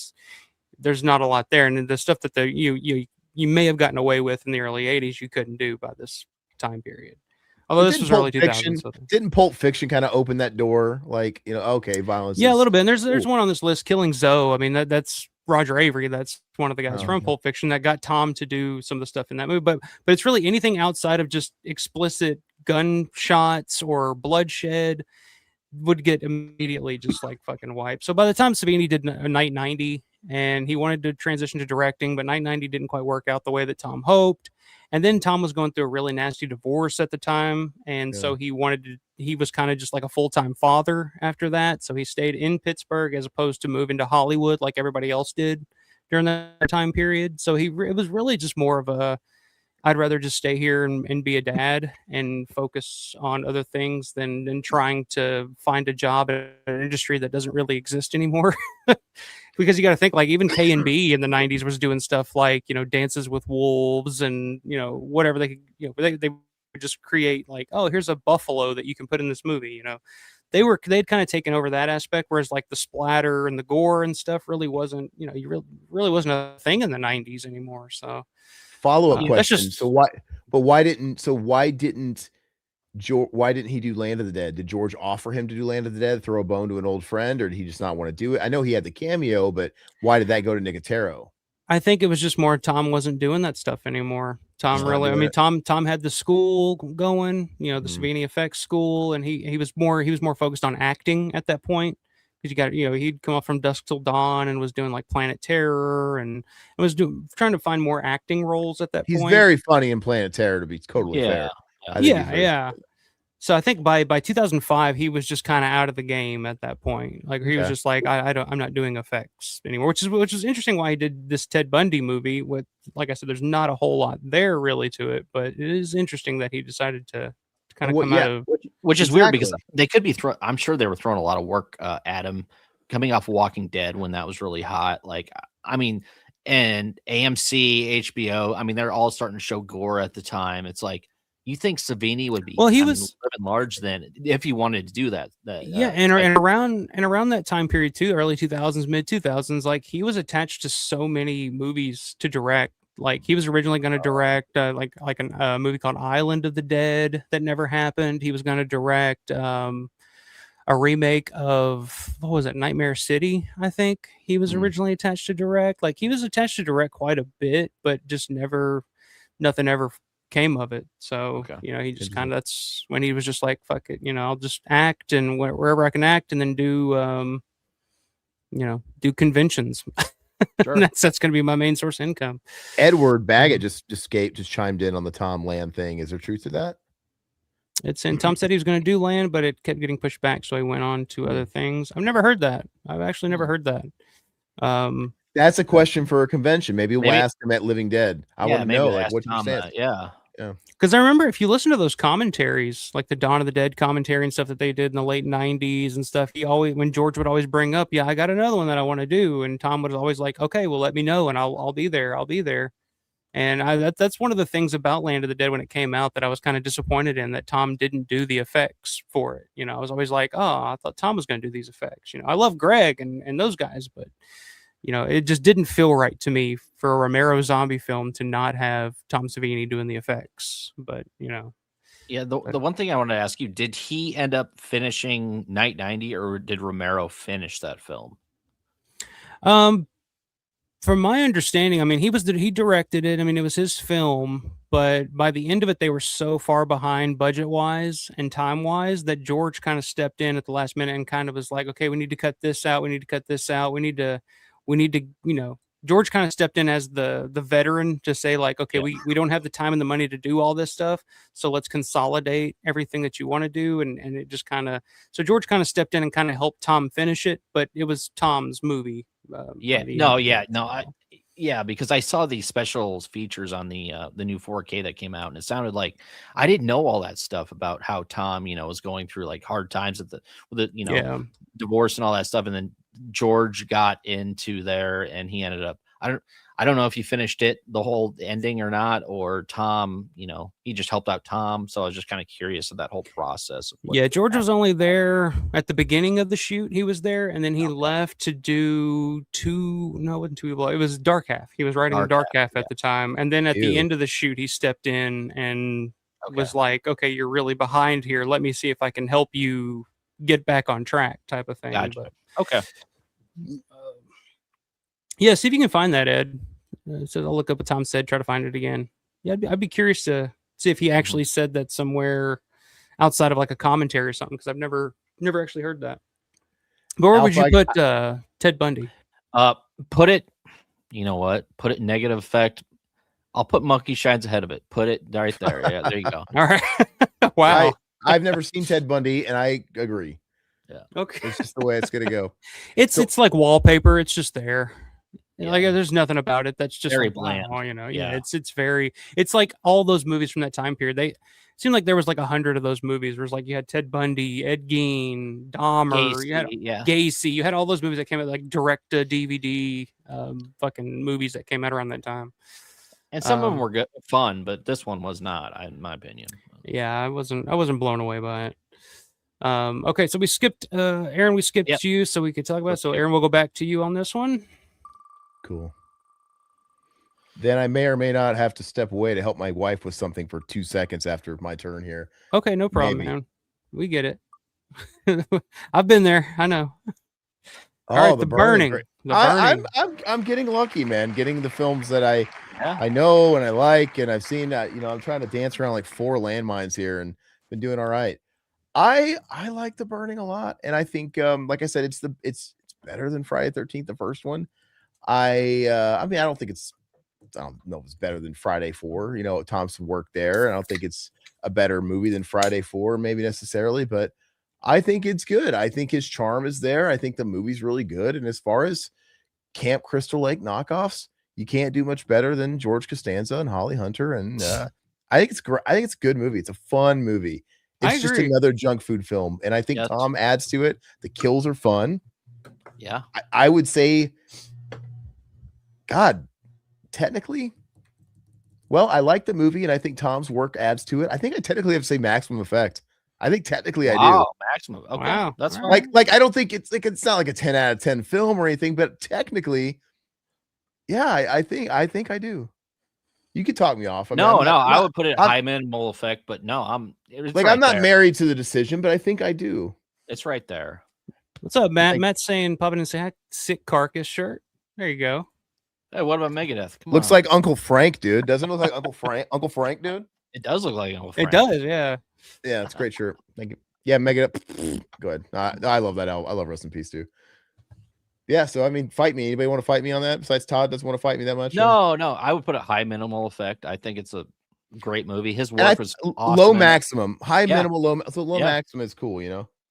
There's not a lot there. And the stuff that you may have gotten away with in the early 80s, you couldn't do by this time period. Although this was early 2000s. So. Didn't Pulp Fiction kind of open that door? Like, okay, violence. Yeah, a little bit. And there's one on this list, Killing Zoe. I mean, that's Roger Avery. That's one of the guys from Pulp Fiction that got Tom to do some of the stuff in that movie. But it's really anything outside of just explicit gunshots or bloodshed would get immediately just like fucking wiped. So by the time Savini did Night 90 and he wanted to transition to directing, but Night 90 didn't quite work out the way that Tom hoped. And then Tom was going through a really nasty divorce at the time. And so he was kind of just like a full-time father after that. So he stayed in Pittsburgh as opposed to moving to Hollywood like everybody else did during that time period. So it was really just more of I'd rather just stay here and be a dad and focus on other things than trying to find a job in an industry that doesn't really exist anymore. Because you got to think like even K&B in the 90s was doing stuff like, Dances with Wolves and, whatever they could, they would just create like, oh, here's a buffalo that you can put in this movie. They'd kind of taken over that aspect, whereas like the splatter and the gore and stuff really wasn't, really wasn't a thing in the 90s anymore. So follow-up question. Why didn't he do Land of the Dead? Did George offer him to do Land of the Dead, throw a bone to an old friend, or did he just not want to do it? I know he had the cameo, but why did that go to Nicotero? I think it was just more Tom wasn't doing that stuff anymore. Tom had the school going, the Savini Effects school, and he was more focused on acting at that point. Because he'd come up from Dusk Till Dawn and was doing like Planet Terror and was trying to find more acting roles at that point. He's very funny in Planet Terror, to be totally fair. Yeah. So I think by 2005 he was just kind of out of the game at that point. Like he was just like I'm not doing effects anymore, which is interesting why he did this Ted Bundy movie with, like I said, there's not a whole lot there really to it, but it is interesting that he decided to kind of come out of, which is weird because they could be I'm sure they were throwing a lot of work at him coming off Walking Dead when that was really hot. Like, I mean, and AMC, HBO, I mean, they're all starting to show gore at the time. It's like, you think Savini would be living large then if he wanted to do that? And around that time period too, early 2000s, mid 2000s, like he was attached to so many movies to direct. Like he was originally going to direct a movie called Island of the Dead that never happened. He was going to direct a remake of, what was it, Nightmare City, I think he was originally attached to direct. Like he was attached to direct quite a bit, but just nothing ever came of it. So he just kind of, that's when he was just like, fuck it, I'll just act and wherever I can act, and then do conventions. Sure. that's going to be my main source of income. Edward Baggett just chimed in on the Tom Land thing. Is there truth to that? Tom said he was going to do Land, but it kept getting pushed back, so he went on to other things. I've never heard that. I've actually never heard that. That's a question for a convention. Maybe we'll ask him at Living Dead. I want to know, like, what you said. Yeah. Because I remember if you listen to those commentaries, like the Dawn of the Dead commentary and stuff that they did in the late 90s and stuff, when George would always bring up, I got another one that I want to do. And Tom would always like, okay, well, let me know and I'll be there. I'll be there. And that's one of the things about Land of the Dead when it came out that I was kind of disappointed in, that Tom didn't do the effects for it. I was always like, oh, I thought Tom was going to do these effects. I love Greg and those guys, but it just didn't feel right to me for a Romero zombie film to not have Tom Savini doing the effects. But, Yeah, the one thing I wanted to ask you, did he end up finishing Night 90 or did Romero finish that film? From my understanding, I mean, he directed it. I mean, it was his film, but by the end of it, they were so far behind budget wise and time wise that George kind of stepped in at the last minute and kind of was like, okay, we need to cut this out. We need to cut this out. We need to, George kind of stepped in as the veteran to say like, okay, we don't have the time and the money to do all this stuff. So let's consolidate everything that you want to do. And it just kind of, so George kind of stepped in and kind of helped Tom finish it, but it was Tom's movie. Because I saw the specials features on the new 4K that came out, and it sounded like I didn't know all that stuff about how Tom, was going through like hard times with the divorce and all that stuff, and then George got into there, and he ended up. I don't know if he finished it the whole ending or not, or Tom, he just helped out Tom. So I was just kind of curious of that whole process. George was only there at the beginning of the shoot. He was there, and then he left to do it wasn't Two Evil. It was Dark Half. He was writing Dark Half at the time. And then at the end of the shoot, he stepped in and was like, okay, you're really behind here. Let me see if I can help you get back on track type of thing. Gotcha. But, okay. Yeah, see if you can find that, Ed. So I'll look up what Tom said, try to find it again. Yeah, I'd be curious to see if he actually said that somewhere outside of like a commentary or something, because I've never actually heard that. But where would you put Ted Bundy? Put it, you know what? Put it negative effect. I'll put Monkey Shines ahead of it. Put it right there. Yeah, there you go. All right. Wow. I've never seen Ted Bundy, and I agree. Yeah. Okay. It's just the way it's gonna go. It's like wallpaper. It's just there. Like there's nothing about it that's just very like, bland. wow, it's like all those movies from that time period. They seemed like there was like 100 of those movies. Where it's like you had Ted Bundy, Ed Gein, Dahmer, Gacy, you had Gacy, you had all those movies that came out like direct to DVD fucking movies that came out around that time. And some of them were good, fun, but this one was not, in my opinion. Yeah, I wasn't blown away by it. Okay, so we skipped Aaron, we skipped you so we could talk about it. So Aaron, we'll go back to you on this one. Cool. Then I may or may not have to step away to help my wife with something for 2 seconds after my turn here. Okay, no problem, man. We get it. I've been there. I know. All right, the burning. I'm getting lucky, man. Getting the films that I know and I like, and I've seen. I'm trying to dance around like 4 landmines here, and been doing all right. I like the burning a lot, and I think, like I said, it's better than Friday the 13th, the first one. I don't think I don't know if it's better than Friday 4. Thompson worked there. I don't think it's a better movie than Friday 4, maybe necessarily, but I think it's good. I think his charm is there. I think the movie's really good. And as far as Camp Crystal Lake knockoffs, you can't do much better than George Costanza and Holly Hunter. And I think it's great. I think it's a good movie. It's a fun movie. It's just another junk food film. And I think Tom adds to it. The kills are fun. Yeah. I would say, God, technically, well, I like the movie, and I think Tom's work adds to it. I think I technically have to say maximum effect. I think technically I do. Maximum. Okay. Wow. That's fine. Like I don't think it's not like a 10 out of 10 film or anything, but technically, yeah, I think I do. You could talk me off. I would put it high minimal effect, but no, I'm not married to the decision, but I think I do. It's right there. What's up, Matt? Matt's saying popping in say hi, sick carcass shirt. There you go. Hey, what about Megadeth? Looks like Uncle Frank, dude. Doesn't it look like Uncle Frank? Uncle Frank, dude. It does look like Uncle Frank. It does, yeah. Yeah, it's a great shirt. Thank you. Yeah, Megadeth. Go ahead. I love that album. I love Rest in Peace too. Yeah, so I mean, fight me. Anybody want to fight me on that? Besides Todd doesn't want to fight me that much. No. I would put a high minimal effect. I think it's a great movie. His work was awesome. Low maximum, high minimal, low. So low maximum is cool,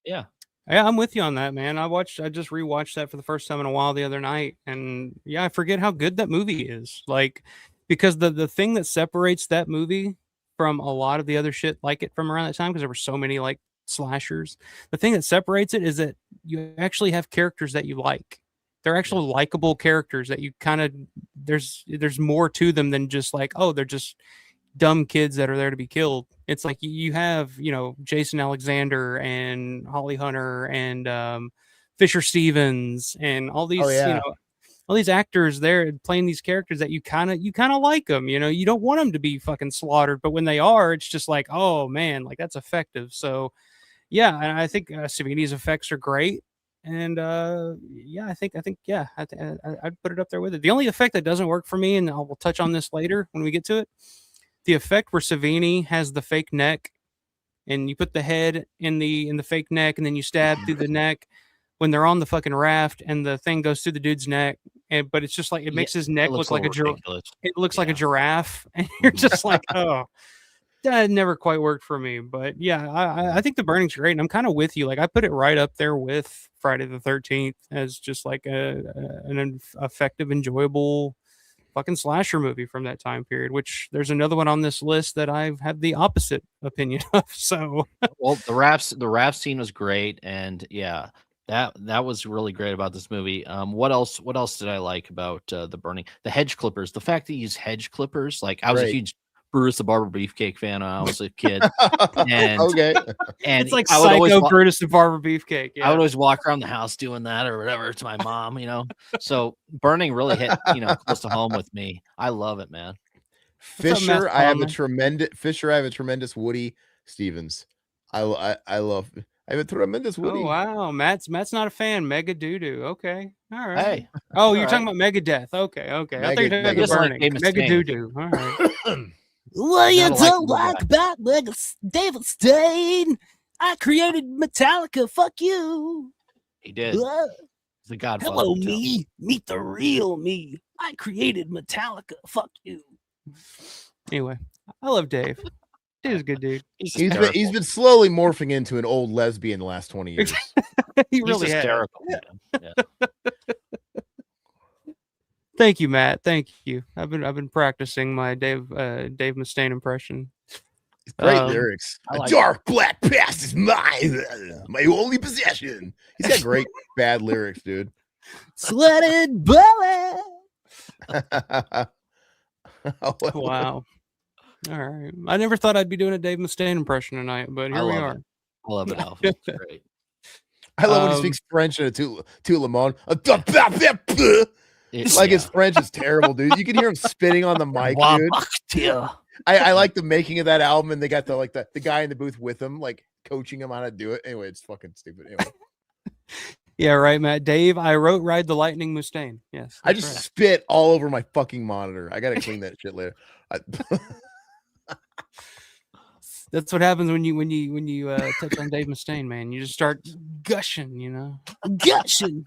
Yeah. Yeah, I'm with you on that, man. I just rewatched that for the first time in a while the other night, and I forget how good that movie is. Like, because the thing that separates that movie from a lot of the other shit like it from around that time, because there were so many like slashers, the thing that separates it is that you actually have characters that you like. They're actually likable characters that you kind of there's more to them than just like, oh, they're just dumb kids that are there to be killed. It's like you have, Jason Alexander and Holly Hunter and Fisher Stevens and all these, all these actors there playing these characters that you kind of like them. You don't want them to be fucking slaughtered, but when they are, it's just like, oh man, like that's effective. So yeah, and I think Savini's effects are great. And I'd put it up there with it. The only effect that doesn't work for me, and we'll touch on this later when we get to it, the effect where Savini has the fake neck, and you put the head in the fake neck, and then you stab through the neck when they're on the fucking raft, and the thing goes through the dude's neck, but it's just like it makes his neck look like it looks like a giraffe, and you're just like, oh. That never quite worked for me, but yeah, I think The Burning's great, and I'm kind of with you. Like, I put it right up there with Friday the 13th as just like an effective, enjoyable fucking slasher movie from that time period. Which there's another one on this list that I have the opposite opinion of. So, well, the raft scene was great, and yeah, that was really great about this movie. What else did I like about The Burning? The hedge clippers. The fact that he used hedge clippers. Like, I was a huge Brutus the Barber Beefcake fan when I was a kid. And it's like Psycho Brutus the Barber Beefcake. Yeah. I would always walk around the house doing that or whatever to my mom, you know. So Burning really hit, close to home with me. I love it, man. Fisher, I have a tremendous Woody Stevens. I have a tremendous Woody. Oh wow, Matt's not a fan. Mega Doo-Doo. Okay, all right. Hey, oh, you're talking about Megadeth. Okay. I think Mega Burning. Mega Doo-Doo. All right. What you don't like about David Stain? I created Metallica. Fuck you. He did. The Godfather. Hello, me. Meet the real me. I created Metallica. Fuck you. Anyway, I love Dave. He's a good dude. He's been slowly morphing into an old lesbian the last 20 years. He really He's hysterical. Yeah. Thank you, Matt. Thank you. I've been practicing my Dave Mustaine impression. Great lyrics. A dark black past is my only possession. He's got great bad lyrics, dude. Sweated belly. Wow. All right. I never thought I'd be doing a Dave Mustaine impression tonight, but here we are. I love it, Alpha. It's great. I love when he speaks French in a tout le monde. Like his French is terrible, dude. You can hear him spitting on the mic, dude. I like the making of that album, and they got the guy in the booth with him, like coaching him how to do it. Anyway, it's fucking stupid. Anyway. Yeah, right, Matt. Dave, I wrote Ride the Lightning Mustaine. Yes. I just spit all over my fucking monitor. I gotta clean that shit later. That's what happens when you touch on Dave Mustaine, man. You just start gushing, Gushing.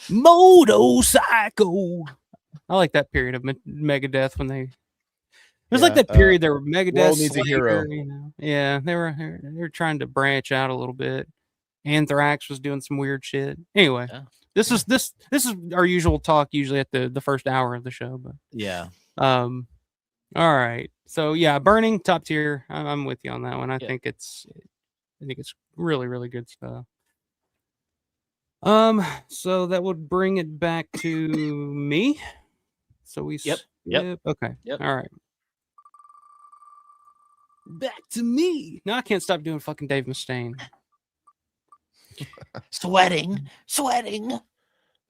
Motorcycle. I like that period of Megadeth when they. There's like that period there were Megadeth. World needs a hero. Yeah, they were trying to branch out a little bit. Anthrax was doing some weird shit. Anyway, this is our usual talk usually at the first hour of the show, but yeah. All right. So yeah, Burning top tier. I'm with you on that one. I think it's really, really good stuff. So that would bring it back to me. So we Yep. Okay. Yep. All right. Back to me. No, I can't stop doing fucking Dave Mustaine. Sweating.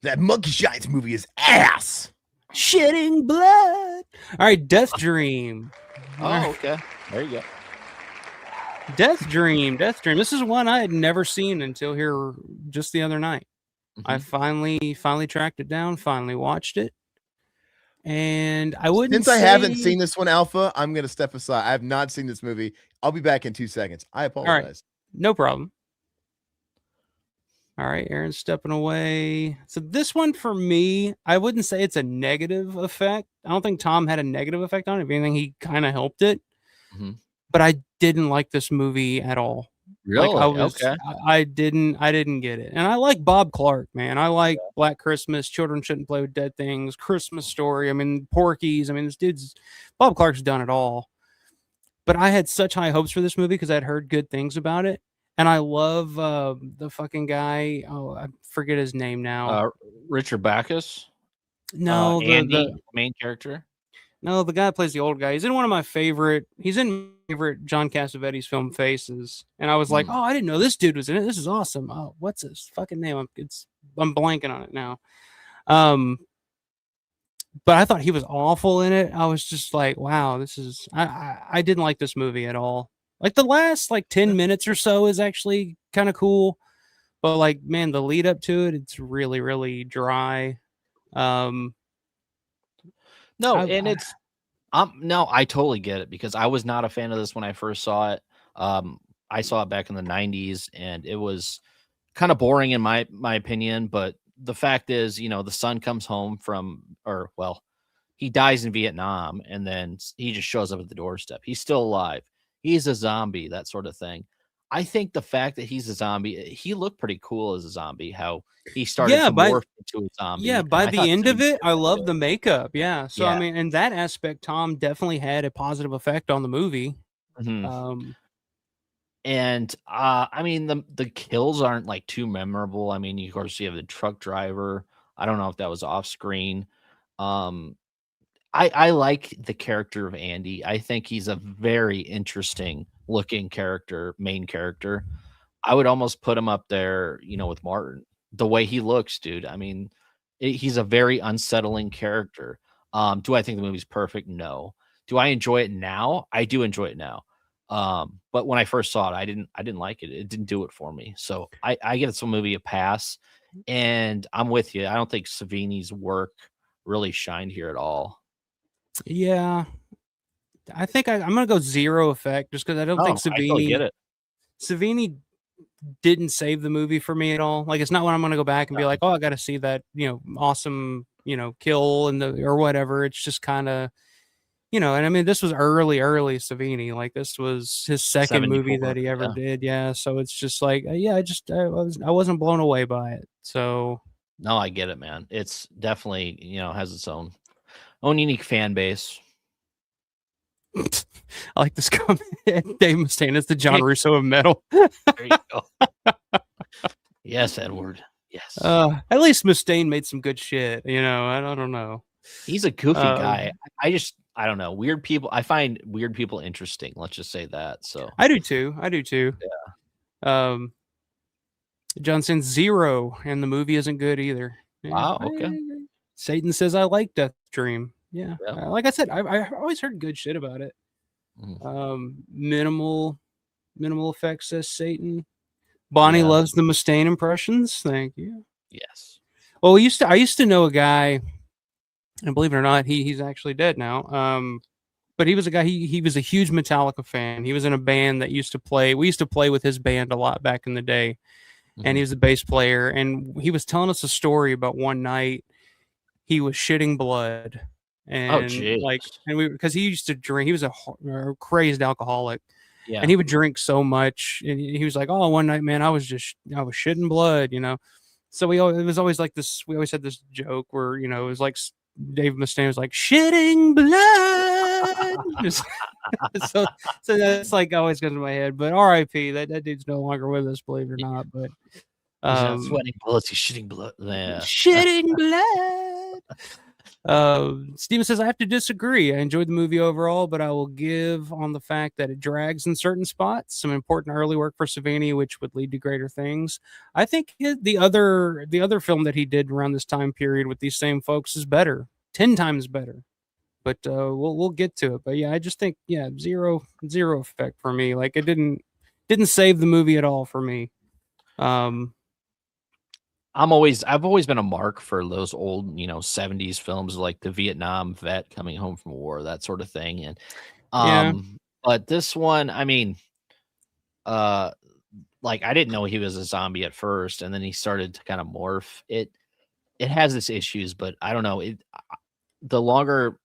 That Monkey Shines movie is ass. Shedding blood. All right, Death Dream. Oh, okay. There you go. Death Dream. This is one I had never seen until here just the other night. I finally tracked it down, finally watched it. And I wouldn't I haven't seen this one, Alpha, I'm going to step aside. I have not seen this movie. I'll be back in 2 seconds. I apologize. All right. No problem. All right, Aaron's stepping away. So this one for me, I wouldn't say it's a negative effect. I don't think Tom had a negative effect on it. If anything, he kind of helped it. Mm-hmm. But I didn't like this movie at all. Really? Okay. I didn't get it. And I like Bob Clark, man. I like Black Christmas, Children Shouldn't Play with Dead Things, Christmas Story. I mean, Porky's. I mean, Bob Clark's done it all. But I had such high hopes for this movie because I'd heard good things about it. And I love the fucking guy. Oh, I forget his name now. Richard Backus? No, Andy, the main character. No, the guy that plays the old guy. He's in one of my favorite. He's in my favorite John Cassavetes film, Faces. And I was like, oh, I didn't know this dude was in it. This is awesome. Oh, what's his fucking name? I'm blanking on it now. But I thought he was awful in it. I was just like, wow, this is. I didn't like this movie at all. Like the last 10 minutes or so is actually kind of cool, but man, the lead up to it, it's really, really dry. No, and No, I totally get it because I was not a fan of this when I first saw it. I saw it back in the 90s and it was kind of boring in my opinion, but the fact is, the son comes home from or well, he dies in Vietnam and then he just shows up at the doorstep. He's still alive. He's a zombie, that sort of thing. I think the fact that he's a zombie, he looked pretty cool as a zombie, how he started Yeah, to morph into a zombie. And by I thought the end of Savini it, did I that love good. the makeup. Yeah. So I Yeah. mean, in that aspect, Tom definitely had a positive effect on the movie. Mhm. Um, And I mean the kills aren't like too memorable. I mean, of course you have the truck driver. I don't know if that was off screen. Um I like the character of Andy. I think he's a very interesting looking character, main character. I would almost put him up there, with Martin. The way he looks, dude. I mean, he's a very unsettling character. Do I think the movie's perfect? No. Do I enjoy it now? I do enjoy it now. But when I first saw it, I didn't like it. It didn't do it for me. So I give this movie a pass. And I'm with you. I don't think Savini's work really shined here at all. yeah, I think I'm gonna go zero effect just because I don't think Oh, I totally get it. Savini didn't save the movie for me at all. Like, it's not when I'm gonna go back and be like, oh, I got to see that, awesome, kill and the or whatever. It's just kind of, and I mean, this was early Savini. Like, this was his second movie 74, that he ever yeah. did. Yeah, so it's just like, I wasn't blown away by it. So No, I get it, man. It's definitely, has its own unique fan base. I like this comment. Dave Mustaine is the John Russo of metal. There you go. Yes, Edward. Yes. At least Mustaine made some good shit. I don't know. He's a goofy guy. I don't know. Weird people. I find weird people interesting. Let's just say that. So I do too. Yeah. John sends 0, and the movie isn't good either. Yeah. Wow. Okay. Satan says I like Death Dream. Yeah. Yeah. Like I said, I always heard good shit about it. Minimal effects, says Satan. Bonnie loves the Mustaine impressions. Thank you. Yes. Well, I used to know a guy, and believe it or not, he's actually dead now. But he was a guy. He was a huge Metallica fan. He was in a band that used to play. We used to play with his band a lot back in the day, and he was a bass player. And he was telling us a story about one night he was shitting blood, and because he used to drink. He was a crazed alcoholic. Yeah. And he would drink so much, and he was like, "Oh, one night, man, I was shitting blood," So it was always like this. We always had this joke where it was like Dave Mustaine was like shitting blood. so that's like always goes in my head. But R.I.P. That dude's no longer with us, believe it or not. But he's not sweating bullets. He's shitting blood. Yeah. Shitting blood. Steven says, I have to disagree. I enjoyed the movie overall, but I will give on the fact that it drags in certain spots. Some important early work for Savini, which would lead to greater things. I think the other film that he did around this time period with these same folks is better, 10 times better. But we'll get to it. But yeah, I just think zero effect for me. Like, it didn't save the movie at all for me. I've always been a mark for those old, 70s films like the Vietnam vet coming home from war, that sort of thing. And but this one, I mean, like I didn't know he was a zombie at first, and then he started to kind of morph. It has its issues, but I don't know. The longer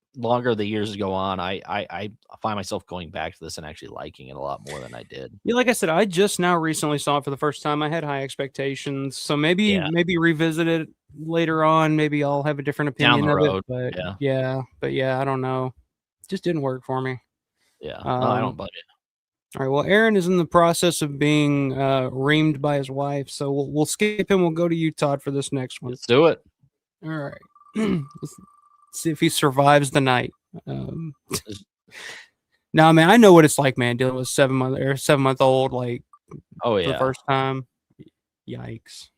the years go on, I find myself going back to this and actually liking it a lot more than I did. Yeah, like I said, I just now recently saw it for the first time. I had high expectations, so maybe revisit it later on. Maybe I'll have a different opinion Down the road. But I don't know. It just didn't work for me. Yeah, I don't budget. All right. Well, Aaron is in the process of being reamed by his wife, so we'll skip him. We'll go to you, Todd, for this next one. Let's do it. All right. Let's see if he survives the night. Now, man, I know what it's like, man, dealing with 7-month-old, like, for the first time. Yikes.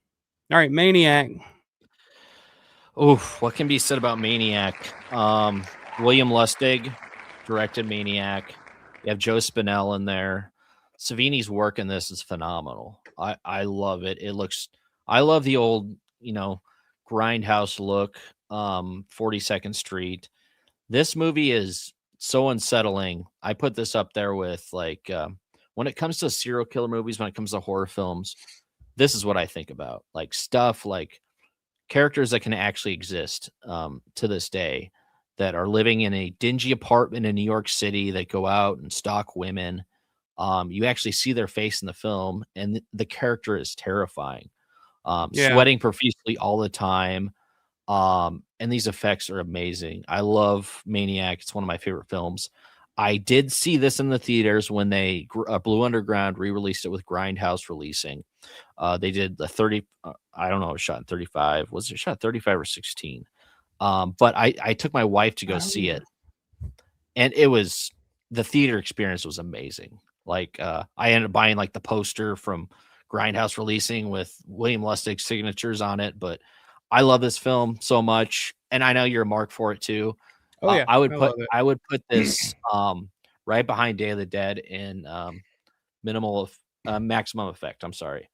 All right, Maniac. Oof, what can be said about Maniac? William Lustig directed Maniac. You have Joe Spinell in there. Savini's work in this is phenomenal. I love it. I love the old, grindhouse look, 42nd Street. This movie is so unsettling. I put this up there with like when it comes to serial killer movies, when it comes to horror films, this is what I think about. Like stuff like characters that can actually exist to this day that are living in a dingy apartment in New York City that go out and stalk women. You actually see their face in the film, and the character is terrifying. Yeah. Sweating profusely all the time. And these effects are amazing. I love Maniac. It's one of my favorite films. I did see this in the theaters when they Blue Underground re-released it with Grindhouse releasing. They did the 30. I don't know. It was shot in 35. Was it shot 35 or 16? But I took my wife to go see it, and it was the theater experience was amazing. Like I ended up buying like the poster from Grindhouse releasing with William Lustig's signatures on it. But I love this film so much, and I know you're a mark for it too. Oh yeah, I would put this right behind Day of the Dead in maximum effect. I'm sorry,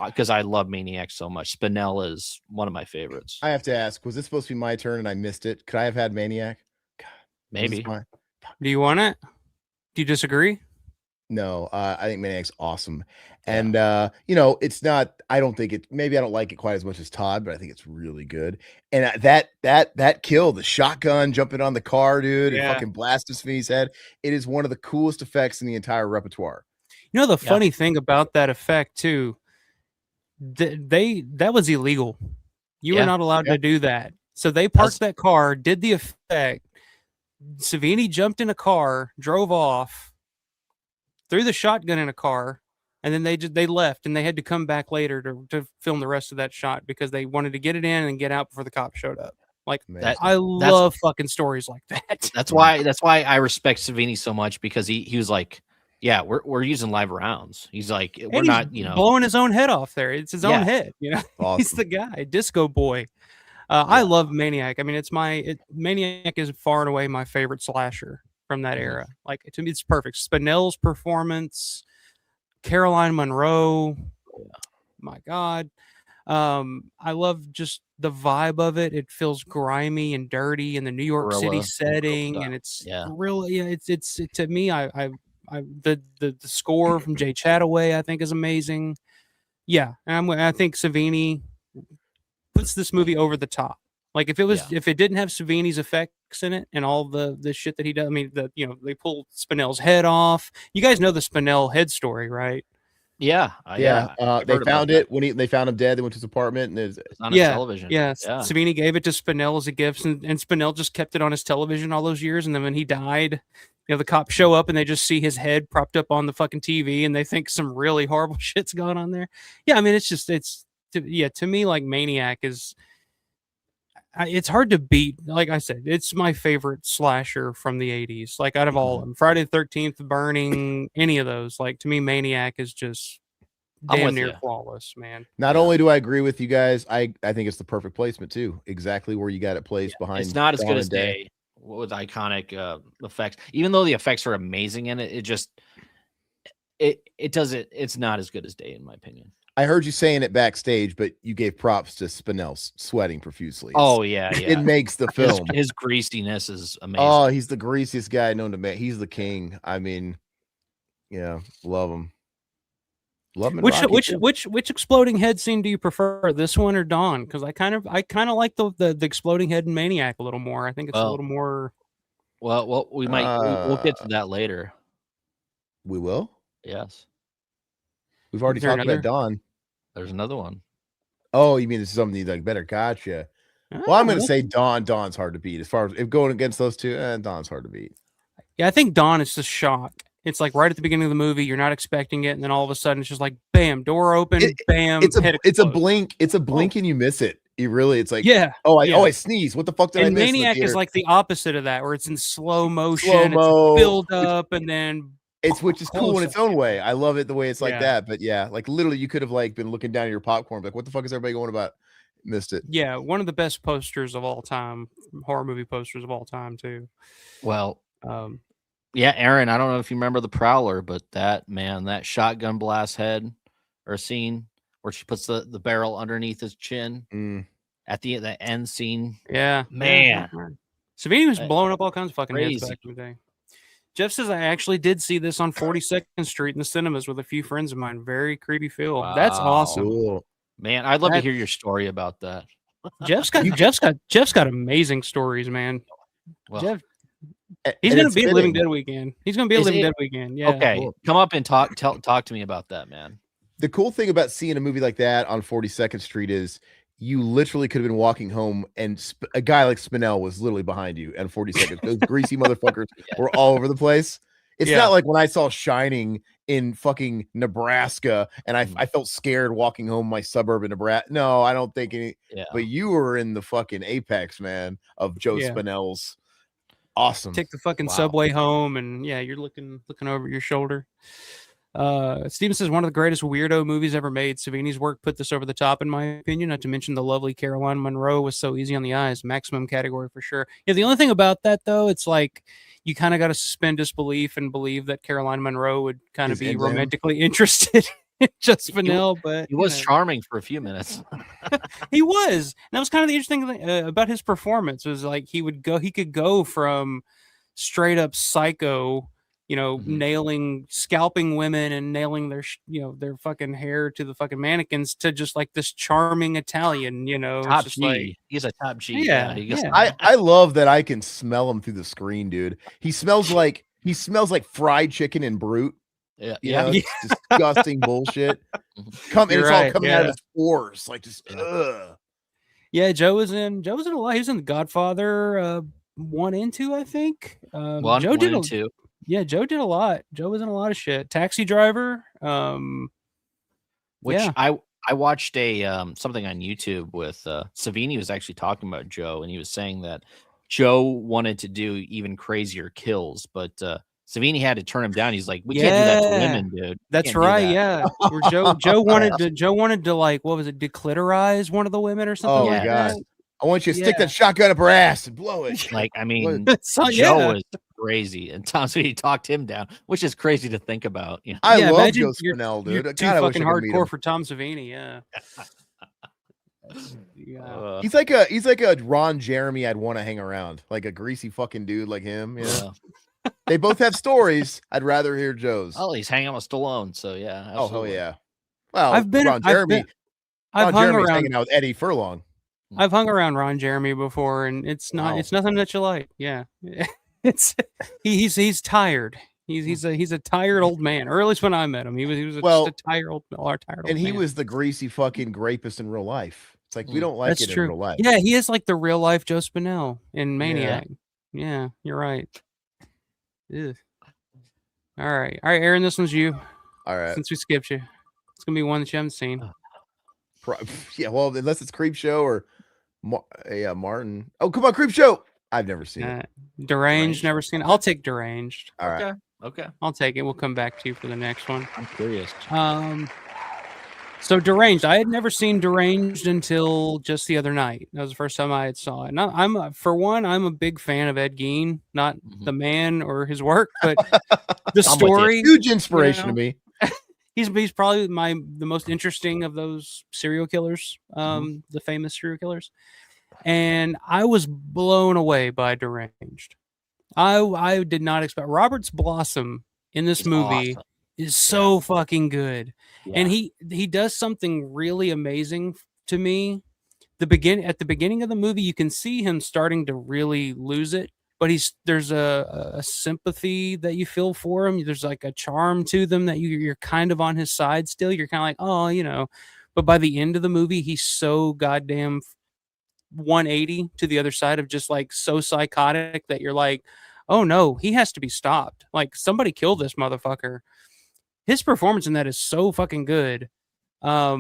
because I love Maniac so much. Spinell is one of my favorites. I have to ask, was this supposed to be my turn and I missed it? Could I have had Maniac? God, Maybe. Do you want it? Do you disagree? No, I think Maniac's awesome. And it's not, I don't think it, maybe I don't like it quite as much as Todd, but I think it's really good. And that kill, the shotgun jumping on the car, dude, and fucking blasting Savini's head, it is one of the coolest effects in the entire repertoire. You know the funny thing about that effect too, that was illegal. You were not allowed to do that. So they parked that car, did the effect. Savini jumped in a car, drove off, threw the shotgun in a car, and then they left, and they had to come back later to film the rest of that shot because they wanted to get it in and get out before the cops showed up. Like I love fucking stories like that. That's why I respect Savini so much, because he was like, yeah, we're using live rounds. He's like, we're not, blowing his own head off there. It's his own head, Awesome. He's the guy, Disco Boy. I love Maniac. I mean, Maniac is far and away my favorite slasher from that era. Like, to me, it's perfect. Spinell's performance, Caroline Munro, my God. I love just the vibe of it. It feels grimy and dirty in the New York City setting, and it's really, it's to me, the score from Jay Chataway I think is amazing. Yeah, and I think Savini puts this movie over the top. Like if it didn't have Savini's effects in it and all the shit that he does, I mean, they pulled Spinell's head off. You guys know the Spinell head story, right? Yeah. They found it when they found him dead. They went to his apartment and it's on his television. Yeah. Savini gave it to Spinell as a gift, and Spinell just kept it on his television all those years. And then when he died, the cops show up and they just see his head propped up on the fucking TV, and they think some really horrible shit's going on there. Yeah, I mean, to me, like Maniac is. It's hard to beat. Like I said, it's my favorite slasher from the 80s. Like out of all of them, Friday the 13th, Burning, any of those. Like to me, Maniac is just damn near flawless, man. Not only do I agree with you guys, I think it's the perfect placement too. Exactly where you got it placed behind. It's not as good as Day with iconic effects. Even though the effects are amazing in it, it's not as good as Day in my opinion. I heard you saying it backstage, but you gave props to Spinell sweating profusely. It makes the film. His greasiness is amazing. Oh, he's the greasiest guy known to man. He's the king. I mean, love him. Love him. Which exploding head scene do you prefer, this one or Dawn? Because I kind of like the exploding head in Maniac a little more. I think it's a little more. Well, we'll get to that later. We will. Yes. We've already talked about Dawn. There's another one. Oh, you mean this is something you like better? Gotcha. Well, I'm going to say Dawn. Dawn's hard to beat. As far as if going against those two, Dawn's hard to beat. Yeah, I think Dawn is just shock. It's like right at the beginning of the movie, you're not expecting it, and then all of a sudden, it's just like bam, door open, bam. It's a blink. It's a blink, and you miss it. It's like I sneeze. What the fuck did I miss? Maniac is like the opposite of that, where it's in slow motion, it's build up, and then. Which is cool in its own way. I love it the way it's like that. But like literally you could have like been looking down at your popcorn, like, what the fuck is everybody going about? Missed it. Yeah, one of the best posters of all time, horror movie posters of all time, too. Well, Aaron, I don't know if you remember The Prowler, but that shotgun blast head or scene where she puts the barrel underneath his chin at the end scene. Yeah, man. Savini was blowing up all kinds of fucking heads back in the day. Jeff says I actually did see this on 42nd Street in the cinemas with a few friends of mine. Very creepy feel. That's Wow. awesome. Cool. Man, I'd love to That- hear your story about that. Jeff's got amazing stories, man. Well, Jeff, And he's gonna it's be at Living fitting. Dead weekend. He's gonna be at Is Living it- Dead weekend. Yeah. okay, Cool. come up and talk to me about that, man. The cool thing about seeing a movie like that on 42nd Street is you literally could have been walking home and a guy like Spinell was literally behind you and 42nd. Those greasy motherfuckers were all over the place. It's Yeah. not like when I saw Shining in fucking Nebraska and I felt scared walking home my suburb in Nebraska. No, I don't think any. Yeah. But you were in the fucking apex, man, of Joe Yeah. Spinell's. Awesome. Take the fucking Wow. subway home, and yeah, you're looking over your shoulder. Steven says one of the greatest weirdo movies ever made. Savini's work put this over the top, in my opinion. Not to mention the lovely Caroline Munro was so easy on the eyes. Maximum category for sure. Yeah, the only thing about that though, it's like you kind of got to suspend disbelief and believe that Caroline Munro would kind of Is be into him. romantically interested in just Spinell, but He was you know. charming for a few minutes. He was. And that was kind of the interesting thing about his performance was like he could go from straight up psycho, Mhm. scalping women and nailing their fucking hair to the fucking mannequins to just like this charming Italian, it's Top just G. like, He's a top G. Yeah, He gets- yeah. I love that I can smell him through the screen, dude. He smells like fried chicken and Brute. yeah. You Yeah. know, it's disgusting bullshit. And You're it's all right, coming out of yeah. his pores, like just Yeah. ugh. yeah, Joe was in a lot. He was in The Godfather 1 and 2, I think. One, Joe one did and a, two. yeah, Joe did a lot. Joe was in a lot of shit. Taxi Driver. Which Yeah. I watched a something on YouTube with Savini was actually talking about Joe, and he was saying that Joe wanted to do even crazier kills, but Savini had to turn him down. He's like, "We can't do that to Yeah. women, dude. We That's can't do right, that." yeah. Where Joe wanted to like, what was it, declitorize one of the women or something Oh like my god. that. I want you to stick Yeah. that shotgun up her ass and blow it. Like, I mean, So, Joe yeah. was crazy, and Tom Savini talked him down, which is crazy to think about. You know? I Yeah, love imagine Joe you're- Spinell, You're dude. too God, I wish I fucking could meet hardcore him. for Tom Savini, yeah. Yeah. Uh, He's like a Ron Jeremy I'd want to hang around, like a greasy fucking dude like him. You know? yeah. They both have stories. I'd rather hear Joe's. Oh, he's hanging out with Stallone, so yeah. Oh hell absolutely. yeah. Well, I've been- Ron I've Jeremy. been- I've Ron hung Jeremy's around. hanging out with Eddie Furlong. I've hung around Ron Jeremy before, and it's Wow. nothing that you like. Yeah, it's he's tired. He's a tired old man, or at least when I met him, he was Well, just a tired old And he man. was the greasy fucking rapist in real life. It's like we don't like That's it true. in real life. Yeah, he is like the real life Joe Spinell in Maniac. Yeah, you're right. Ugh. All right, Aaron, this one's you. All right. Since we skipped you, it's gonna be one that you haven't seen. Yeah, well, unless it's Creep Show or Martin. Oh, come on, Creep Show. I've never seen it. Deranged, Deranged. never seen it. I'll take Deranged. All right. Okay. I'll take it. We'll come back to you for the next one. I'm curious. So Deranged, I had never seen Deranged until just the other night. That was the first time I had saw it. And I'm a big fan of Ed Gein, not the man or his work, but the I'm with you. story. Huge inspiration know, to me. He's probably the most interesting of those serial killers, the famous serial killers. And I was blown away by Deranged. I did not expect Robert's Blossom in this He's movie awesome. is so fucking good. And Yeah. he does something really amazing to me. At the beginning of the movie, you can see him starting to really lose it, but there's a sympathy that you feel for him. There's like a charm to them that you're kind of on his side still. You're kind of like, oh, but by the end of the movie, he's so goddamn 180 to the other side of just like so psychotic that you're like, oh no, he has to be stopped. Like somebody kill this motherfucker. His performance in that is so fucking good. I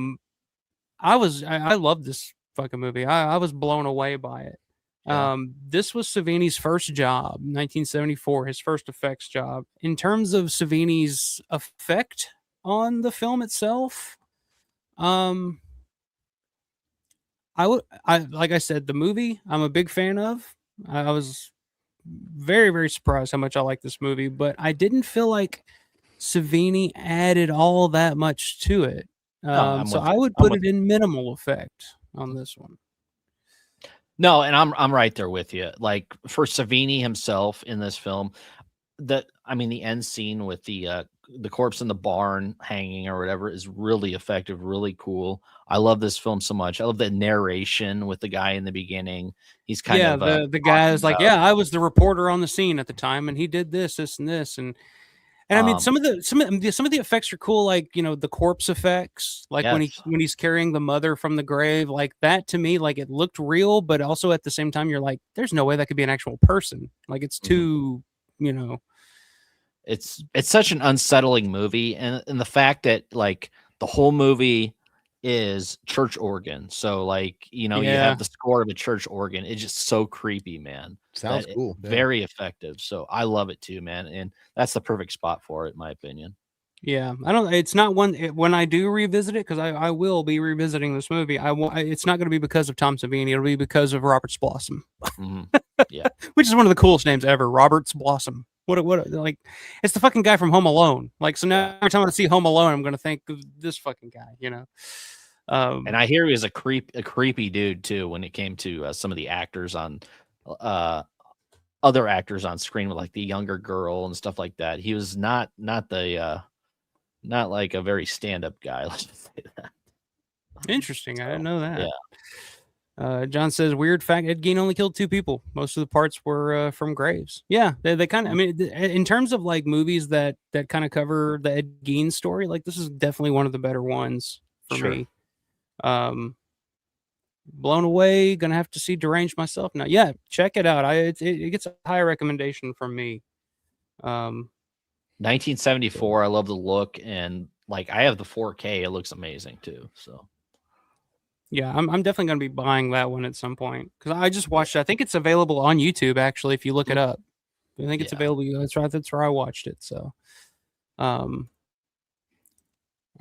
love this fucking movie. I was blown away by it. Yeah. This was Savini's first job, 1974, his first effects job. In terms of Savini's effect on the film itself, like I said, the movie I'm a big fan of. I was very, very surprised how much I like this movie, but I didn't feel like Savini added all that much to it. I'm So with I you. would I'm put with it in minimal effect on this one. No, and I'm right there with you. Like for Savini himself in this film, the end scene with the corpse in the barn hanging or whatever is really effective, really cool. I love this film so much. I love the narration with the guy in the beginning. He's kind of the guy is like, about- yeah, I was the reporter on the scene at the time, and he did this, and this, and I mean, some of the effects are cool, like the corpse effects, like when Yes. he's carrying the mother from the grave, like that to me, like it looked real, but also at the same time, you're like, there's no way that could be an actual person. Like it's too, It's such an unsettling movie, and the fact that like the whole movie is church organ, so like you have the score of a church organ. It's just so creepy, man. Sounds cool. Yeah. Very effective. So I love it too, man, and that's the perfect spot for it, in my opinion. Yeah, I don't. It's not one when I do revisit it, because I will be revisiting this movie. It's not going to be because of Tom Savini. It'll be because of Robert's Blossom. Yeah, which is one of the coolest names ever, Robert's Blossom. What like, it's the fucking guy from Home Alone. Like, so now every time I see Home Alone, I'm going to think of this fucking guy. And I hear he was a creepy dude too when it came to some of the actors on other actors on screen, with like the younger girl and stuff like that. He was not like a very stand-up guy. Let's just say that. Interesting. I didn't know that. Yeah. John says, weird fact, Ed Gein only killed 2 people. Most of the parts were from graves. Yeah, they kind of, I mean, in terms of like movies that kind of cover the Ed Gein story, like this is definitely one of the better ones for me. Blown away. Gonna have to see Deranged myself now. Yeah, check it out. It gets a high recommendation from me. 1974. I love the look, and like I have the 4K. It looks amazing too. So yeah, I'm definitely gonna be buying that one at some point, because I just watched it. I think it's available on YouTube actually. If you look it up, I think it's available. That's where I watched it. So, all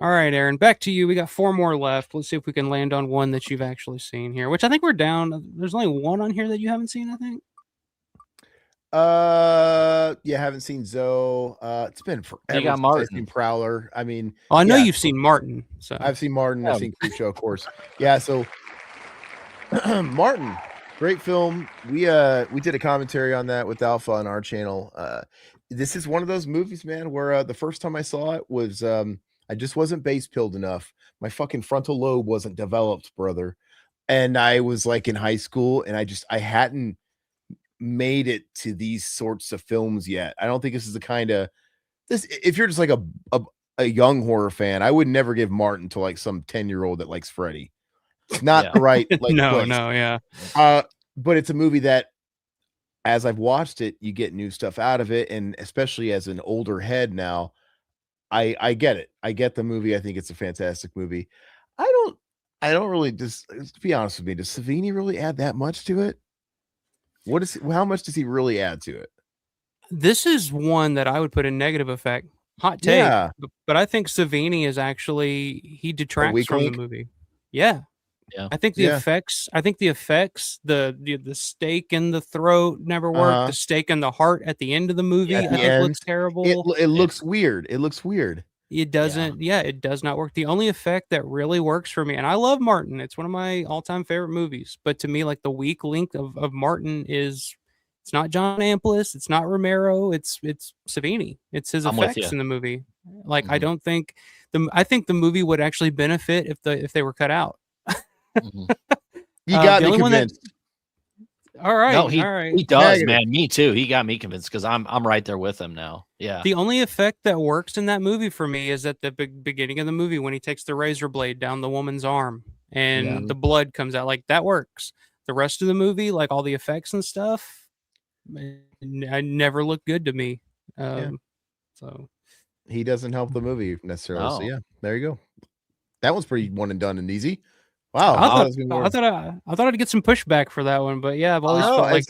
right, Aaron, back to you. We got 4 more left. Let's see if we can land on one that you've actually seen here, which I think we're down. There's only one on here that you haven't seen, I think. Yeah, haven't seen Zoe. It's been forever. You got Martin. I've seen Prowler. I mean, I know you've seen Martin. So I've seen Martin. I've seen Creepshow, of course. Yeah, so Martin, great film. We did a commentary on that with Alpha on our channel. This is one of those movies, man, where the first time I saw it was I just wasn't base pilled enough. My fucking frontal lobe wasn't developed, brother. And I was like in high school, and I hadn't made it to these sorts of films yet. I don't think this is the kind of this. If you're just like a young horror fan, I would never give Martin to like some 10-year-old that likes Freddy. It's not the right like place. Yeah. But it's a movie that, as I've watched it, you get new stuff out of it, and especially as an older head now, I get it. I get the movie. I think it's a fantastic movie. I don't really, just to be honest with me, does Savini really add that much to it? How much does he really add to it? This is one that I would put in negative effect. Hot take. Yeah. But I think Savini is actually, he detracts from the movie. Yeah. Yeah. I think the effects, the stake in the throat never worked. The stake in the heart at the end of the movie, I think looks terrible. It looks weird. It looks weird. It doesn't, it does not work. The only effect that really works for me, and I love Martin, it's one of my all-time favorite movies, but to me, like the weak link of Martin is, it's not John Amplis, it's not Romero, it's Savini. It's his effects in the movie. Like I don't think I think the movie would actually benefit if they were cut out. You got me convinced. All right. No, he does, Negative. man. Me too. He got me convinced, because I'm right there with him now. Yeah. The only effect that works in that movie for me is at the beginning of the movie when he takes the razor blade down the woman's arm and the blood comes out. Like that works. The rest of the movie, like all the effects and stuff, I never looked good to me. So he doesn't help the movie necessarily. So yeah, there you go. That one's pretty one and done and easy. Wow, I thought I'd get some pushback for that one, but yeah, I've always felt like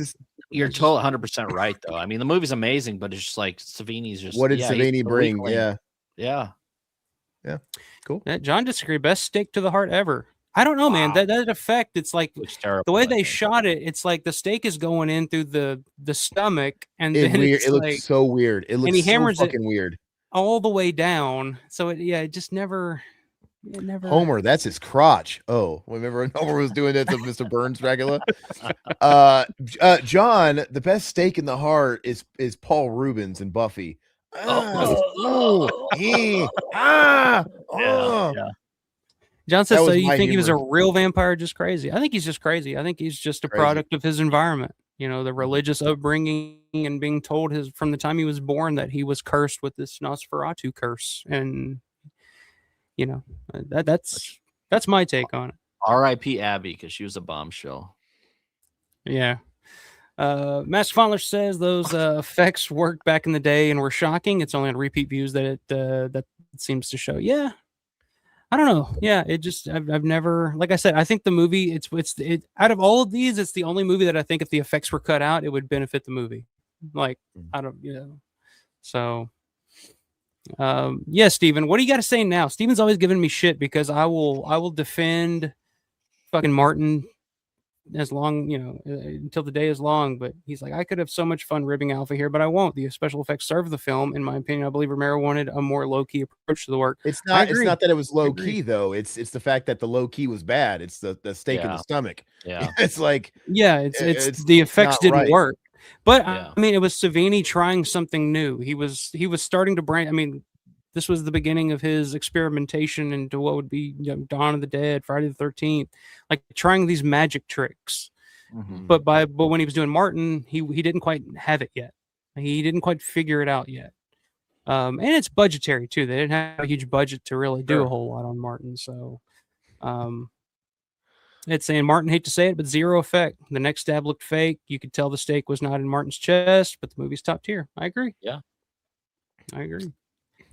you're totally 100% right, though. I mean, the movie's amazing, but it's just like Savini's just. What did Savini bring? Yeah, cool. John disagreed. Best stake to the heart ever. I don't know, man. That effect, it's like the way they shot it. It's like the stake is going in through the stomach, and then it looks so weird. It looks and he hammers so fucking weird all the way down. So it just never. It never. Homer, that's his crotch. Oh, remember when Homer was doing that to Mr. Burns Dracula? John, the best steak in the heart is Paul Rubens and Buffy. John says, That so was you my think he was a humor. real vampire or just crazy? I think he's just crazy. I think he's just a Crazy. product of his environment. You know, the religious upbringing and being told from the time he was born that he was cursed with this Nosferatu curse. And, you know, that's my take on it. R.I.P. Abby, because she was a bombshell. Yeah. Master Fondler says those effects worked back in the day and were shocking. It's only on repeat views that it seems to show. Yeah. I don't know. Yeah, it just I've never, like I said, I think the movie it's out of all of these, it's the only movie that I think if the effects were cut out, it would benefit the movie. Like I don't, So, yeah, Steven, what do you got to say now? Steven's always giving me shit because I will defend fucking Martin as long, until the day is long. But he's like, I could have so much fun ribbing Alpha here, but I won't. The special effects serve the film, in my opinion. I believe Romero wanted a more low key approach to the work. It's not that it was low key though. It's the fact that the low key was bad. It's the stake in the stomach. Yeah, it's like it's the effects didn't work. But Yeah. I mean, it was Savini trying something new. He was starting to brand. I mean, this was the beginning of his experimentation into what would be Dawn of the Dead, Friday the 13th, like trying these magic tricks. Mhm. But when he was doing Martin, he didn't quite have it yet. He didn't quite figure it out yet. And it's budgetary too. They didn't have a huge budget to really do a whole lot on Martin. So, it's saying Martin, hate to say it, but zero effect. The next stab looked fake. You could tell the stake was not in Martin's chest, but the movie's top tier. I agree. Yeah, I agree.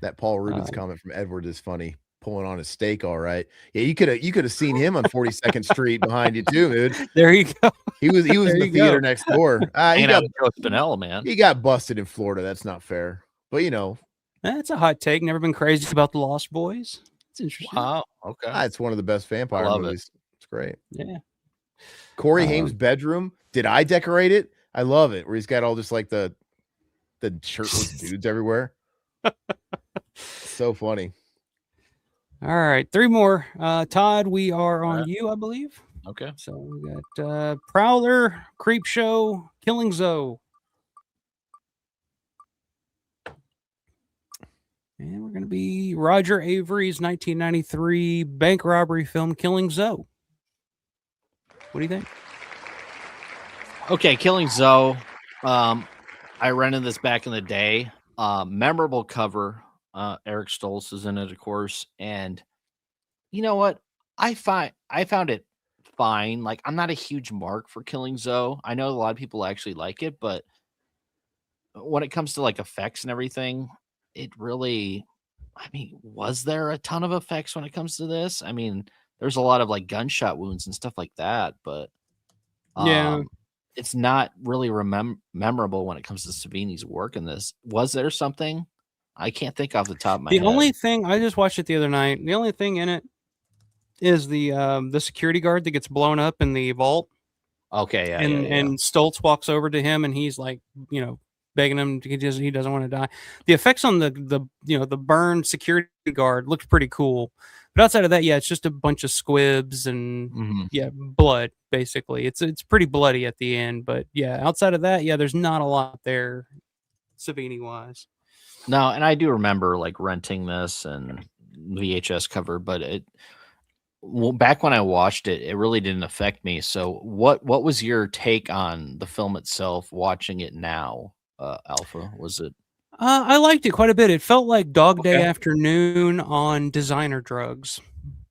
That Paul Rubens comment from Edward is funny. Pulling on his steak, all right. Yeah, you could have seen him on 42nd Street behind you too, dude. There you go. He was in the theater next door. He got Coach Spinella, man. He got busted in Florida. That's not fair. But that's a hot take. Never been crazy about the Lost Boys. It's interesting. Wow. Okay. It's one of the best vampire movies. It's great. Yeah. Corey Haim's bedroom. Did I decorate it? I love it. Where he's got all just like the shirtless dudes everywhere. So funny. All right, 3 more. Todd, we are on you, I believe. Okay. So we got Prowler, Creep Show, Killing Zoe. And we're going to be Roger Avery's 1993 bank robbery film, Killing Zoe. What do you think? Okay, Killing Zoe. I rented this back in the day. Memorable cover. Eric Stoltz is in it, of course. And you know what? I found it fine. Like, I'm not a huge mark for Killing Zoe. I know a lot of people actually like it, but when it comes to like effects and everything, it really, I mean, was there a ton of effects when it comes to this? I mean, there's a lot of like gunshot wounds and stuff like that, but it's not really memorable when it comes to Savini's work in this. Was there something? I can't think off the top of my head. The only thing, I just watched it the other night. The only thing in it is the security guard that gets blown up in the vault. Okay, yeah, and Stoltz walks over to him and he's like, begging him, he doesn't want to die. The effects on the burned security guard looked pretty cool. But outside of that, it's just a bunch of squibs and blood, basically. It's pretty bloody at the end. But outside of that, there's not a lot there, Savini wise. No, and I do remember like renting this and VHS cover, but back when I watched it, it really didn't affect me. So what was your take on the film itself, watching it now, Alpha? Was it? I liked it quite a bit. It felt like Dog Day Afternoon on designer drugs.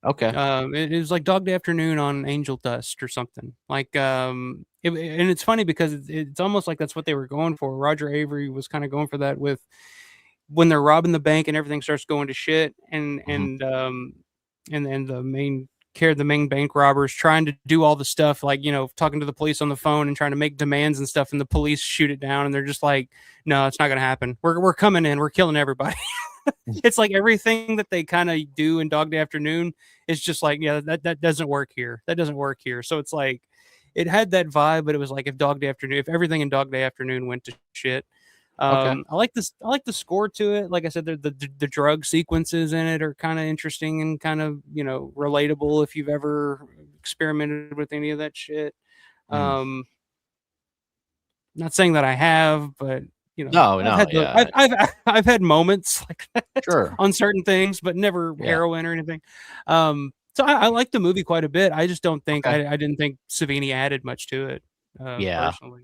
Okay. It was like Dog Day Afternoon on angel dust or something. Like, and it's funny because it's almost like that's what they were going for. Roger Avery was kind of going for that with when they're robbing the bank and everything starts going to shit, and the main bank robbers trying to do all the stuff, like, talking to the police on the phone and trying to make demands and stuff, and the police shoot it down, and they're just like, no, it's not going to happen. We're coming in. We're killing everybody. It's like everything that they kind of do in Dog Day Afternoon is just like, that doesn't work here. That doesn't work here. So it's like, it had that vibe, but it was like if everything in Dog Day Afternoon went to shit. I like this. I like the score to it. Like I said, the drug sequences in it are kind of interesting and kind of relatable if you've ever experimented with any of that shit. Not saying that I have, but I've had moments like that on certain things, but never heroin or anything. So I like the movie quite a bit. I just don't think I didn't think Savini added much to it. Personally.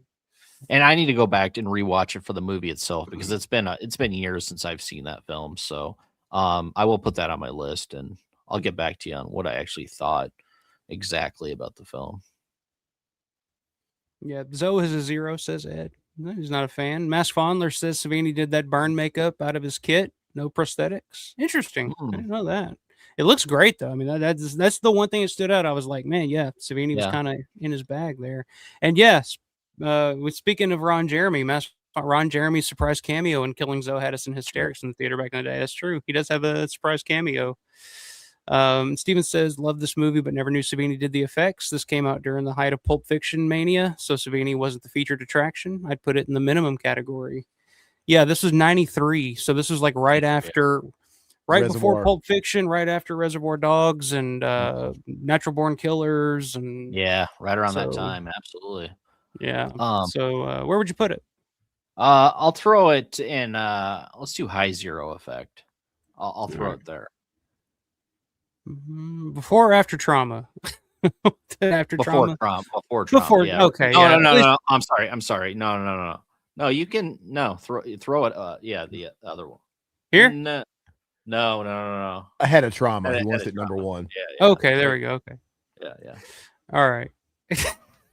And I need to go back and rewatch it for the movie itself because it's been years since I've seen that film. So I will put that on my list and I'll get back to you on what I actually thought exactly about the film. Yeah, Zoe has a 0, says Ed. He's not a fan. Mass Fondler says Savini did that burn makeup out of his kit, no prosthetics. Interesting. I didn't know that. It looks great though. I mean, that's the one thing that stood out. I was like, man, yeah, Savini was kind of in his bag there. And yes, speaking of Ron Jeremy, Ron Jeremy's surprise cameo in Killing Zoe had us in hysterics in the theater back in the day. That's true. He does have a surprise cameo. Steven says, love this movie, but never knew Savini did the effects. This came out during the height of Pulp Fiction mania, so Savini wasn't the featured attraction. I'd put it in the minimum category. Yeah, this was 93, so this was like right before Pulp Fiction, right after Reservoir Dogs and Natural Born Killers, and right around that time, absolutely. Yeah. So where would you put it? I'll throw it in. Let's do high 0 effect. I'll throw it there. Before or after Trauma? Before Trauma. Yeah. Okay. No. I'm sorry. No. No, you can throw it. The other one. Here? No. Ahead of Trauma. He wants it number 1. Yeah. Okay, there we go. Okay. Yeah. All right.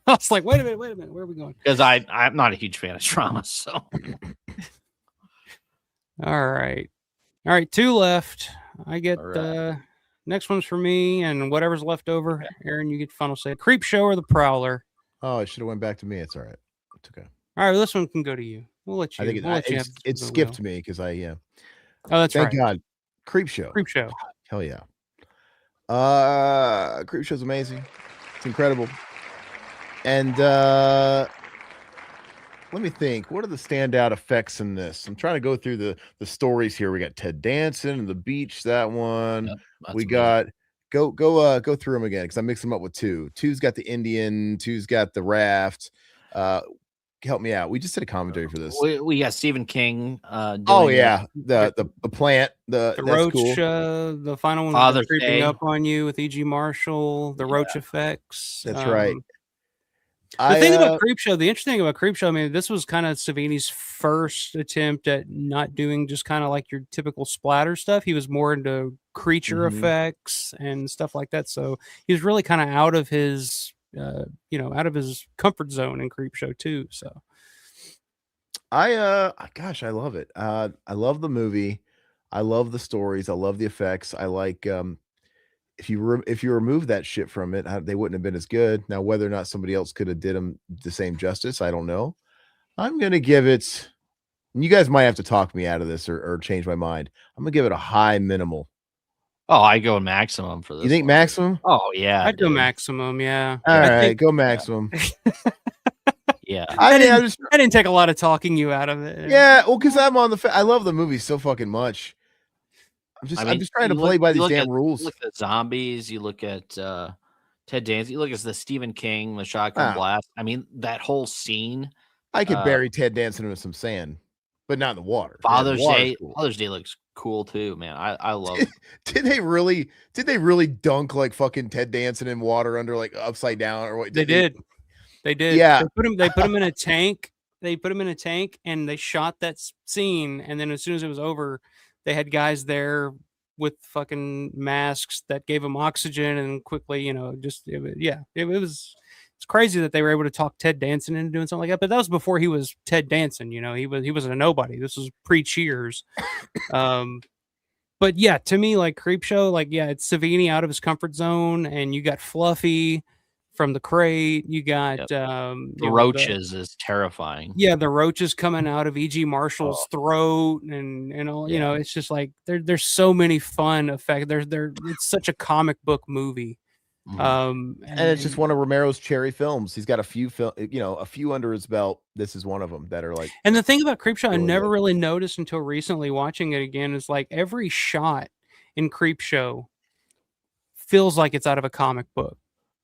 I was like, wait a minute. Where are we going? Because I'm not a huge fan of Trauma, so. All right. 2 left. I get next one's for me, and whatever's left over, Aaron, you get final say. Creep Show or the Prowler? Oh, it should have went back to me. It's all right. It's okay. All right, this one can go to you. We'll let you. I think it skipped me because I Oh, that's right. Thank God. Creep Show. Hell yeah. Creep Show's amazing. It's incredible. And let me think. What are the standout effects in this? I'm trying to go through the stories here. We got Ted Danson and the beach. That one. We got go through them again because I mixed them up with 2. 2's got the Indian. 2's got the raft. Help me out. We just did a commentary for this. We got Stephen King. The plant. The roach. Cool. The final one. Creeping up on you with E.G. Marshall. The roach effects. That's right. The thing about Creep Show, the interesting thing about Creep Show, I mean, this was kind of Savini's first attempt at not doing just kind of like your typical splatter stuff. He was more into creature effects and stuff like that. So he was really kind of out of his, out of his comfort zone in Creep Show too. So I love it. I love the movie. I love the stories. I love the effects. I like, if you remove that shit from it, they wouldn't have been as good. Now, whether or not somebody else could have did them the same justice, I don't know. I'm gonna give it. And you guys might have to talk me out of this or change my mind. I'm gonna give it a high minimal. Oh, I go maximum for this. You think maximum? Oh yeah, I'd go maximum. Yeah. All right, go maximum. Yeah. I didn't take a lot of talking you out of it. Yeah, well, because I'm on I love the movie so fucking much. I'm just trying to play by these damn rules. You look at zombies. You look at Ted Danson. You look at the Stephen King, the shotgun blast. I mean, that whole scene. I could bury Ted Danson into some sand, but not in the water. Father's Day. Cool. Father's Day looks cool too, man. I love it. Did they really dunk like fucking Ted Danson in water under like upside down or what? They did. Yeah. They put him in a tank. They put him in a tank and they shot that scene. And then as soon as it was over, they had guys there with fucking masks that gave him oxygen and quickly, it's crazy that they were able to talk Ted Danson into doing something like that. But that was before he was Ted Danson. He was a nobody. This was pre-Cheers. But yeah, to me, like Creep Show, it's Savini out of his comfort zone, and you got Fluffy from the crate. You got the roaches is terrifying. Yeah, the roaches coming out of E.G. Marshall's throat and all. It's just like there's so many fun effects. It's such a comic book movie. Mhm. And it's just one of Romero's cherry films. He's got a few under his belt. This is one of them that are like. And the thing about Creepshow, I really never good. really noticed until recently watching it again, is like every shot in Creepshow feels like it's out of a comic book.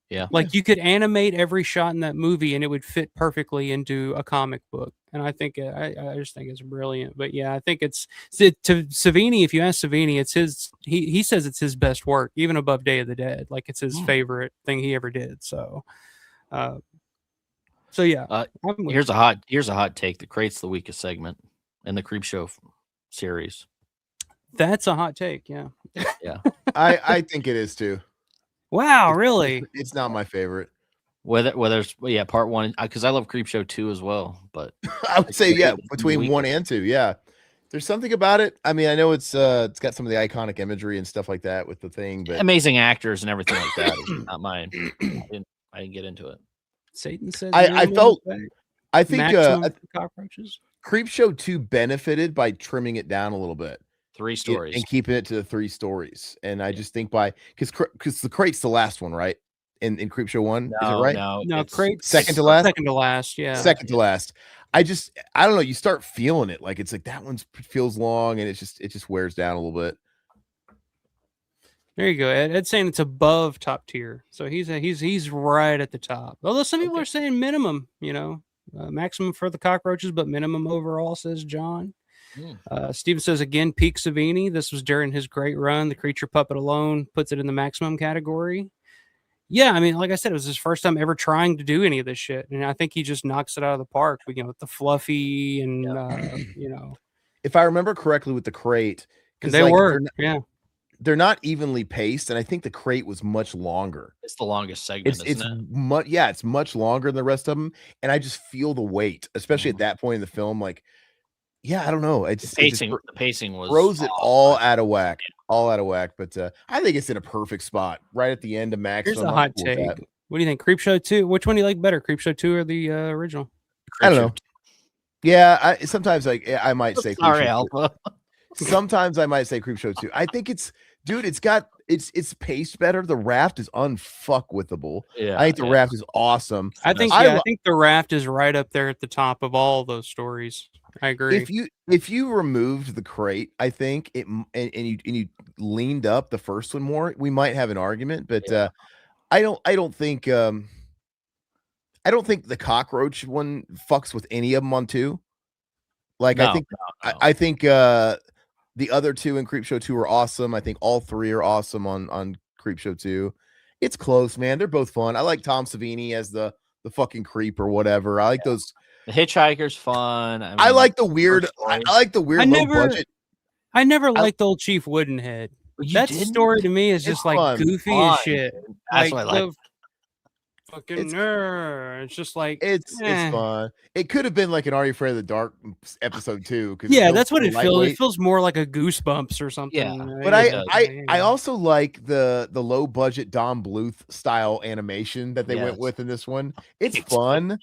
Yeah. Like you could animate every shot in that movie and it would fit perfectly into a comic book. And I think I just think it's brilliant. But yeah, I think it's to Savini. If you ask Savini, it's his. He says it's his best work, even above Day of the Dead. Like it's his favorite thing he ever did. So, yeah. Here's a hot take. The Crate's the weakest segment in the Creepshow series. That's a hot take. Yeah. Yeah. I think it is too. Wow, really? It's not my favorite. Whether it's part one, because I love Creepshow 2 as well. But I would say between 1 and 2. Yeah, there's something about it. I mean, I know it's got some of the iconic imagery and stuff like that with the thing, but amazing actors and everything like that is not mine. I didn't get into it. Satan says I think cockroaches. Creepshow 2 benefited by trimming it down a little bit. 3 stories and keeping it to the 3 stories. And I just think because the Crate's the last one, right? In Creepshow 1, is it right? No, Crate second to last. Second to last, yeah. Second to last. I don't know. You start feeling it, like it's like that one feels long, and it just wears down a little bit. There you go, Ed. Ed's saying it's above top tier, so he's right at the top. Although some people are saying minimum, maximum for the cockroaches, but minimum overall, says John. Steven says again, peak Savini. This was during his great run. The creature puppet alone puts it in the maximum category. Yeah, I mean, like I said, it was his first time ever trying to do any of this shit, and I think he just knocks it out of the park. With the fluffy and If I remember correctly, with the Crate, because they're not evenly paced, and I think the Crate was much longer. It's the longest segment. It's much longer than the rest of them, and I just feel the weight, especially at that point in the film. Like, yeah, I don't know. The pacing was throws it all out of whack. All out of whack, but I think it's in a perfect spot right at the end of maximum. Here's a hot take. What do you think, Creepshow 2? Which one do you like better, Creepshow 2 or the original? I don't know. Yeah, sometimes I might say sorry, Alpha. Sometimes I might say Creepshow 2. I think it's paced better. The Raft is unfuckwithable. Yeah, I think the Raft is awesome. I think the Raft is right up there at the top of all those stories. I agree. If you removed the Crate, I think and you leaned up the first one more, we might have an argument. But I don't think the cockroach one fucks with any of them on 2. Like I think the other 2 in Creepshow 2 are awesome. I think all 3 are awesome on Creepshow 2. It's close, man. They're both fun. I like Tom Savini as the fucking creep or whatever. I like those. The Hitchhiker's fun. I like the weird. I like the weird low budget. I never liked old Chief Woodenhead. That story to me is just like goofy as shit. That's what I like. Fucking nerd. It's just like it's fun. It could have been like an Are You Afraid of the Dark episode 2. Yeah, that's what it feels. It feels more like a Goosebumps or something. Yeah, but I also like the low budget Don Bluth style animation that they went with in this one. It's fun.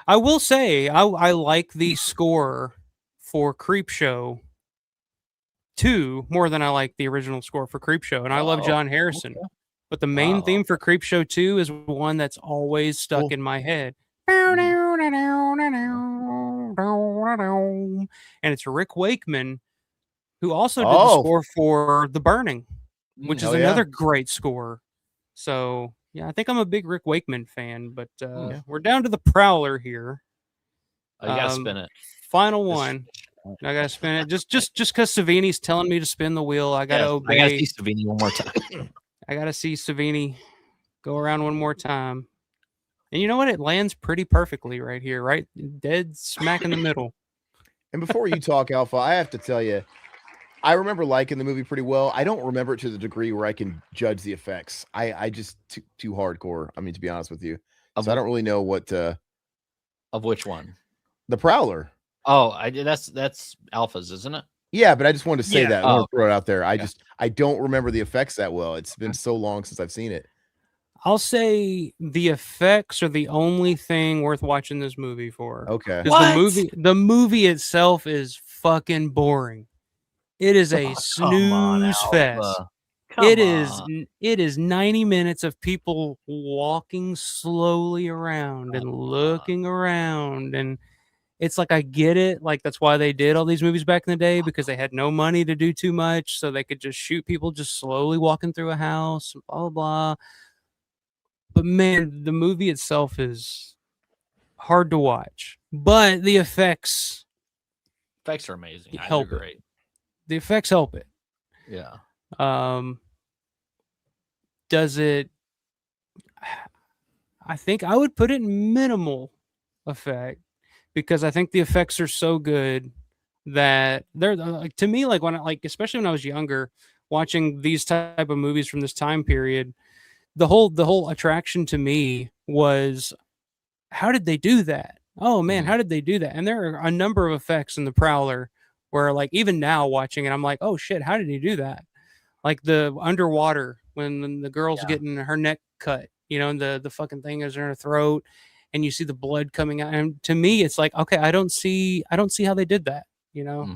I will say I like the score for Creepshow 2 more than I like the original score for Creepshow, and I love John Harrison. Okay. But the main theme for Creepshow 2 is one that's always stuck in my head. And it's Rick Wakeman, who also did the score for The Burning, which is another great score. So, yeah, I think I'm a big Rick Wakeman fan, but we're down to the Prowler here. You gotta spin it. Final one. I gotta spin it. Just because Savini's telling me to spin the wheel, I gotta obey. I gotta see Savini one more time. I gotta see Savini go around one more time. And you know what? It lands pretty perfectly right here, right? Dead smack in the middle. And before you talk, Alpha, I have to tell you, I remember liking the movie pretty well. I don't remember it to the degree where I can judge the effects. I just too hardcore. I mean, to be honest with you, so I don't really know what. Of which one? The Prowler. Oh, that's Alpha's, isn't it? Yeah, but I just wanted to say that. I want to throw it out there. I don't remember the effects that well. It's been so long since I've seen it. I'll say the effects are the only thing worth watching this movie for. Okay. The movie itself is fucking boring. It is a snooze fest. It is 90 minutes of people walking slowly around and looking around, and it's like, I get it. Like, that's why they did all these movies back in the day, because they had no money to do too much, so they could just shoot people just slowly walking through a house, blah, blah, blah. But man, the movie itself is hard to watch. But the effects are amazing. help Great. it. The effects help it. Yeah. Does it? I think I would put it minimal effect, because I think the effects are so good that they're like, to me, like, when I, like, especially when I was younger, watching these type of movies from this time period, the whole attraction to me was, how did they do that? Oh man, how did they do that? And there are a number of effects in the Prowler where, like, even now watching it, I'm like, oh shit, how did he do that? Like the underwater when the girl's getting her neck cut, and the fucking thing is in her throat, and you see the blood coming out. And to me, it's like, okay, I don't see how they did that,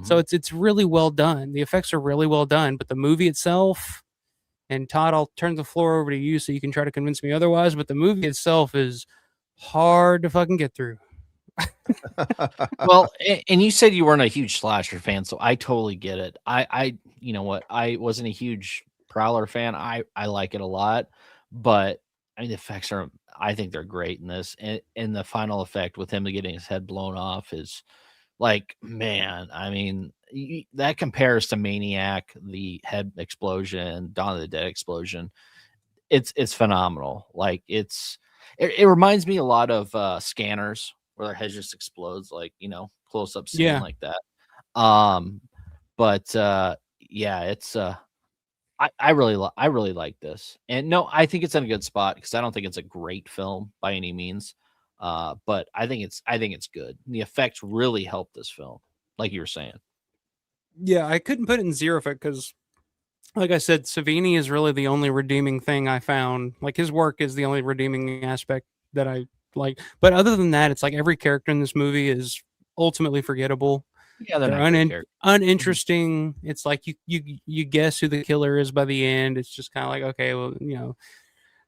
So it's really well done. The effects are really well done, but the movie itself, and Todd, I'll turn the floor over to you so you can try to convince me otherwise, but the movie itself is hard to fucking get through. Well, and you said you weren't a huge slasher fan, so I totally get it. I you know what, I wasn't a huge Prowler fan. I like it a lot, but I mean, the effects are, I think they're great in this, and the final effect with him getting his head blown off is like, man, I mean, that compares to Maniac, the head explosion, Dawn of the Dead explosion. It's phenomenal. Like, it reminds me a lot of Scanners, where their head just explodes, like, close up scene like that. But yeah, it's I really like this, and no, I think it's in a good spot, because I don't think it's a great film by any means, but I think it's good. The effects really help this film, like you were saying. Yeah, I couldn't put it in zero effect because, like I said, Savini is really the only redeeming thing I found. Like, his work is the only redeeming aspect that I like. But other than that, it's like every character in this movie is ultimately forgettable. Yeah, they're uninteresting. It's like you guess who the killer is by the end. It's just kind of like, okay, well,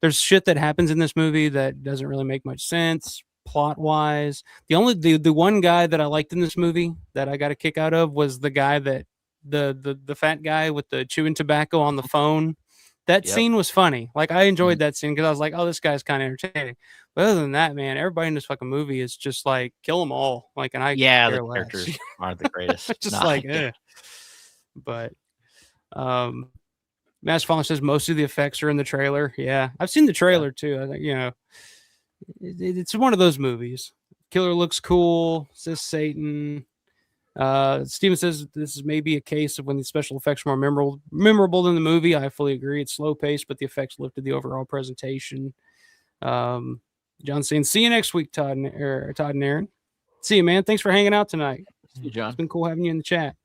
there's shit that happens in this movie that doesn't really make much sense plot wise. The one guy that I liked in this movie that I got a kick out of was the guy that the fat guy with the chewing tobacco on the phone. That scene was funny. Like, I enjoyed that scene because I was like, oh, this guy's kind of entertaining. But other than that, man, everybody in this fucking movie is just like, kill them all. Like, and I the characters aren't the greatest. Just But Mass Fallen says most of the effects are in the trailer. Yeah, I've seen the trailer too. I think it's one of those movies. Killer looks cool. Says Satan. Steven says this is maybe a case of when the special effects are more memorable than the movie. I fully agree. It's slow paced, but the effects lifted the overall presentation. John saying, see you next week, Todd and Aaron. See you, man. Thanks for hanging out tonight. See you, John. It's been cool having you in the chat.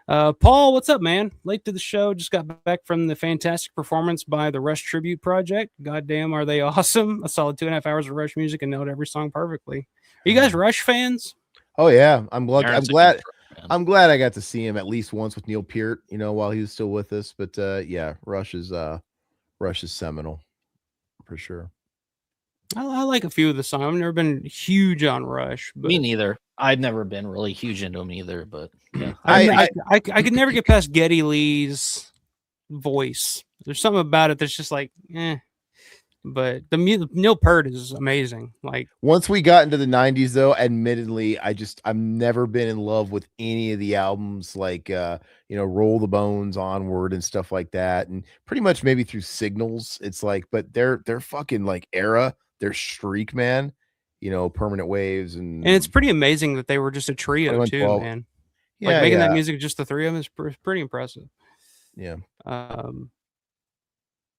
Paul, what's up, man? Late to the show. Just got back from the fantastic performance by the Rush Tribute Project. Goddamn, are they awesome? A solid 2.5 hours of Rush music and nailed every song perfectly. Are you guys Rush fans? Oh yeah, I'm glad I got to see him at least once with Neil Peart, while he was still with us. But yeah, Rush is seminal for sure. I like a few of the songs. I've never been huge on Rush. But me neither. I've never been really huge into him either. But yeah, I could never get past Geddy Lee's voice. There's something about it that's just like, eh. But the Neil Peart is amazing. Like, once we got into the 90s, though, admittedly, I've never been in love with any of the albums, like Roll the Bones, Onward, and stuff like that. And pretty much maybe through Signals, it's like, but they're fucking like era, their streak, man. Permanent Waves, and it's pretty amazing that they were just a trio too, man. Yeah, like making that music just the three of them is pretty impressive. Yeah.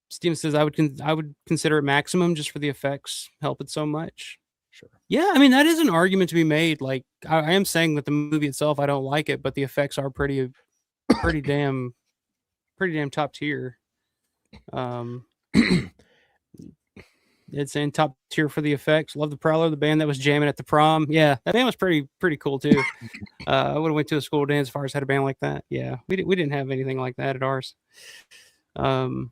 Steven says I would consider it maximum just for the effects help it so much. Sure. Yeah, I mean, that is an argument to be made. Like, I am saying that the movie itself, I don't like it, but the effects are pretty damn top tier. It's in top tier for the effects. Love the Prowler, the band that was jamming at the prom. Yeah, that band was pretty cool too. I would have went to a school dance if ours had a band like that. Yeah, we didn't have anything like that at ours. Um,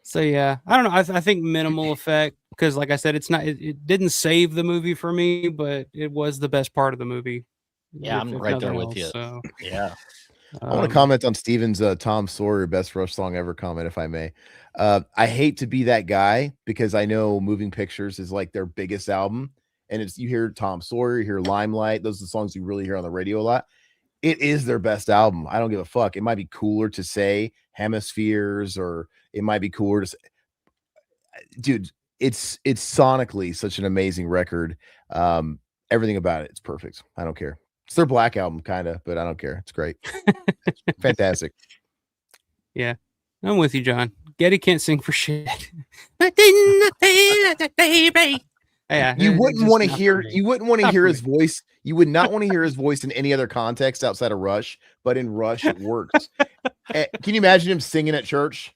so yeah, I don't know. I think minimal effect because, like I said, it's not. It didn't save the movie for me, but it was the best part of the movie. Yeah, I'm right there with you. So Yeah. I want to comment on Steven's Tom Sawyer best Rush song ever comment, if I may. I hate to be that guy because I know Moving Pictures is like their biggest album, and it's you hear Tom Sawyer, you hear Limelight, those are the songs you really hear on the radio a lot. It is their best album. I don't give a fuck. It might be cooler to say Hemispheres, or it might be cooler to say, dude, it's sonically such an amazing record. Everything about it's perfect. I don't care. It's their Black album, kind of, but I don't care. It's great. Fantastic. Yeah, I'm with you, John. Getty can't sing for shit. Yeah, You wouldn't want to hear. You wouldn't want to Not hear for his voice. You would not want to hear his voice in any other context outside of Rush. But in Rush, it works. Can you imagine him singing at church,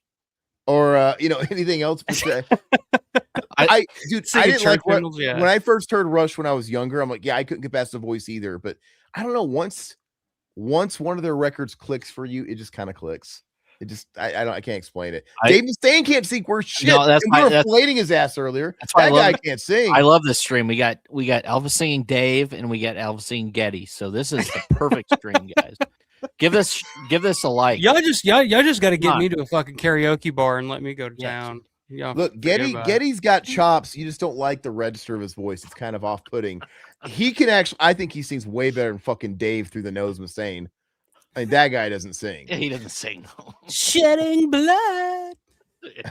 or anything else? Dude, I didn't like hymnals, yeah. when I first heard Rush when I was younger. I'm like, yeah, I couldn't get past the voice either. But I don't know. Once one of their records clicks for you, it just kind of clicks. It just I can't explain it. Dave Mustaine can't sing worth shit. No, that's and we were flating his ass earlier. That guy can't sing. I love this stream. We got Elvis singing Dave, and we got Elvis singing Getty. So this is the perfect stream, guys. Give this a like. Y'all just got to get me to a fucking karaoke bar and let me go to town. Look, Getty's got chops. You just don't like the register of his voice. It's kind of off-putting. He can actually. I think he sings way better than fucking Dave through the nose Mustaine. I mean, that guy doesn't sing. Yeah, he doesn't sing. Shedding blood.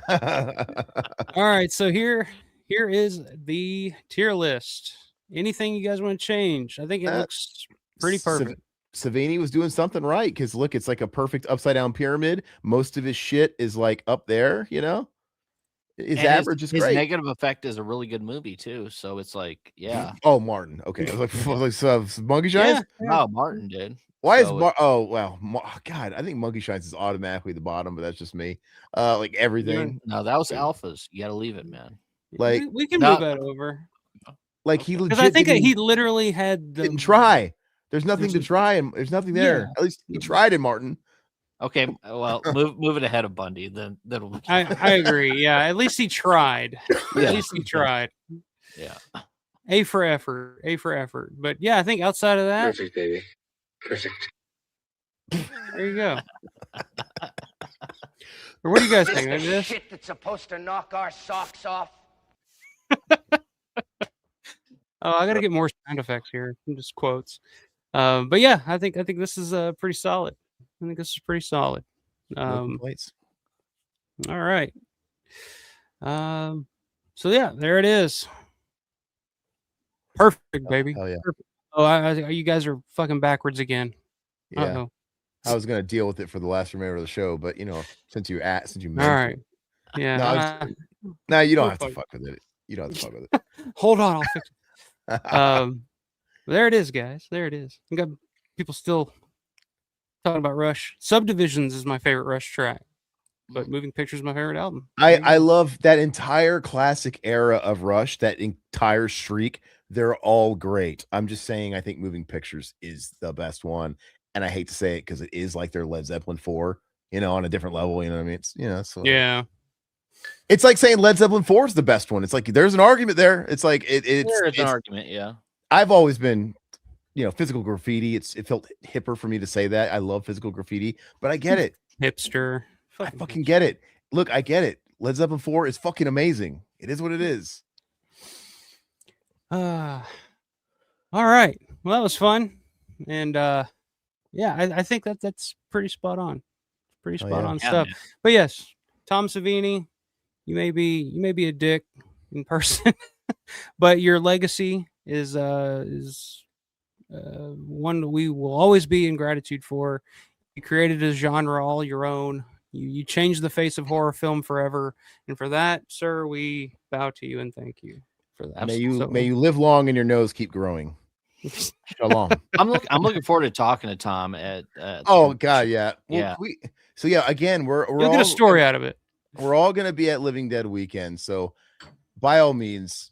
All right, so here is the tier list. Anything you guys want to change? I think it looks pretty perfect. Savini was doing something right because look, it's like a perfect upside down pyramid. Most of his shit is like up there, His average is great. His Negative Effect is a really good movie too. So it's like, yeah. Oh, Martin. Okay, I was like Monkey Shines. Yeah. No, Martin did. Why is God? I think Monkey Shines is automatically the bottom, but that's just me. Like everything. No, that was Alphas. You got to leave it, man. Like we can move that over. Like he legit. Because I think he literally didn't try. There's nothing to try, and there's nothing there. Yeah. At least he tried it, Martin. Okay, well, move it ahead of Bundy. Then I agree. Yeah, at least he tried. At least he tried. Yeah. A for effort. But yeah, I think outside of that, perfect, baby. Perfect. There you go. Or what do you guys think of this? Shit that's supposed to knock our socks off. Oh, I gotta get more sound effects here. Just quotes. But yeah, I think this is pretty solid. I think this is pretty solid. No all right. So yeah, there it is. Perfect, baby. Oh yeah. Perfect. Oh, you guys are fucking backwards again. Yeah. Uh-oh. I was gonna deal with it for the last remainder of the show, but since you mentioned all right. Yeah. No, you don't have to fuck with it. You don't have to fuck with it. Hold on, I'll fix it. There it is, guys. There it is. We got people still talking about Rush. Subdivisions is my favorite Rush track, but Moving Pictures is my favorite album. I love that entire classic era of Rush, that entire streak. They're all great. I'm just saying, I think Moving Pictures is the best one, and I hate to say it because it is like their Led Zeppelin 4, on a different level. You know what I mean? It's yeah. It's like saying Led Zeppelin 4 is the best one. It's like there's an argument there. It's like it's an argument. Yeah. I've always been, Physical Graffiti. It felt hipper for me to say that. I love Physical Graffiti, but I get it. Hipster. I fucking get it. Look, I get it. Led Zeppelin 4 is fucking amazing. It is what it is. All right. Well, that was fun. And yeah, I think that's pretty spot on. Pretty spot on stuff. Man. But yes, Tom Savini, you may be a dick in person, but your legacy is one we will always be in gratitude for. You created a genre all your own. You changed the face of horror film forever, and for that, sir, we bow to you and thank you for that. May you live long and your nose keep growing. Shalom. I'm looking forward to talking to Tom at oh god, yeah. Yeah. So yeah, again, we're you'll get a story out of it. We're all gonna be at Living Dead weekend, so by all means,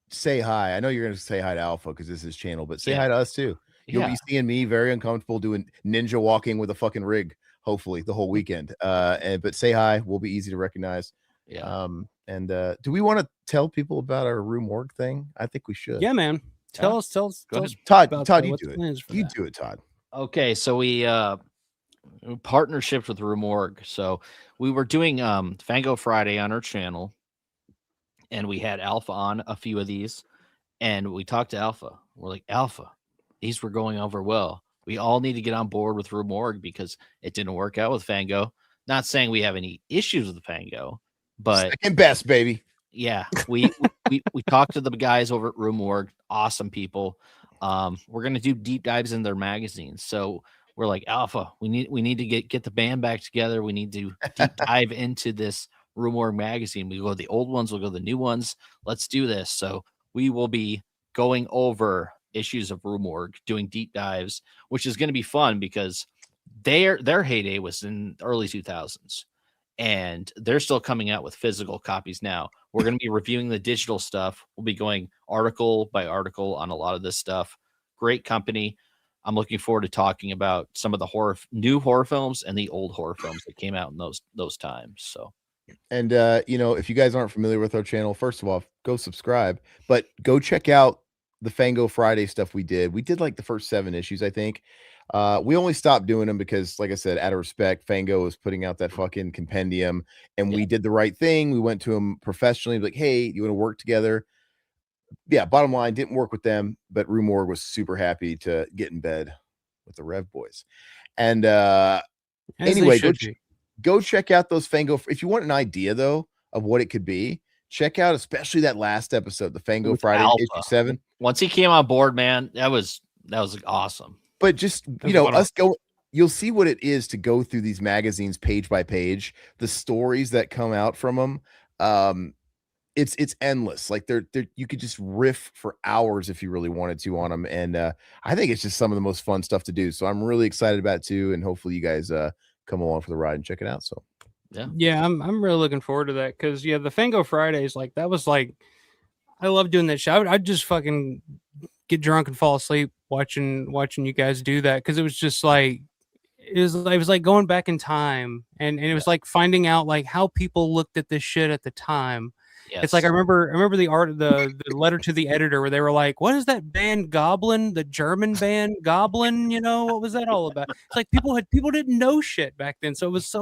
say hi. I know you're gonna say hi to Alpha because this is his channel, but say hi to us too. You'll be seeing me very uncomfortable doing ninja walking with a fucking rig, hopefully the whole weekend. But say hi. We'll be easy to recognize. Yeah. Do we want to tell people about our Rue Morgue thing? I think we should. Yeah, man. Tell us Go ahead. Todd, about Todd, that. you What's do the it. plans for You that? do it, Todd. Okay, so we partnerships with Remorg. So we were doing Fango Friday on our channel, and we had Alpha on a few of these, and we talked to Alpha. We're like, Alpha, these were going over well. We all need to get on board with Remorg because it didn't work out with Fango. Not saying we have any issues with Fango, but Second best, baby. yeah, we talked to the guys over at Remorg. Awesome people. We're gonna do deep dives in their magazines. So we're like, Alpha, we need to get the band back together. We need to deep dive into this Remorg magazine. We go the old ones, we'll go the new ones. Let's do this. So we will be going over issues of Remorg, doing deep dives, which is going to be fun because their heyday was in the early 2000s, and they're still coming out with physical copies now. We're going to be reviewing the digital stuff. We'll be going article by article on a lot of this stuff. Great company. I'm looking forward to talking about some of the new horror films and the old horror films that came out in those times. So, and if you guys aren't familiar with our channel, first of all, go subscribe, but go check out the Fango Friday stuff we did. We did like the first 7 issues, I think. We only stopped doing them because, like I said, out of respect, Fango was putting out that fucking compendium, and we did the right thing. We went to him professionally, like, hey, you want to work together? Yeah, bottom line, didn't work with them, but Rue Morgue was super happy to get in bed with the Rev Boys. And anyway, go check out those Fango. If you want an idea, though, of what it could be, check out especially that last episode, the Fango Friday Alpha. issue 7. Once he came on board, man, that was awesome. But just, you'll see what it is to go through these magazines page by page, the stories that come out from them. It's endless. Like they're you could just riff for hours if you really wanted to on them. And I think it's just some of the most fun stuff to do. So I'm really excited about it too. And hopefully you guys come along for the ride and check it out. So yeah, I'm really looking forward to that because the Fango Fridays, like that was like, I love doing that show. I'd just fucking get drunk and fall asleep watching you guys do that because it was just like it was like going back in time and it was like finding out like how people looked at this shit at the time. Yes. It's like I remember the letter to the editor where they were like, what is that band Goblin, the German band Goblin, what was that all about? It's like people didn't know shit back then. So it was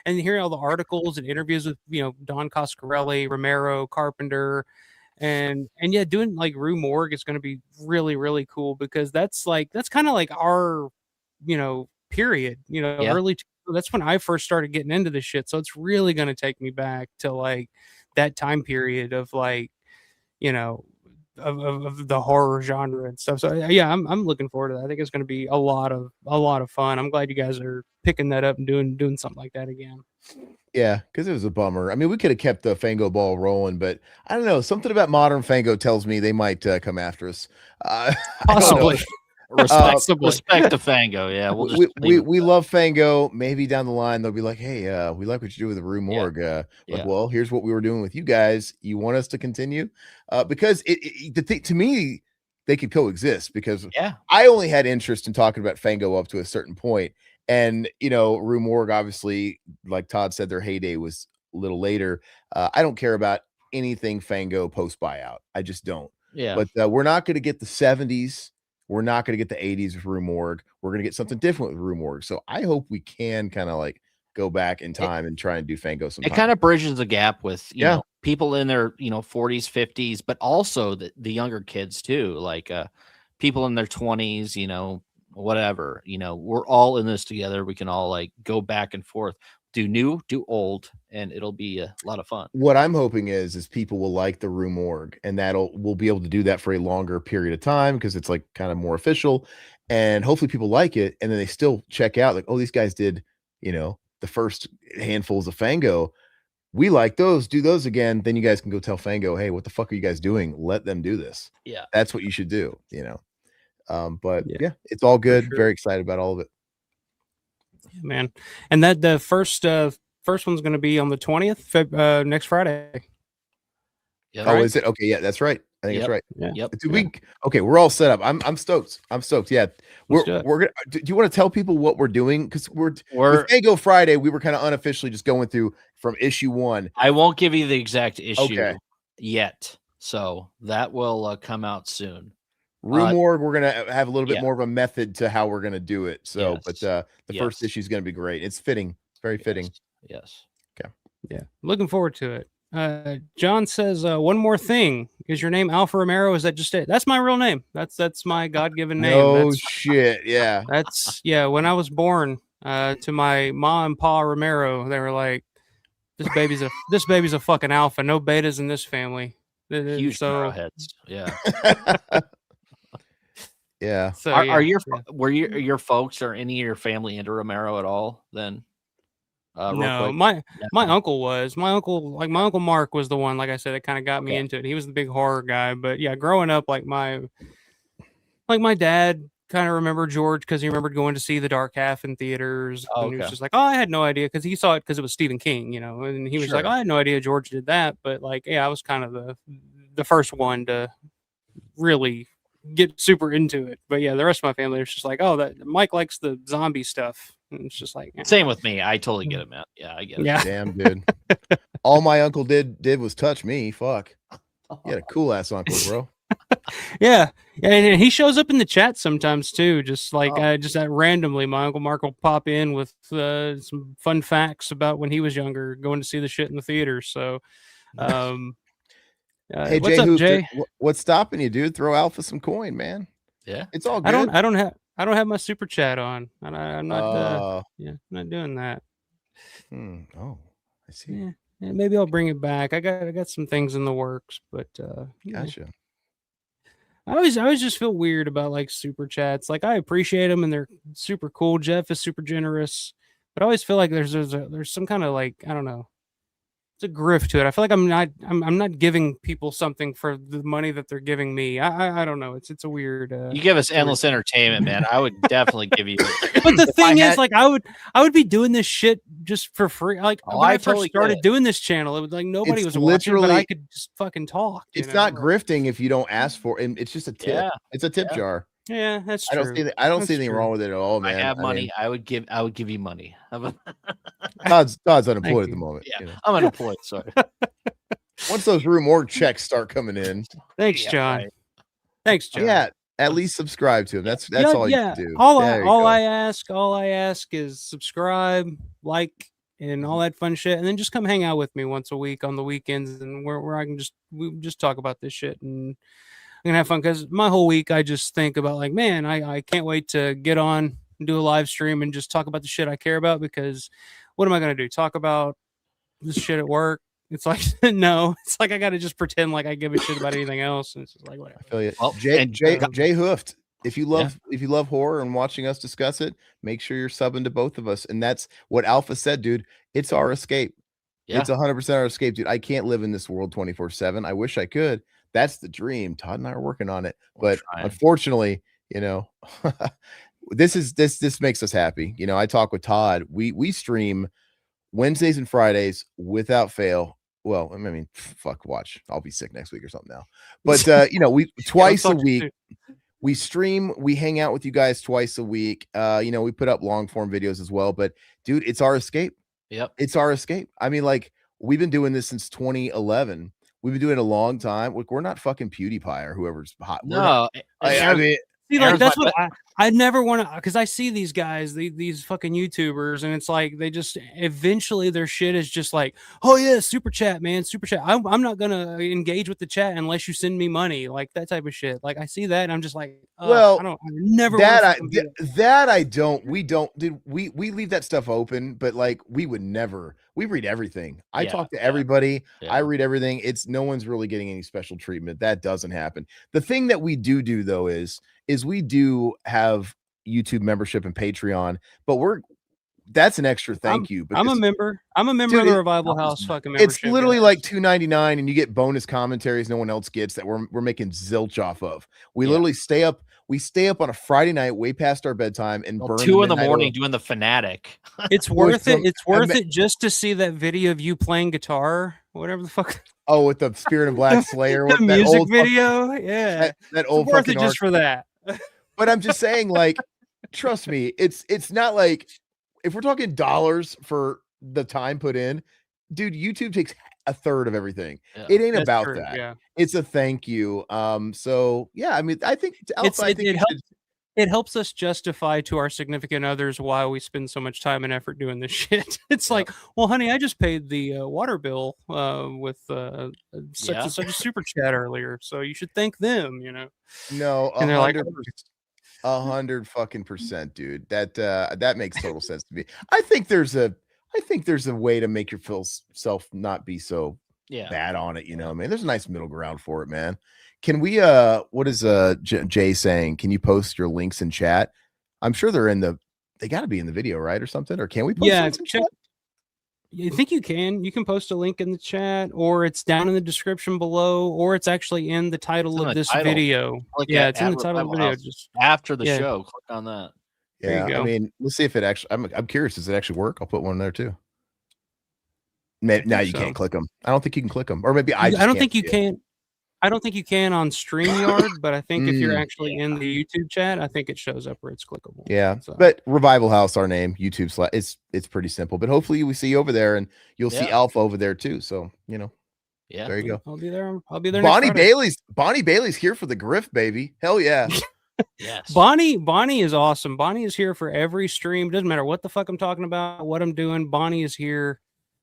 and hearing all the articles and interviews with Don Coscarelli, Romero, Carpenter, and yeah, doing like Rue Morgue is going to be really, really cool because that's kind of like our period, early. That's when I first started getting into this shit. So it's really going to take me back to like that time period of like, of the horror genre and stuff. So yeah, I'm looking forward to that. I think it's going to be a lot of fun. I'm glad you guys are picking that up and doing something like that again. Yeah, because it was a bummer. I mean, we could have kept the Fango ball rolling, but I don't know. Something about modern Fango tells me they might come after us. Possibly. Respect to Fango. Yeah, we love Fango. Maybe down the line they'll be like, hey, we like what you do with the Rue Morgue. Well, here's what we were doing with you guys. You want us to continue? Because to me, they could coexist because I only had interest in talking about Fango up to a certain point. And, Rue Morgue, obviously, like Todd said, their heyday was a little later. I don't care about anything Fango post buyout. I just don't. Yeah. But we're not going to get the 70s. We're not going to get the 80s with Rue Morgue. We're going to get something different with Rue Morgue. So I hope we can kind of like go back in time and try and do Fango sometime. It kind of bridges the gap with, people in their, 40s, 50s, but also the younger kids too. Like people in their 20s, whatever, we're all in this together. We can all like go back and forth, do new, do old, and it'll be a lot of fun. What I'm hoping is people will like the Rue Morgue, and we'll be able to do that for a longer period of time because it's like kind of more official, and hopefully people like it, and then they still check out like, oh, these guys did, the first handfuls of Fango. We like those, do those again. Then you guys can go tell Fango, hey, what the fuck are you guys doing? Let them do this. Yeah, that's what you should do. But yeah, it's all good. Sure. Very excited about all of it. Yeah, man. And that the first one's going to be on the 20th, next Friday. Yeah, is it? Okay. Yeah, that's right. I think that's right. Yep. Okay, we're all set up. I'm stoked. I'm stoked. Yeah. We're gonna do you want to tell people what we're doing? Because we're with Fago Friday, we were kind of unofficially just going through from issue 1. I won't give you the exact issue yet. So that will come out soon. Rumor, we're gonna have a little bit more of a method to how we're gonna do it. So, but the first issue is gonna be great. It's fitting. It's very fitting. Yes. Okay. Yeah. Looking forward to it. John says, one more thing. Is your name Alpha Romero? Is that just it? That's my real name. That's my God-given name. No shit. Yeah. When I was born, to my mom and pa Romero, they were like, this baby's a fucking alpha. No betas in this family. Huge heads. Yeah. Yeah. So were your folks or any of your family into Romero at all then? No, my uncle was. My uncle Mark was the one, like I said, that kind of got me into it. He was the big horror guy. But yeah, growing up, my dad kind of remembered George because he remembered going to see The Dark Half in theaters. And he was just like, oh, I had no idea, because he saw it because it was Stephen King, and he was like, oh, I had no idea George did that. But I was kind of the first one to really get super into it. But yeah, the rest of my family was just like, oh, that Mike likes the zombie stuff. And it's just like same with me. I totally get it, man. Yeah, I get it. Yeah. Damn, dude. All my uncle did was touch me. Fuck. You had a cool ass uncle, bro. Yeah, and he shows up in the chat sometimes too. Just randomly, my Uncle Mark will pop in with some fun facts about when he was younger, going to see the shit in the theater. So, hey, what's Jay, up, Jay? What's stopping you, dude? Throw Alpha some coin, man. Yeah, it's all good. I don't have my super chat on. I'm not. I'm not doing that. Oh, I see. Yeah, maybe I'll bring it back. I got some things in the works, but gotcha. I always just feel weird about like super chats. Like, I appreciate them and they're super cool. Jeff is super generous, but I always feel like there's some kind of like, I don't know, it's a grift to it. I feel like I'm not giving people something for the money that they're giving me. I don't know. It's a weird. You give us endless entertainment, man. I would definitely give you. But the thing is, like, I would be doing this shit just for free. Like, when I first started doing this channel, it was like nobody was watching, but I could just fucking talk. It's not grifting if you don't ask for it. It's just a tip. Yeah. It's a tip jar. Yeah, that's true. I don't see anything wrong with it at all, man. I have money. I would give you money. Todd's unemployed at the moment. Yeah, I'm unemployed. Sorry. Once those room org checks start coming in. Thanks, John. Right. Thanks, John. Yeah, at least subscribe to him. That's all you can do. All I ask is subscribe, like, and all that fun shit, and then just come hang out with me once a week on the weekends, and where I can just talk about this shit and I'm gonna have fun, because my whole week I just think about like, man, I can't wait to get on and do a live stream and just talk about the shit I care about, because what am I gonna do? Talk about this shit at work? It's like, no, it's like I gotta just pretend like I give a shit about anything else, and it's just like, whatever. I feel you. Well, Jay Hoofed. If you love horror and watching us discuss it, make sure you're subbing to both of us. And that's what Alpha said, dude. It's our escape. Yeah. It's 100% our escape, dude. I can't live in this world 24/7. I wish I could. That's the dream. Todd and I are working on it, but unfortunately, this makes us happy. I talk with Todd. We stream Wednesdays and Fridays without fail. Well, I mean, fuck, watch. I'll be sick next week or something now. But we twice a week. We stream, we hang out with you guys twice a week. We put up long form videos as well. But dude, it's our escape. Yep. It's our escape. I mean, like, we've been doing this since 2011. We've been doing it a long time. Look, we're not fucking PewDiePie or whoever's hot. No, I mean, see, like, that's what I never want to, because I see these guys, these fucking YouTubers, and it's like they just eventually their shit is just like, oh yeah, super chat, man, super chat. I'm not gonna engage with the chat unless you send me money, like that type of shit. Like, I see that, and I'm just like, well, I never we don't, dude. We leave that stuff open, but like we would never. We read everything. I talk to everybody. Yeah. I read everything. It's no one's really getting any special treatment. That doesn't happen. The thing that we do though is we do have YouTube membership and Patreon, but that's an extra thank you. I'm a member. I'm a member of the Revival House fucking membership. It's literally like $2.99, and you get bonus commentaries no one else gets that we're making zilch off of. We literally stay up. We stay up on a Friday night way past our bedtime and burn 2 in the morning doing the Fanatic. It's worth it. It's worth it just to see that video of you playing guitar whatever the fuck. Oh, with the Spirit of Black Slayer, The what that music old video, yeah, that it's old worth fucking it just for that. But I'm just saying, like, trust me, it's not like if we're talking dollars for the time put in, dude, YouTube takes a third of everything. Yeah. It ain't That's about true, that. yeah. It's a thank you. So yeah, I mean, I think Alpha, I think It helps us justify to our significant others why we spend so much time and effort doing this shit. It's like, well, honey, I just paid the water bill with such and such a super chat earlier, so you should thank them. No, and they're like, 100% dude. That makes total sense to me. I think there's a way to make yourself not be so bad on it. I mean, there's a nice middle ground for it, man. Can we what is Jay saying? Can you post your links in chat? I'm sure they got to be in the video, right, or something? Or can we post links in chat? I think you can. You can post a link in the chat, or it's down in the description below, or it's actually in the title of this video. It's in the title of the video. Just after the show, click on that. Yeah, I mean, let's see if it actually. I'm curious. Does it actually work? I'll put one there too. Maybe now you can't click them. I don't think you can click them, or maybe I don't think you can. I don't think you can on StreamYard, but I think if you're actually in the YouTube chat, I think it shows up where it's clickable. Yeah, but Revival House, our name, YouTube / it's pretty simple. But hopefully we see you over there, and you'll see Alpha over there too. So there you go. I'll be there. I'll be there. Bonnie Bailey's here for the grift, baby. Hell yeah. Yes. Bonnie is awesome. Bonnie is here for every stream. Doesn't matter what the fuck I'm talking about, what I'm doing. Bonnie is here.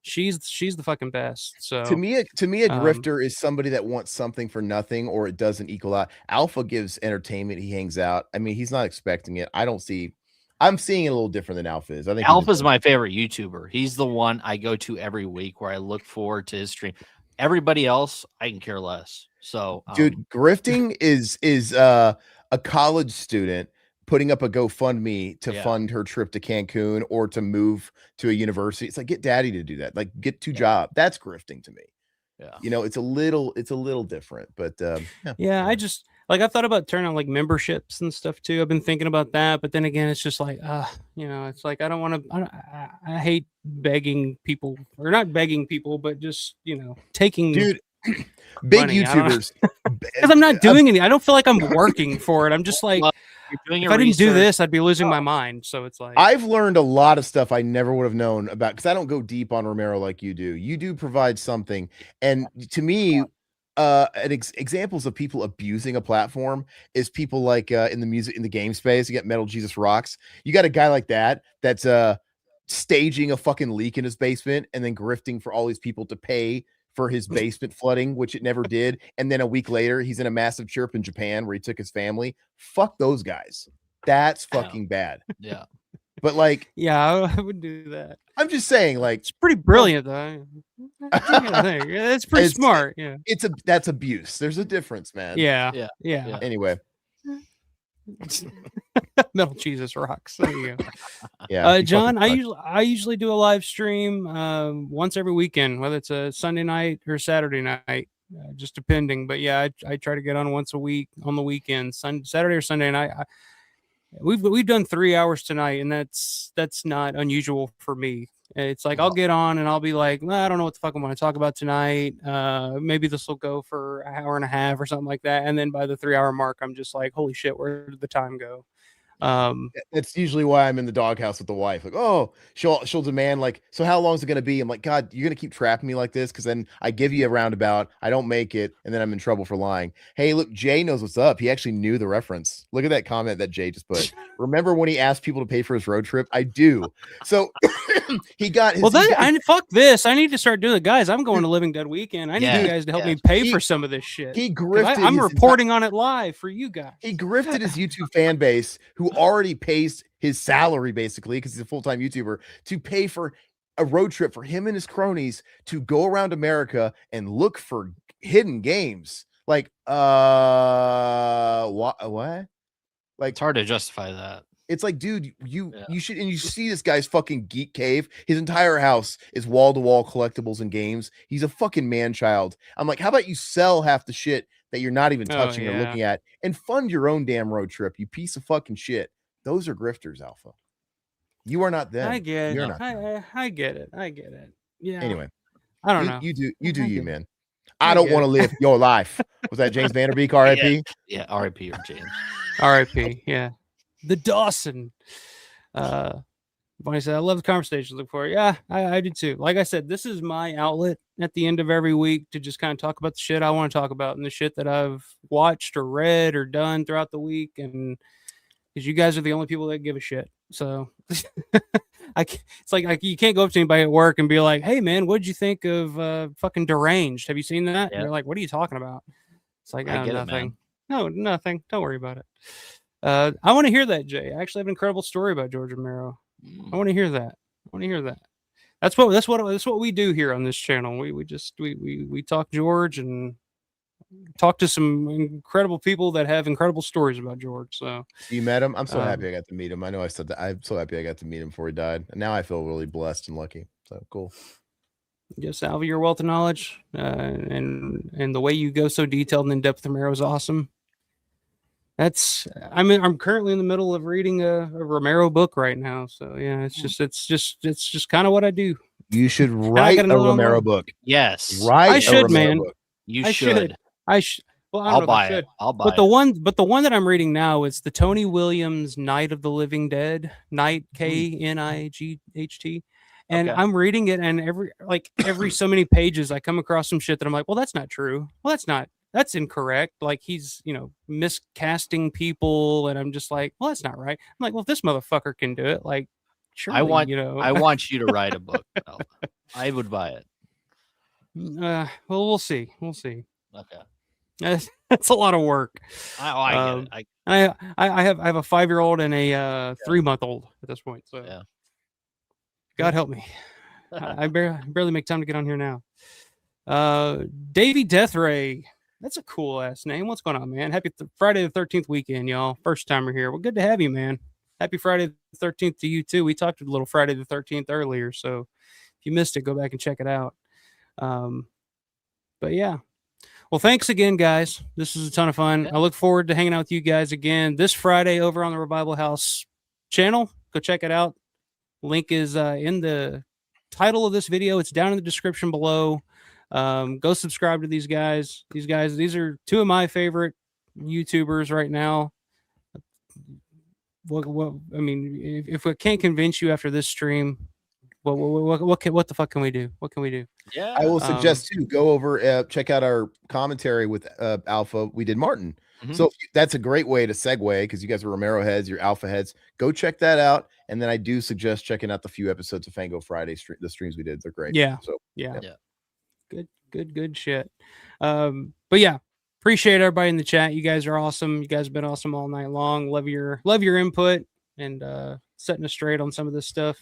She's the fucking best. So to me, a grifter is somebody that wants something for nothing, or it doesn't equal out. Alpha gives entertainment. He hangs out. I mean, he's not expecting it. I'm seeing it a little different than Alpha is. I think Alpha's my favorite YouTuber. He's the one I go to every week where I look forward to his stream. Everybody else, I can care less. So, dude, grifting is a college student putting up a GoFundMe to fund her trip to Cancun or to move to a university. It's like, get daddy to do that. Like, get 2 jobs. That's grifting to me. Yeah. It's a little different, but I just I've thought about turning on like memberships and stuff too. I've been thinking about that, but then again, it's just like, it's like, I don't want to, I hate begging people, or not begging people, but just, taking big money. YouTubers, because I'm not doing anything. I don't feel like I'm working for it. I'm just like, if I didn't do this, I'd be losing my mind. So it's like, I've learned a lot of stuff I never would have known about, because I don't go deep on Romero like you do. You do provide something, and to me, examples of people abusing a platform is people like in the game space. You got Metal Jesus Rocks. You got a guy like that's staging a fucking leak in his basement and then grifting for all these people to pay for his basement flooding, which it never did. And then a week later, he's in a massive chirp in Japan where he took his family. Fuck those guys. That's fucking bad. Yeah. But like, yeah, I would do that. I'm just saying, like, it's pretty brilliant though. It's pretty smart. Yeah. That's abuse. There's a difference, man. Yeah. Anyway. Metal Jesus Rocks. There you go. Yeah. John, I usually do a live stream once every weekend, whether it's a Sunday night or Saturday night, just depending. But yeah, I try to get on once a week on the weekend, Saturday or Sunday night. We've done 3 hours tonight, and that's not unusual for me. It's like, I'll get on and I'll be like, well, I don't know what the fuck I want to talk about tonight. Maybe this will go for an hour and a half or something like that. And then by the 3 hour mark, I'm just like, holy shit, where did the time go? That's usually why I'm in the doghouse with the wife. Like, oh, she'll demand, like, so how long is it going to be? I'm like, God, you're going to keep trapping me like this? Because then I give you a roundabout, I don't make it, and then I'm in trouble for lying. Hey, look, Jay knows what's up. He actually knew the reference. Look at that comment that Jay just put. Remember when he asked people to pay for his road trip? I do. So he got his. Well, fuck this. I need to start doing it, guys. I'm going to Living Dead Weekend. I need you guys to help me pay for some of this shit. He grifted. I'm reporting on it live for you guys. He grifted his YouTube fan base, who already pays his salary basically, because he's a full-time YouTuber, to pay for a road trip for him and his cronies to go around America and look for hidden games. Like, what? Like, it's hard to justify that. It's like, dude, you should, and you see this guy's fucking geek cave. His entire house is wall-to-wall collectibles and games. He's a fucking man-child. I'm like, how about you sell half the shit that you're not even touching or looking at and fund your own damn road trip, you piece of fucking shit. Those are grifters, Alpha. You are not them. I get it. You're not. I get it. Yeah. Anyway. I don't know. You do I you, get it. man. I don't want to live your life. Was that James Vanderbeek, R.I.P.? Yeah, R.I.P. or James. R.I.P. Yeah, the Dawson. Bonnie said, "I love the conversation. Look for it." Yeah, I do too. Like I said, this is my outlet at the end of every week to just kind of talk about the shit I want to talk about and the shit that I've watched or read or done throughout the week. And because you guys are the only people that give a shit, so it's like you can't go up to anybody at work and be like, "Hey, man, what did you think of fucking Deranged? Have you seen that?" Yeah. And they're like, "What are you talking about?" It's like, I "Oh, get it, nothing. man. No, nothing. Don't worry about it." I want to hear that, Jay. I actually have an incredible story about George Romero. I want to hear that. I want to hear that. That's what we do here on this channel. We talk George and talk to some incredible people that have incredible stories about George. So You met him? I'm so happy I got to meet him. I know I said that. I'm so happy I got to meet him before he died. And now I feel really blessed and lucky. So cool. yes, Alva, your wealth of knowledge and the way you go so detailed and in depth with Romero is awesome. I'm currently in the middle of reading a Romero book right now. So yeah, it's just kind of what I do. You should I write got a another Romero one. book. Yes. Write I a should, Romero man. book. You I should. Well, I don't I'll know if I buy should. it. I'll buy But it. the one that I'm reading now is the Tony Williams Night of the Living Dead, Night Knight, and Okay. I'm reading it, and every so many pages, I come across some shit that I'm like, well, that's not true. Well, that's incorrect. Like he's miscasting people, and I'm just like, well, that's not right. I'm like, well, if this motherfucker can do it, like, surely, I want you to write a book. Alva. I would buy it. well, we'll see. We'll see. Okay. That's a lot of work. I get it. I have a 5-year-old and a 3-month-old at this point. So Yeah. God help me. I barely make time to get on here now. Davey Deathray. That's a cool ass name. What's going on, man? Happy Friday the 13th weekend, y'all. First timer here. Well, good to have you, man. Happy Friday the 13th to you too. We talked a little Friday the 13th earlier, so if you missed it, go back and check it out. But yeah. Well, thanks again, guys. This is a ton of fun. I look forward to hanging out with you guys again this Friday over on the Revival House channel. Go check it out. Link is in the title of this video. It's down in the description below. Go subscribe to these guys. These are two of my favorite YouTubers right now. I mean, if we can't convince you after this stream, what the fuck can we do? What can we do? Yeah. I will suggest too, go over, check out our commentary with Alpha. We did Martin. So that's a great way to segue because you guys are Romero heads, you're Alpha heads. Go check that out. And then I do suggest checking out the few episodes of Fango Friday, the streams we did. They're great. Yeah. So yeah. Good shit. But yeah, appreciate everybody in the chat. You guys are awesome. You guys have been awesome all night long. Love your input and setting us straight on some of this stuff.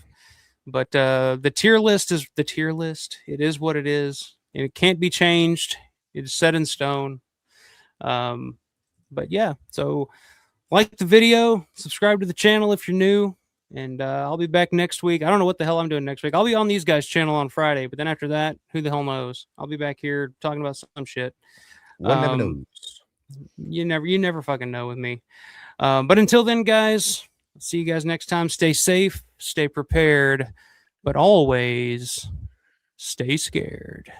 But the tier list is the tier list. It is what it is, and it can't be changed. It's set in stone. But yeah, so like the video, subscribe to the channel if you're new, and I'll be back next week. I don't know what the hell I'm doing next week. I'll be on these guys' channel on Friday, but then after that, who the hell knows? I'll be back here talking about some shit. one never knows. You never fucking know with me. But until then, guys, see you guys next time. Stay safe, stay prepared, but always stay scared.